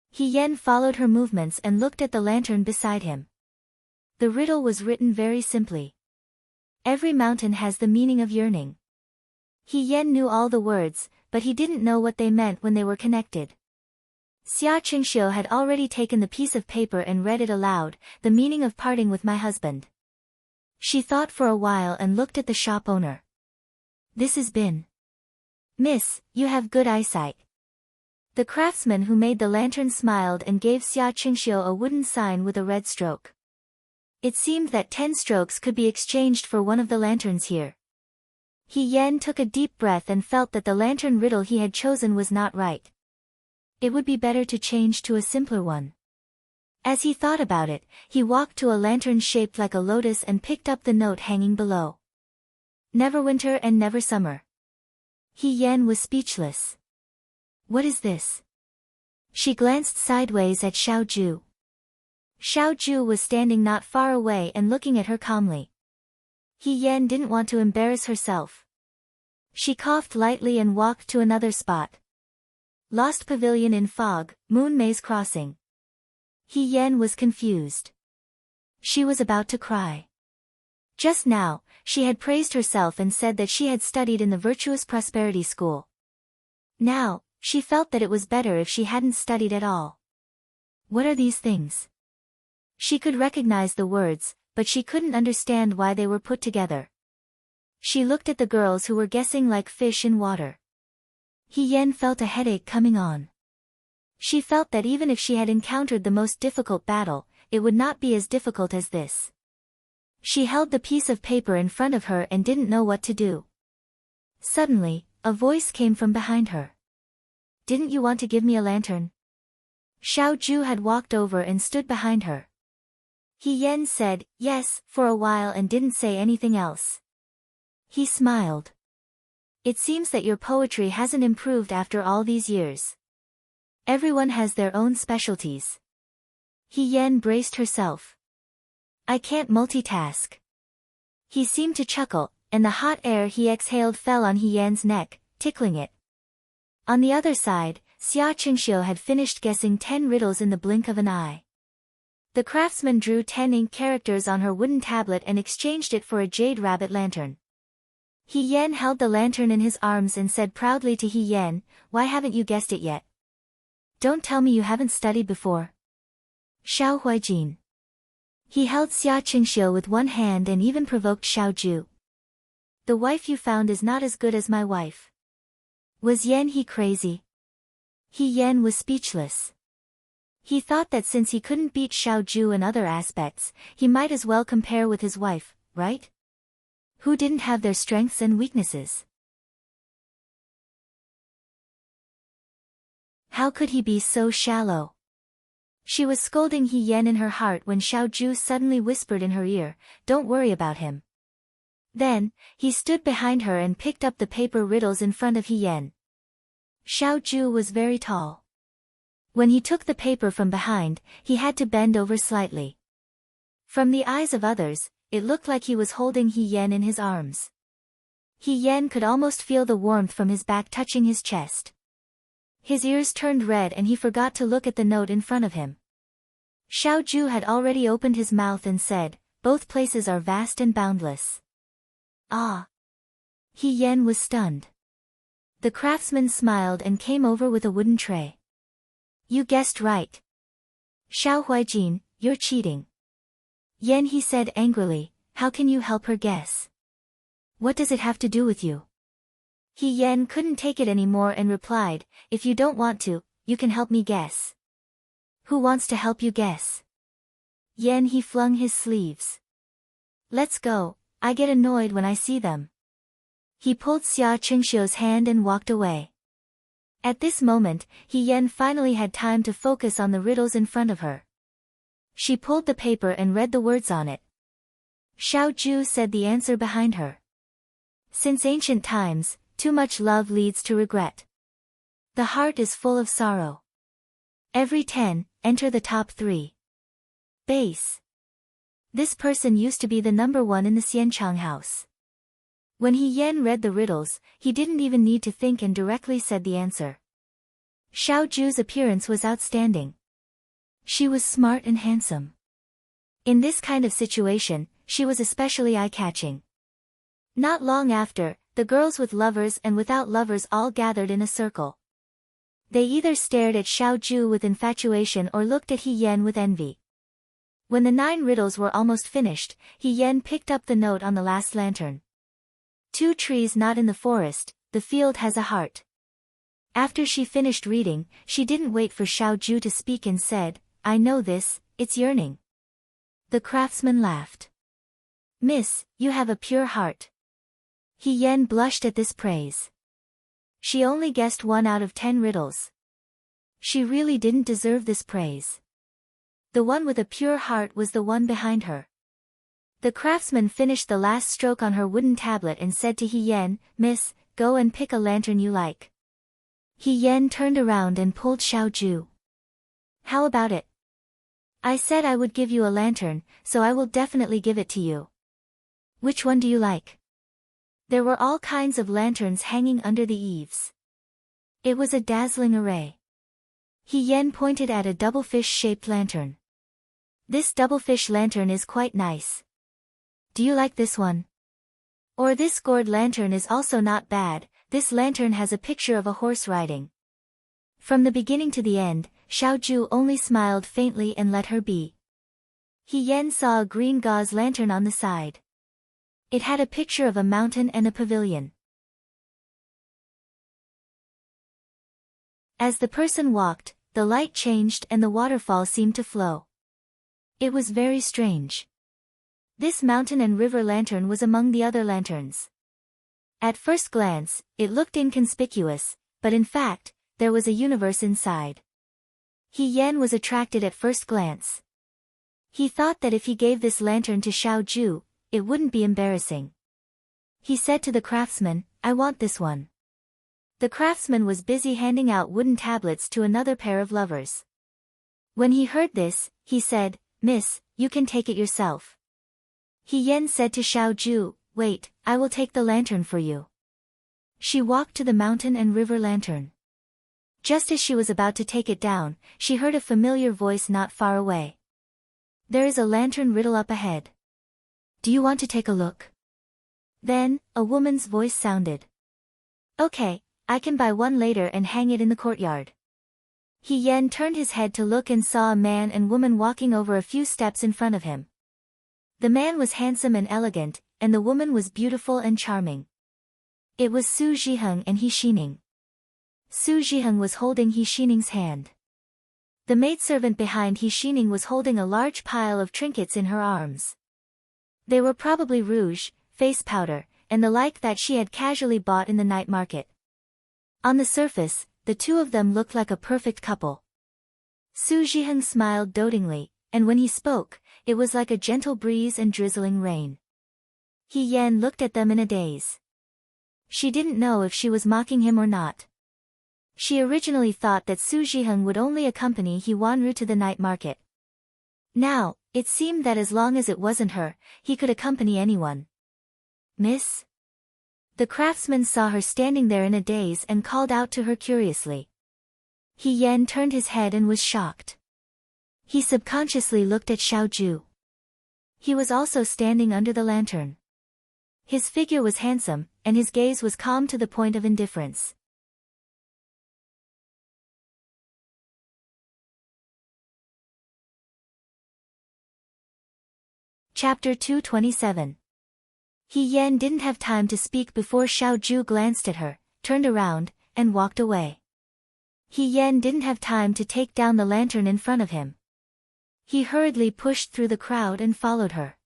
He Yan followed her movements and looked at the lantern beside him. The riddle was written very simply. Every mountain has the meaning of yearning. He Yan knew all the words, but he didn't know what they meant when they were connected. Xia Qingxiu had already taken the piece of paper and read it aloud, "The meaning of parting with my husband." She thought for a while and looked at the shop owner. "This is Bin. Miss, you have good eyesight." The craftsman who made the lantern smiled and gave Xia Qingxiu a wooden sign with a red stroke. It seemed that 10 strokes could be exchanged for one of the lanterns here. He Yan took a deep breath and felt that the lantern riddle he had chosen was not right. It would be better to change to a simpler one. As he thought about it, he walked to a lantern shaped like a lotus and picked up the note hanging below. "Never winter and never summer." He Yan was speechless. "What is this?" She glanced sideways at Xiaoju. Xiaoju was standing not far away and looking at her calmly. He Yan didn't want to embarrass herself. She coughed lightly and walked to another spot. Lost Pavilion in Fog, Moon Maze Crossing. He Yan was confused. She was about to cry. Just now, She had praised herself and said that she had studied in the Virtuous Prosperity School. Now, she felt that it was better if she hadn't studied at all. What are these things? She could recognize the words, but she couldn't understand why they were put together. She looked at the girls who were guessing like fish in water. Yen felt a headache coming on. She felt that even if she had encountered the most difficult battle, it would not be as difficult as this. She held the piece of paper in front of her and didn't know what to do. Suddenly, a voice came from behind her. Didn't you want to give me a lantern? Xiao Ju had walked over and stood behind her. Yen said, yes, for a while and didn't say anything else. He smiled. It seems that your poetry hasn't improved after all these years. Everyone has their own specialties. Yen braced herself. I can't multitask. He seemed to chuckle, and the hot air he exhaled fell on Yen's neck, tickling it. On the other side, Xia Qingxiu had finished guessing 10 riddles in the blink of an eye. The craftsman drew 10 ink characters on her wooden tablet and exchanged it for a jade rabbit lantern. Yen held the lantern in his arms and said proudly to Yen, why haven't you guessed it yet? Don't tell me you haven't studied before. Xiao Huijin. He held Xia Qingxiu with one hand and even provoked Xiao Ju. The wife you found is not as good as my wife. Was he crazy? Yen was speechless. He thought that since he couldn't beat Xiao Ju in other aspects, he might as well compare with his wife, right? Who didn't have their strengths and weaknesses? How could he be so shallow? She was scolding Yen in her heart when Xiao Ju suddenly whispered in her ear, don't worry about him. Then, he stood behind her and picked up the paper riddles in front of Yen. Xiao Ju was very tall. When he took the paper from behind, he had to bend over slightly. From the eyes of others, it looked like he was holding Yen in his arms. Yen could almost feel the warmth from his back touching his chest. His ears turned red and he forgot to look at the note in front of him. Xiao Ju had already opened his mouth and said, both places are vast and boundless. Ah! Yen was stunned. The craftsman smiled and came over with a wooden tray. You guessed right. Xiao Huijin, you're cheating. Yen, he said angrily, how can you help her guess? What does it have to do with you? Yen couldn't take it anymore and replied, if you don't want to, you can help me guess. Who wants to help you guess? Yen, he flung his sleeves. Let's go, I get annoyed when I see them. He pulled Xia Qingxiu's hand and walked away. At this moment, Yen finally had time to focus on the riddles in front of her. She pulled the paper and read the words on it. Xiao Ju said the answer behind her. Since ancient times, too much love leads to regret. The heart is full of sorrow. Every 10, enter the top 3. Base. This person used to be the number 1 in the Xianchang house. When Yen read the riddles, he didn't even need to think and directly said the answer. Xiao Ju's appearance was outstanding. She was smart and handsome. In this kind of situation, she was especially eye-catching. Not long after, the girls with lovers and without lovers all gathered in a circle. They either stared at Xiao Ju with infatuation or looked at Yen with envy. When the 9 riddles were almost finished, Yen picked up the note on the last lantern. 2 trees not in the forest, the field has a heart. After she finished reading, she didn't wait for Xiao Ju to speak and said, I know this, it's yearning. The craftsman laughed. Miss, you have a pure heart. Yen blushed at this praise. She only guessed 1 out of 10 riddles. She really didn't deserve this praise. The one with a pure heart was the one behind her. The craftsman finished the last stroke on her wooden tablet and said to Yen, Miss, go and pick a lantern you like. Yen turned around and pulled Xiao Ju. How about it? I said I would give you a lantern, so I will definitely give it to you. Which one do you like? There were all kinds of lanterns hanging under the eaves. It was a dazzling array. Yen pointed at a double fish-shaped lantern. This double fish lantern is quite nice. Do you like this one? Or this gourd lantern is also not bad, this lantern has a picture of a horse riding. From the beginning to the end, Xiaoju only smiled faintly and let her be. He Yan saw a green gauze lantern on the side. It had a picture of a mountain and a pavilion. As the person walked, the light changed and the waterfall seemed to flow. It was very strange. This mountain and river lantern was among the other lanterns. At first glance, it looked inconspicuous, but in fact, there was a universe inside. He Yan was attracted at first glance. He thought that if he gave this lantern to Xiaoju, it wouldn't be embarrassing. He said to the craftsman, "I want this one." The craftsman was busy handing out wooden tablets to another pair of lovers. When he heard this, he said, "Miss, you can take it yourself." He Yan said to Xiaoju, "Wait, I will take the lantern for you." She walked to the mountain and river lantern. Just as she was about to take it down, she heard a familiar voice not far away. "There is a lantern riddle up ahead. Do you want to take a look?" Then, a woman's voice sounded. "Okay, I can buy one later and hang it in the courtyard." He Yan turned his head to look and saw a man and woman walking over a few steps in front of him. The man was handsome and elegant, and the woman was beautiful and charming. It was Su Zhiheng and He Xining. Su Zhiheng was holding He Xining's hand. The maidservant behind He Xining was holding a large pile of trinkets in her arms. They were probably rouge, face powder, and the like that she had casually bought in the night market. On the surface, the two of them looked like a perfect couple. Su Zhiheng smiled dotingly, and when he spoke, it was like a gentle breeze and drizzling rain. He Yan looked at them in a daze. She didn't know if she was mocking him or not. She originally thought that Su Zhiheng would only accompany He Wanru to the night market. Now, it seemed that as long as it wasn't her, he could accompany anyone. "Miss?" The craftsman saw her standing there in a daze and called out to her curiously. He Yan turned his head and was shocked. He subconsciously looked at Xiaoju. He was also standing under the lantern. His figure was handsome, and his gaze was calm to the point of indifference. Chapter 227. He Yan didn't have time to speak before Xiaoju glanced at her, turned around, and walked away. He Yan didn't have time to take down the lantern in front of him. He hurriedly pushed through the crowd and followed her.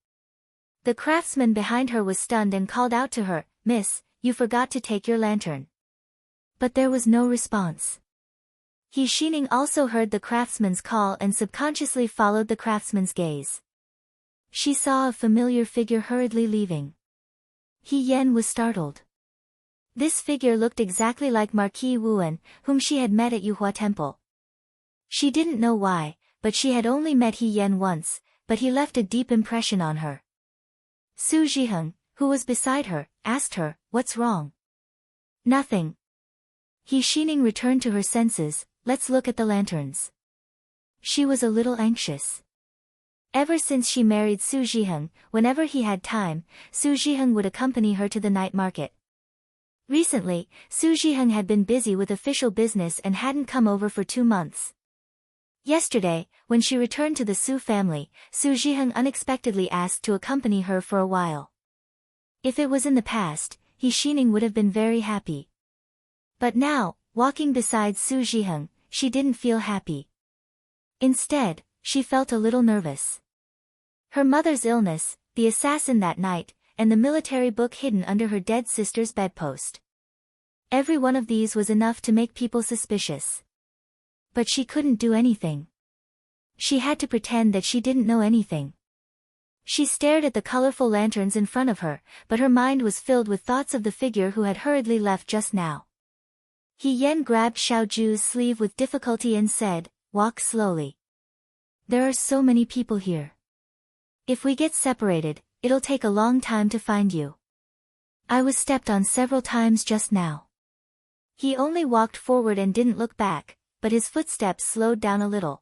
The craftsman behind her was stunned and called out to her, "Miss, you forgot to take your lantern." But there was no response. He Xining also heard the craftsman's call and subconsciously followed the craftsman's gaze. She saw a familiar figure hurriedly leaving. He Yan was startled. This figure looked exactly like Marquis Wuan, whom she had met at Yuhua Temple. She didn't know why, but she had only met He Yan once, but he left a deep impression on her. Su Zhiheng, who was beside her, asked her, "What's wrong?" "Nothing." He Xining returned to her senses. "Let's look at the lanterns." She was a little anxious. Ever since she married Su Zhiheng, whenever he had time, Su Zhiheng would accompany her to the night market. Recently, Su Zhiheng had been busy with official business and hadn't come over for 2 months. Yesterday, when she returned to the Su family, Su Zhiheng unexpectedly asked to accompany her for a while. If it was in the past, He Xining would have been very happy. But now, walking beside Su Zhiheng, she didn't feel happy. Instead, she felt a little nervous. Her mother's illness, the assassin that night, and the military book hidden under her dead sister's bedpost. Every one of these was enough to make people suspicious. But she couldn't do anything. She had to pretend that she didn't know anything. She stared at the colorful lanterns in front of her, but her mind was filled with thoughts of the figure who had hurriedly left just now. He Yan grabbed Xiaoju's sleeve with difficulty and said, "Walk slowly. There are so many people here. If we get separated, it'll take a long time to find you. I was stepped on several times just now." He only walked forward and didn't look back, but his footsteps slowed down a little.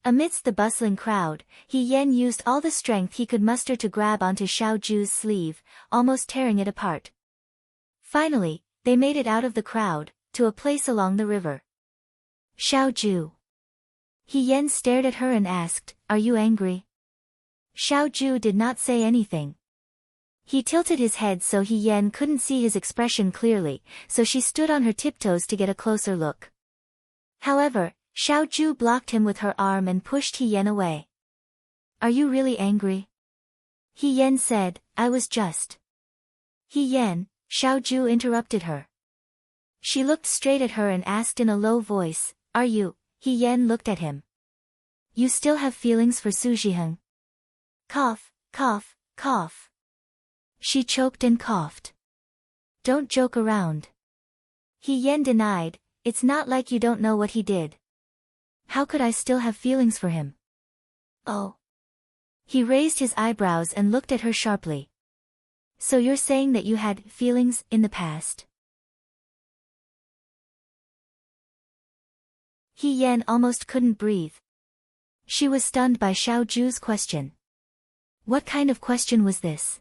Amidst the bustling crowd, He Yan used all the strength he could muster to grab onto Xiao Ju's sleeve, almost tearing it apart. Finally, they made it out of the crowd, to a place along the river. Xiao Ju. He Yan stared at her and asked, "Are you angry?" Xiao Ju did not say anything. He tilted his head so He Yan couldn't see his expression clearly, so she stood on her tiptoes to get a closer look. However, Xiao Ju blocked him with her arm and pushed He Yan away. "Are you really angry?" He Yan said, "I was just." "He Yan," Xiao Ju interrupted her. She looked straight at her and asked in a low voice, "Are you?" He Yan looked at him. "You still have feelings for Su Zhiheng?" Cough, cough, cough. She choked and coughed. "Don't joke around." He Yan denied, "It's not like you don't know what he did." "How could I still have feelings for him?" "Oh." He raised his eyebrows and looked at her sharply. "So you're saying that you had feelings in the past?" He Yan almost couldn't breathe. She was stunned by Xiao Ju's question. What kind of question was this?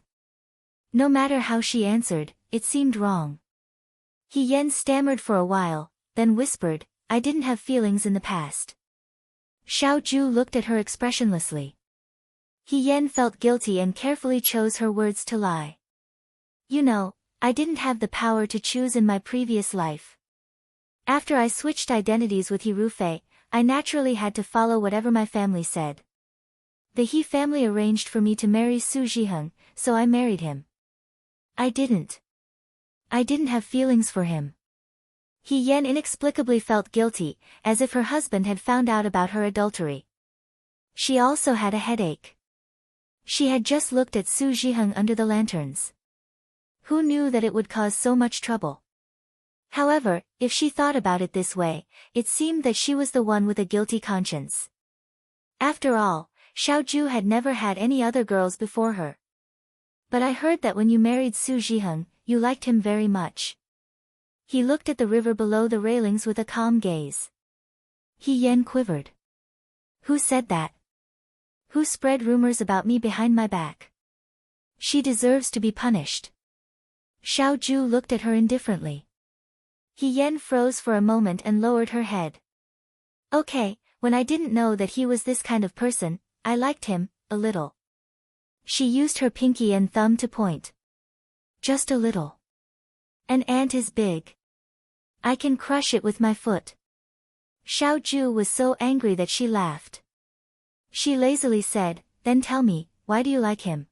No matter how she answered, it seemed wrong. He Yan stammered for a while, then whispered, "I didn't have feelings in the past." Xiao Ju looked at her expressionlessly. He Yan felt guilty and carefully chose her words to lie. "You know, I didn't have the power to choose in my previous life. After I switched identities with He Rufei, I naturally had to follow whatever my family said. The He family arranged for me to marry Su Zhiheng, so I married him. I didn't have feelings for him." He Yan inexplicably felt guilty, as if her husband had found out about her adultery. She also had a headache. She had just looked at Su Zhiheng under the lanterns. Who knew that it would cause so much trouble? However, if she thought about it this way, it seemed that she was the one with a guilty conscience. After all, Xiao Ju had never had any other girls before her. "But I heard that when you married Su Zhiheng, you liked him very much." He looked at the river below the railings with a calm gaze. He Yan quivered. "Who said that? Who spread rumors about me behind my back? She deserves to be punished." Xiao Ju looked at her indifferently. He Yan froze for a moment and lowered her head. "Okay, when I didn't know that he was this kind of person, I liked him, a little." She used her pinky and thumb to point. "Just a little. An ant is big. I can crush it with my foot." Xiao Ju was so angry that she laughed. She lazily said, "Then tell me, why do you like him?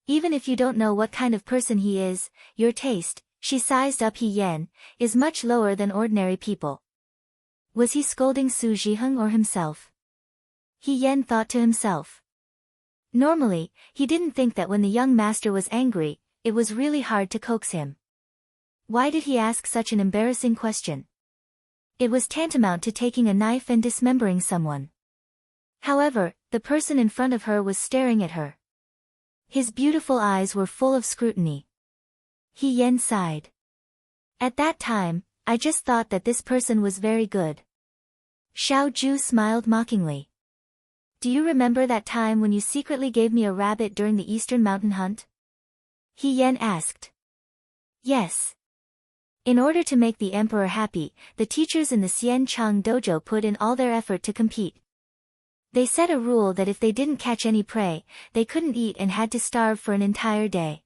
Even if you don't know what kind of person he is, your taste," she sized up He Yan, "is much lower than ordinary people." Was he scolding Su Zhiheng or himself? He Yan thought to himself. Normally, he didn't think that when the young master was angry, it was really hard to coax him. Why did he ask such an embarrassing question? It was tantamount to taking a knife and dismembering someone. However, the person in front of her was staring at her. His beautiful eyes were full of scrutiny. He Yan sighed. "At that time, I just thought that this person was very good." Xiao Ju smiled mockingly. "Do you remember that time when you secretly gave me a rabbit during the Eastern Mountain Hunt?" He Yan asked. "Yes. In order to make the emperor happy, the teachers in the Xian Chang dojo put in all their effort to compete. They set a rule that if they didn't catch any prey, they couldn't eat and had to starve for an entire day."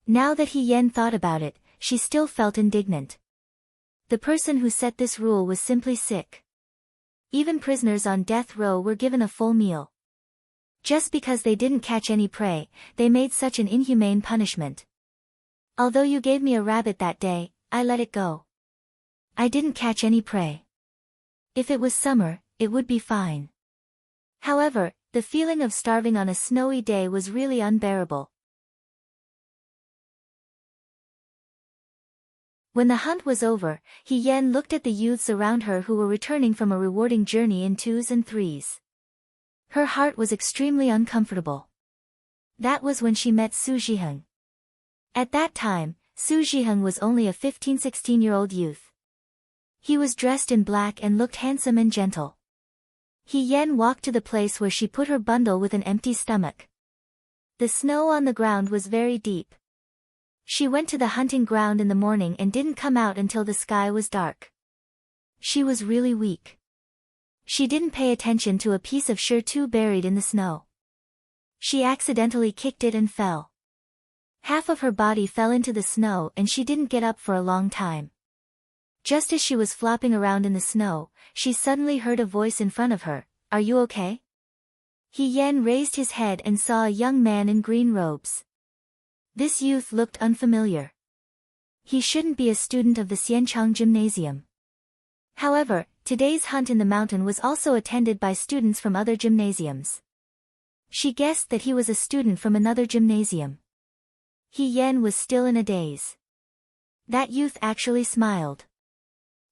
Now that He Yan thought about it, she still felt indignant. The person who set this rule was simply sick. Even prisoners on death row were given a full meal. Just because they didn't catch any prey, they made such an inhumane punishment. "Although you gave me a rabbit that day, I let it go. I didn't catch any prey. If it was summer, it would be fine. However, the feeling of starving on a snowy day was really unbearable." When the hunt was over, He Yan looked at the youths around her who were returning from a rewarding journey in twos and threes. Her heart was extremely uncomfortable. That was when she met Su Zhiheng. At that time, Su Zhiheng was only a 15-16-year-old youth. He was dressed in black and looked handsome and gentle. He Yen walked to the place where she put her bundle with an empty stomach. The snow on the ground was very deep. She went to the hunting ground in the morning and didn't come out until the sky was dark. She was really weak. She didn't pay attention to a piece of shirt buried in the snow. She accidentally kicked it and fell. Half of her body fell into the snow and she didn't get up for a long time. Just as she was flopping around in the snow, she suddenly heard a voice in front of her. "Are you okay?" He Yen raised his head and saw a young man in green robes. This youth looked unfamiliar. He shouldn't be a student of the Xianchang Gymnasium. However, today's hunt in the mountain was also attended by students from other gymnasiums. She guessed that he was a student from another gymnasium. He Yen was still in a daze. That youth actually smiled.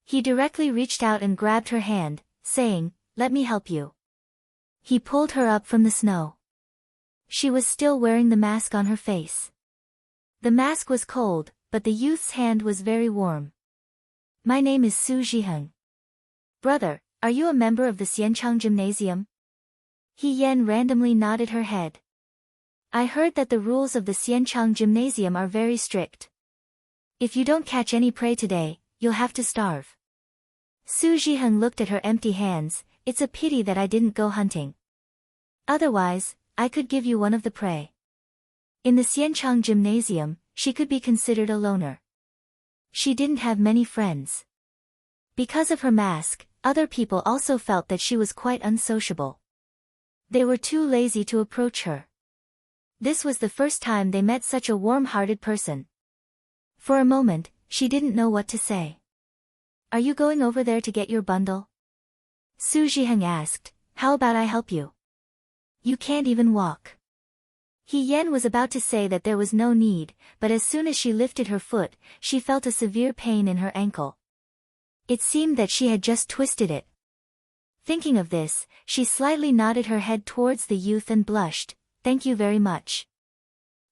He directly reached out and grabbed her hand, saying, "Let me help you." He pulled her up from the snow. She was still wearing the mask on her face. The mask was cold, but the youth's hand was very warm. "My name is Su Zhiheng." "Brother, are you a member of the Xianchang Gymnasium?" He Yen randomly nodded her head. "I heard that the rules of the Xianchang Gymnasium are very strict. If you don't catch any prey today, you'll have to starve." Su Zhiheng looked at her empty hands. "It's a pity that I didn't go hunting. Otherwise, I could give you one of the prey." In the Xianchang Gymnasium, she could be considered a loner. She didn't have many friends. Because of her mask, other people also felt that she was quite unsociable. They were too lazy to approach her. This was the first time they met such a warm-hearted person. For a moment, she didn't know what to say. "Are you going over there to get your bundle?" Su Zhiheng asked. "How about I help you? You can't even walk." He Yen was about to say that there was no need, but as soon as she lifted her foot, she felt a severe pain in her ankle. It seemed that she had just twisted it. Thinking of this, she slightly nodded her head towards the youth and blushed. "Thank you very much."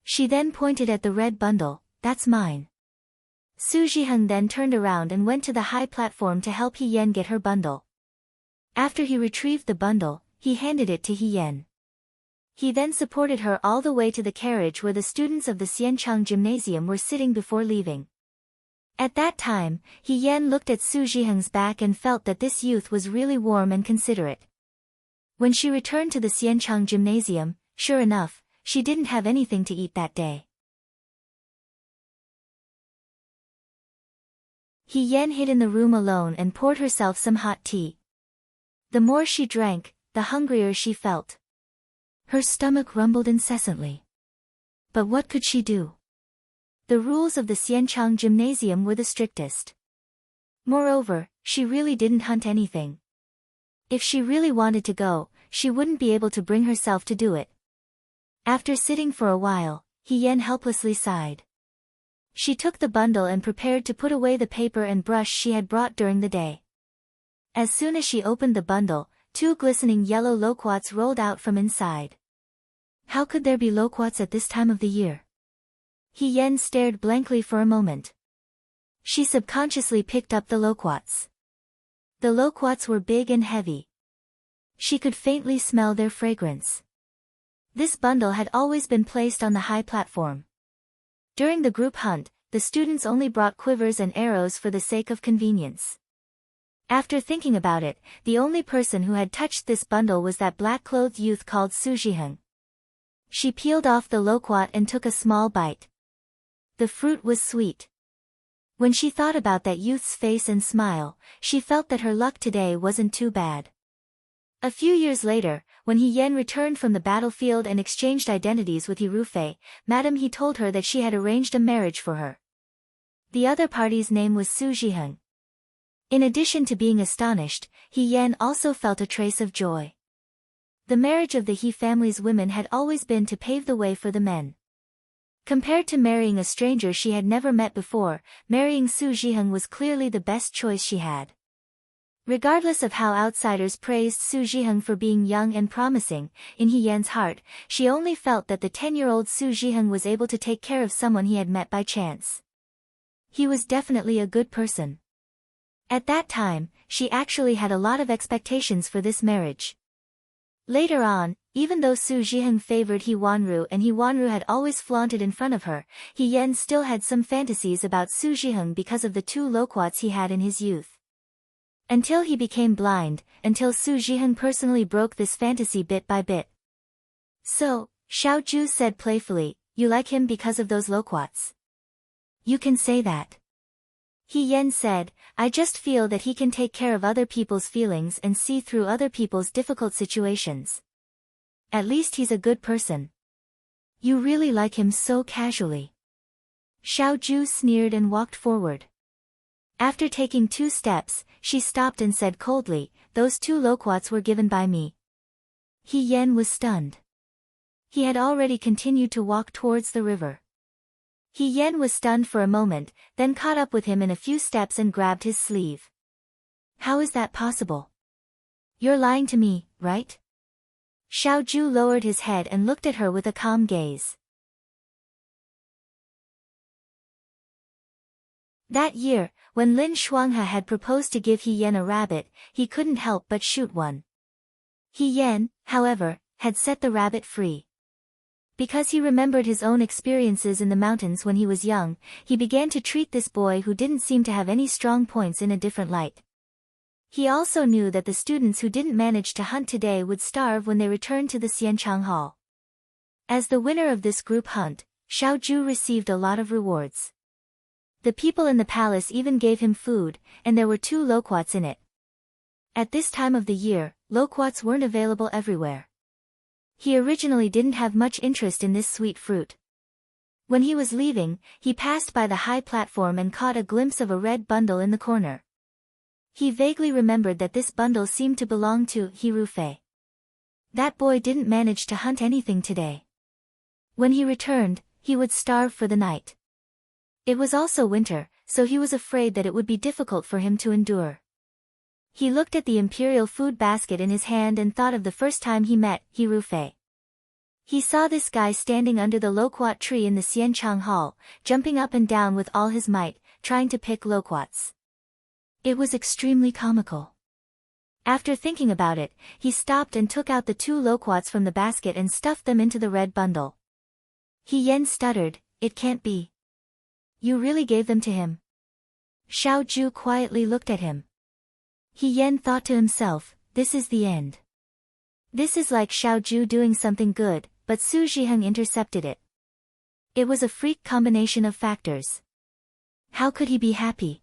She then pointed at the red bundle. "That's mine." Su Zhiheng then turned around and went to the high platform to help He Yen get her bundle. After he retrieved the bundle, he handed it to He Yen. He then supported her all the way to the carriage where the students of the Xianchang Gymnasium were sitting before leaving. At that time, He Yen looked at Su Zhiheng's back and felt that this youth was really warm and considerate. When she returned to the Xianchang Gymnasium, sure enough, she didn't have anything to eat that day. He Yen hid in the room alone and poured herself some hot tea. The more she drank, the hungrier she felt. Her stomach rumbled incessantly. But what could she do? The rules of the Xianchang Gymnasium were the strictest. Moreover, she really didn't hunt anything. If she really wanted to go, she wouldn't be able to bring herself to do it. After sitting for a while, He Yen helplessly sighed. She took the bundle and prepared to put away the paper and brush she had brought during the day. As soon as she opened the bundle, 2 glistening yellow loquats rolled out from inside. How could there be loquats at this time of the year? He Yen stared blankly for a moment. She subconsciously picked up the loquats. The loquats were big and heavy. She could faintly smell their fragrance. This bundle had always been placed on the high platform. During the group hunt, the students only brought quivers and arrows for the sake of convenience. After thinking about it, the only person who had touched this bundle was that black-clothed youth called Su Zhiheng. She peeled off the loquat and took a small bite. The fruit was sweet. When she thought about that youth's face and smile, she felt that her luck today wasn't too bad. A few years later, when He Yen returned from the battlefield and exchanged identities with Hirufei, Madame He told her that she had arranged a marriage for her. The other party's name was Su Zhiheng. In addition to being astonished, He Yen also felt a trace of joy. The marriage of the He family's women had always been to pave the way for the men. Compared to marrying a stranger she had never met before, marrying Su Zhiheng was clearly the best choice she had. Regardless of how outsiders praised Su Zhiheng for being young and promising, in He Yen's heart, she only felt that the 10-year-old Su Zhiheng was able to take care of someone he had met by chance. He was definitely a good person. At that time, she actually had a lot of expectations for this marriage. Later on, even though Su Zhiheng favored He Wanru and He Wanru had always flaunted in front of her, He Yan still had some fantasies about Su Zhiheng because of the 2 loquats he had in his youth. Until he became blind, until Su Zhiheng personally broke this fantasy bit by bit. So, Xiao Zhu said playfully, you like him because of those loquats? You can say that. He Yan said, I just feel that he can take care of other people's feelings and see through other people's difficult situations. At least he's a good person. You really like him so casually. Xiao Zhu sneered and walked forward. After taking 2 steps, she stopped and said coldly, those 2 loquats were given by me. He Yan was stunned. He had already continued to walk towards the river. He Yan was stunned for a moment, then caught up with him in a few steps and grabbed his sleeve. How is that possible? You're lying to me, right? Xiao Zhu lowered his head and looked at her with a calm gaze. That year, when Lin Shuanghe had proposed to give He Yan a rabbit, he couldn't help but shoot one. He Yan, however, had set the rabbit free. Because he remembered his own experiences in the mountains when he was young, he began to treat this boy who didn't seem to have any strong points in a different light. He also knew that the students who didn't manage to hunt today would starve when they returned to the Xianchang Hall. As the winner of this group hunt, Xiao Zhu received a lot of rewards. The people in the palace even gave him food, and there were 2 loquats in it. At this time of the year, loquats weren't available everywhere. He originally didn't have much interest in this sweet fruit. When he was leaving, he passed by the high platform and caught a glimpse of a red bundle in the corner. He vaguely remembered that this bundle seemed to belong to He Rufei. That boy didn't manage to hunt anything today. When he returned, he would starve for the night. It was also winter, so he was afraid that it would be difficult for him to endure. He looked at the imperial food basket in his hand and thought of the first time he met He Rufei. He saw this guy standing under the loquat tree in the Xianchang Hall, jumping up and down with all his might, trying to pick loquats. It was extremely comical. After thinking about it, he stopped and took out the 2 loquats from the basket and stuffed them into the red bundle. He Yan stuttered, it can't be. You really gave them to him? Xiao Zhu quietly looked at him. He Yan thought to himself, this is the end. This is like Xiao Zhu doing something good, but Su Zhiheng intercepted it. It was a freak combination of factors. How could he be happy?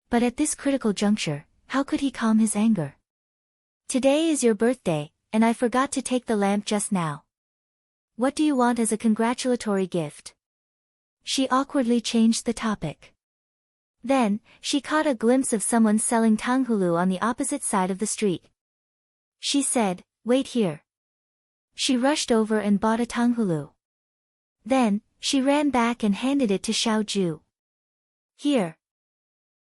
But at this critical juncture, how could he calm his anger? Today is your birthday, and I forgot to take the lamp just now. What do you want as a congratulatory gift? She awkwardly changed the topic. Then, she caught a glimpse of someone selling tanghulu on the opposite side of the street. She said, wait here. She rushed over and bought a tanghulu. Then, she ran back and handed it to Xiao Zhu. Here.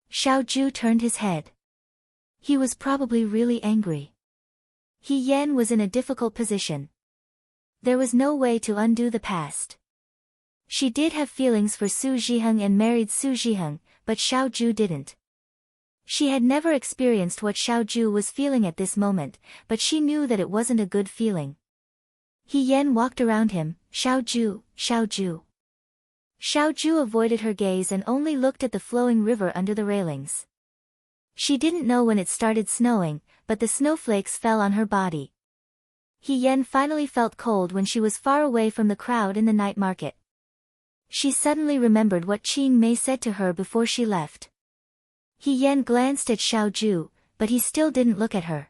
Xiao Zhu turned his head. He was probably really angry. He Yan was in a difficult position. There was no way to undo the past. She did have feelings for Su Zhiheng and married Su Zhiheng, but Xiao Zhu didn't. She had never experienced what Xiao Zhu was feeling at this moment, but she knew that it wasn't a good feeling. He Yan walked around him, Xiao Zhu, Xiao Zhu. Xiao Zhu avoided her gaze and only looked at the flowing river under the railings. She didn't know when it started snowing, but the snowflakes fell on her body. He Yan finally felt cold when she was far away from the crowd in the night market. She suddenly remembered what Qing Mei said to her before she left. He Yan glanced at Xiao Zhu, but he still didn't look at her.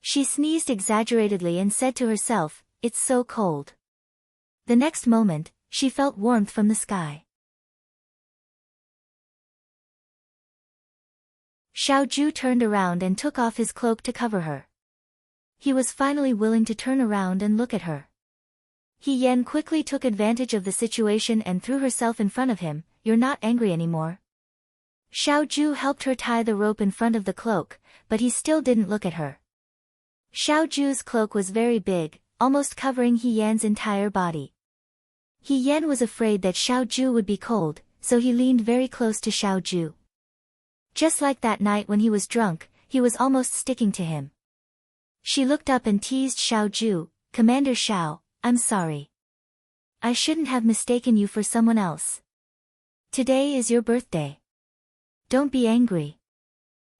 She sneezed exaggeratedly and said to herself, it's so cold. The next moment, she felt warmth from the sky. Xiao Zhu turned around and took off his cloak to cover her. He was finally willing to turn around and look at her. He Yan quickly took advantage of the situation and threw herself in front of him. You're not angry anymore. Xiao Zhu helped her tie the rope in front of the cloak, but he still didn't look at her. Xiao Zhu's cloak was very big, almost covering He Yan's entire body. He Yan was afraid that Xiao Zhu would be cold, so he leaned very close to Xiao Zhu. Just like that night when he was drunk, he was almost sticking to him. She looked up and teased Xiao Zhu, "Commander Xiao, I'm sorry. I shouldn't have mistaken you for someone else. Today is your birthday. Don't be angry.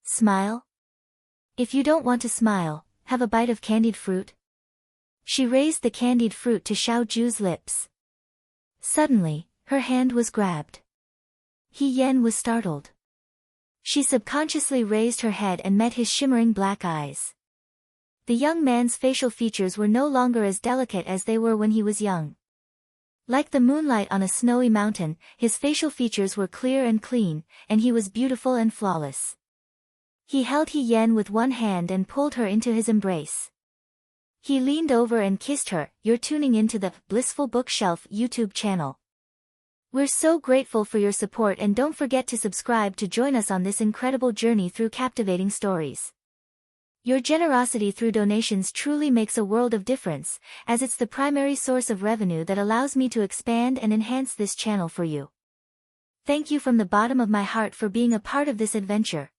Smile? If you don't want to smile, have a bite of candied fruit." She raised the candied fruit to Xiao Zhu's lips. Suddenly, her hand was grabbed. He Yan was startled. She subconsciously raised her head and met his shimmering black eyes. The young man's facial features were no longer as delicate as they were when he was young. Like the moonlight on a snowy mountain, his facial features were clear and clean, and he was beautiful and flawless. He held He Yan with one hand and pulled her into his embrace. He leaned over and kissed her. "You're tuning into the Blissful Bookshelf YouTube channel. We're so grateful for your support, and don't forget to subscribe to join us on this incredible journey through captivating stories. Your generosity through donations truly makes a world of difference, as it's the primary source of revenue that allows me to expand and enhance this channel for you. Thank you from the bottom of my heart for being a part of this adventure.